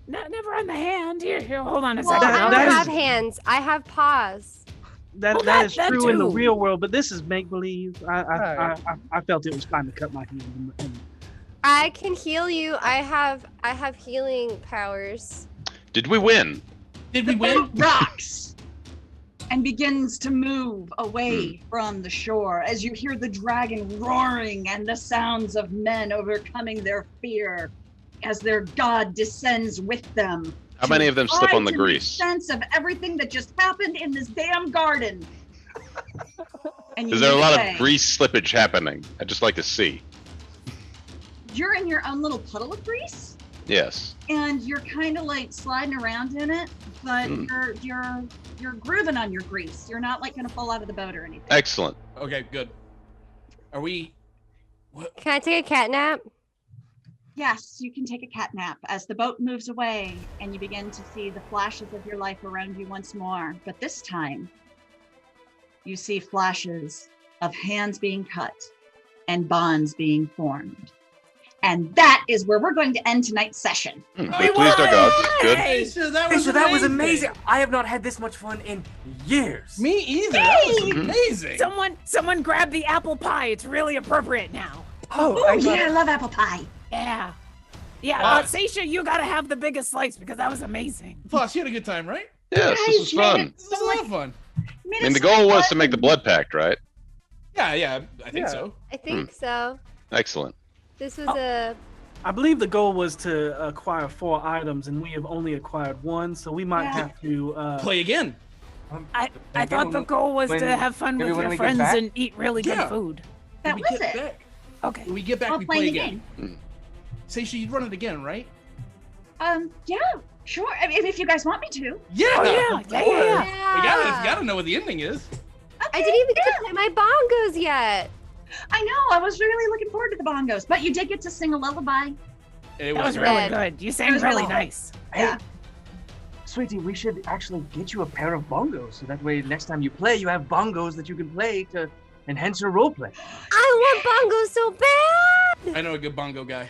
Never on the hand. Here, hold on a Well, second. I that don't is- have hands. I have paws. That Well, that is that true in the too. real world, but this is make believe. I Right. felt it was time to cut my hand. And I can heal you. I have healing powers. Did we win? Did we The win? boat rocks and begins to move away from the shore as you hear the dragon roaring and the sounds of men overcoming their fear as their god descends with them. How many of them slip Try on the to make grease? sense of everything that just happened in this damn garden. And you Is there a move lot away. of grease slippage happening? I'd just like to see. You're in your own little puddle of grease, Yes. and you're kind of like sliding around in it, but Hmm. you're grooving on your grease. You're not like gonna fall out of the boat or anything. Excellent. Okay, good. Are we? Can I take a cat nap? Yes, you can take a cat nap as the boat moves away and you begin to see the flashes of your life around you once more. But this time, you see flashes of hands being cut and bonds being formed. And that is where we're going to end tonight's session. They pleased our gods. Good. Hey, So that Hey, was so that was amazing. I have not had this much fun in years. Me either. That was amazing. someone grab the apple pie. It's really appropriate now. Oh, Oh, yeah, I love apple pie. Yeah. Yeah, Seisha, you gotta have the biggest slice because that was amazing. Plus, you had a good time, right? Yes, this was fun. This was a lot of fun. I mean, the goal was to make the blood pact, right? Yeah, I think so. I think so. Excellent. This was I believe the goal was to acquire 4 items, and we have only acquired 1, so we might have to play again. I thought the goal was to have fun with your friends and eat really good food. That was it. Back. Okay. When we get back, I'll we play play the again. Seisha, you'd run it again, right? Yeah, sure. I mean, if you guys want me to. Yeah. Oh, yeah. We gotta know what the ending is. Okay, I didn't even get to play my bongos yet. I know. I was really looking forward to the bongos, but you did get to sing a lullaby. It That was really good. You sang really nice. Yeah. Sweetie, we should actually get you a pair of bongos, so that way next time you play, you have bongos that you can play to enhance your roleplay. I want bongos so bad. I know a good bongo guy.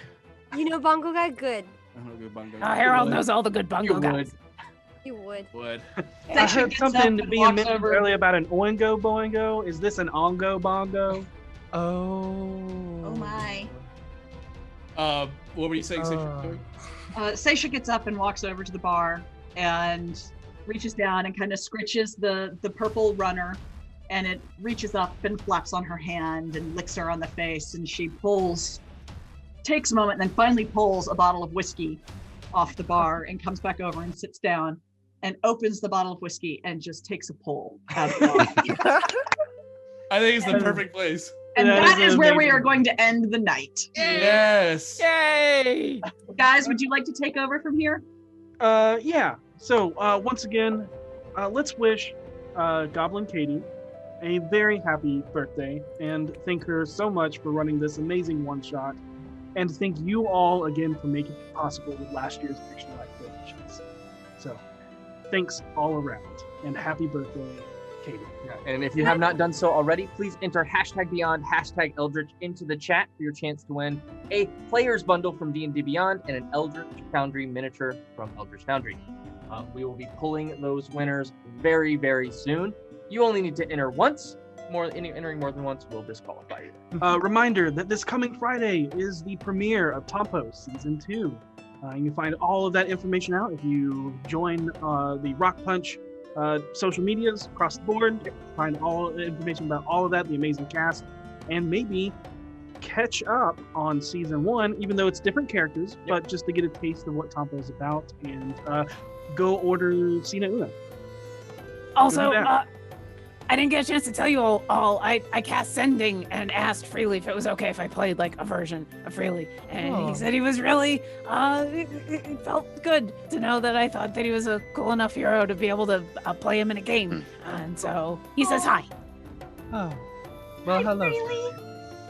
You know bongo guy? Good. I know a good bongo Oh, guy. Harold knows all the good bongo guys. You would. I heard something being mentioned earlier about an oingo boingo. Is this an ongo bongo? Oh my. What were you saying, Seisha? Seisha gets up and walks over to the bar and reaches down and kind of scritches the purple runner, and it reaches up and flaps on her hand and licks her on the face, and she takes a moment and then finally pulls a bottle of whiskey off the bar and comes back over and sits down and opens the bottle of whiskey and just takes a pull out of it. I think it's the perfect place. And that is where we are going to end the night. Yes. Yay! Guys, would you like to take over from here? Yeah. So once again, let's wish Goblin Katie a very happy birthday and thank her so much for running this amazing one-shot, and thank you all again for making it possible with last year's Fiction Life donations. So thanks all around, and happy birthday, Katie. And if you have not done so already, please enter #Beyond, #Eldritch into the chat for your chance to win a player's bundle from D&D Beyond and an Eldritch Foundry miniature from Eldritch Foundry. We will be pulling those winners very, very soon. You only need to enter once. Entering more than once will disqualify you. Reminder that this coming Friday is the premiere of Tompos Season 2. You can find all of that information out if you join the RockPunch social medias across the board. Find all the information about all of that, the amazing cast, and maybe catch up on Season 1, even though it's different characters, but just to get a taste of what Tompo is about, and go order Cena Una. Also, I didn't get a chance to tell you all. I cast Sending and asked Freely if it was okay if I played like a version of Freely, and he said he was really. It felt good to know that I thought that he was a cool enough hero to be able to play him in a game, and so he says hi. Oh, well, hello.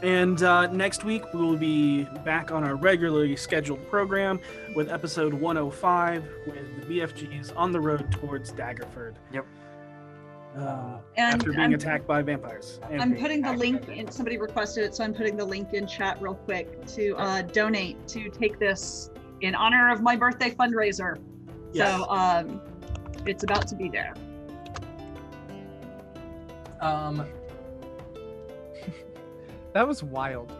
And next week we will be back on our regularly scheduled program with episode 105 with the BFGs on the road towards Daggerford. Yep. After being attacked by vampires. I'm putting the link in, somebody requested it, so I'm putting the link in chat real quick to donate to take this in honor of my birthday fundraiser. Yes. So it's about to be there. That was wild.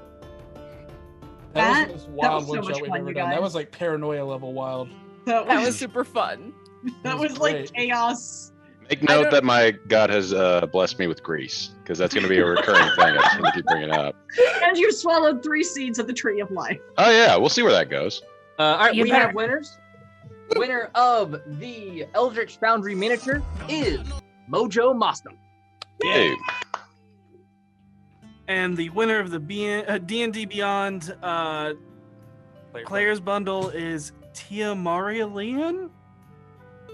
That was the most wild was so one much shot we've fun, ever you done. That guys. was like paranoia level wild. That was super fun. That was great. like chaos. Make note that my god has blessed me with grease, because that's going to be a recurring thing. I just want to keep bringing it up. And you swallowed 3 seeds of the tree of life. Oh yeah, we'll see where that goes. All right, You we better- have winners. Winner of the Eldritch Foundry miniature is Mojo Mostam. Hey, And the winner of the D&D Beyond Players Bundle is Tia Marilean.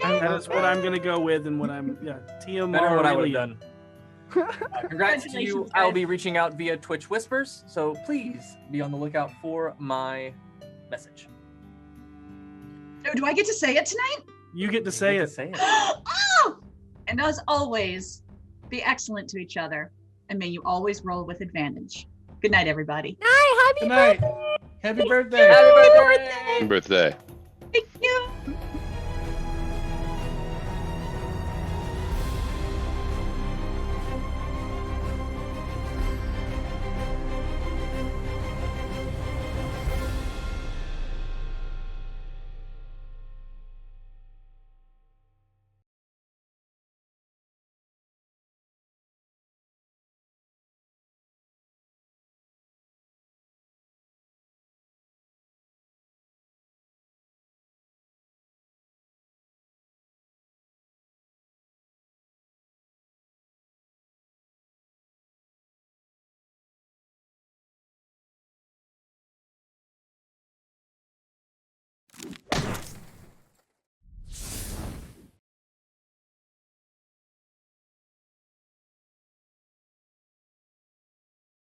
That is what I'm going to go with, and what I'm, Tia Better than what I would have Marilean. done. Congrats to you. Congratulations, I'll guys. be reaching out via Twitch Whispers, so please be on the lookout for my message. So do I get to say it tonight? You get to say it. Oh! And as always, be excellent to each other, and may you always roll with advantage. Good night, everybody. Night, happy Good night. birthday. Happy birthday. Happy birthday! happy birthday. Thank you.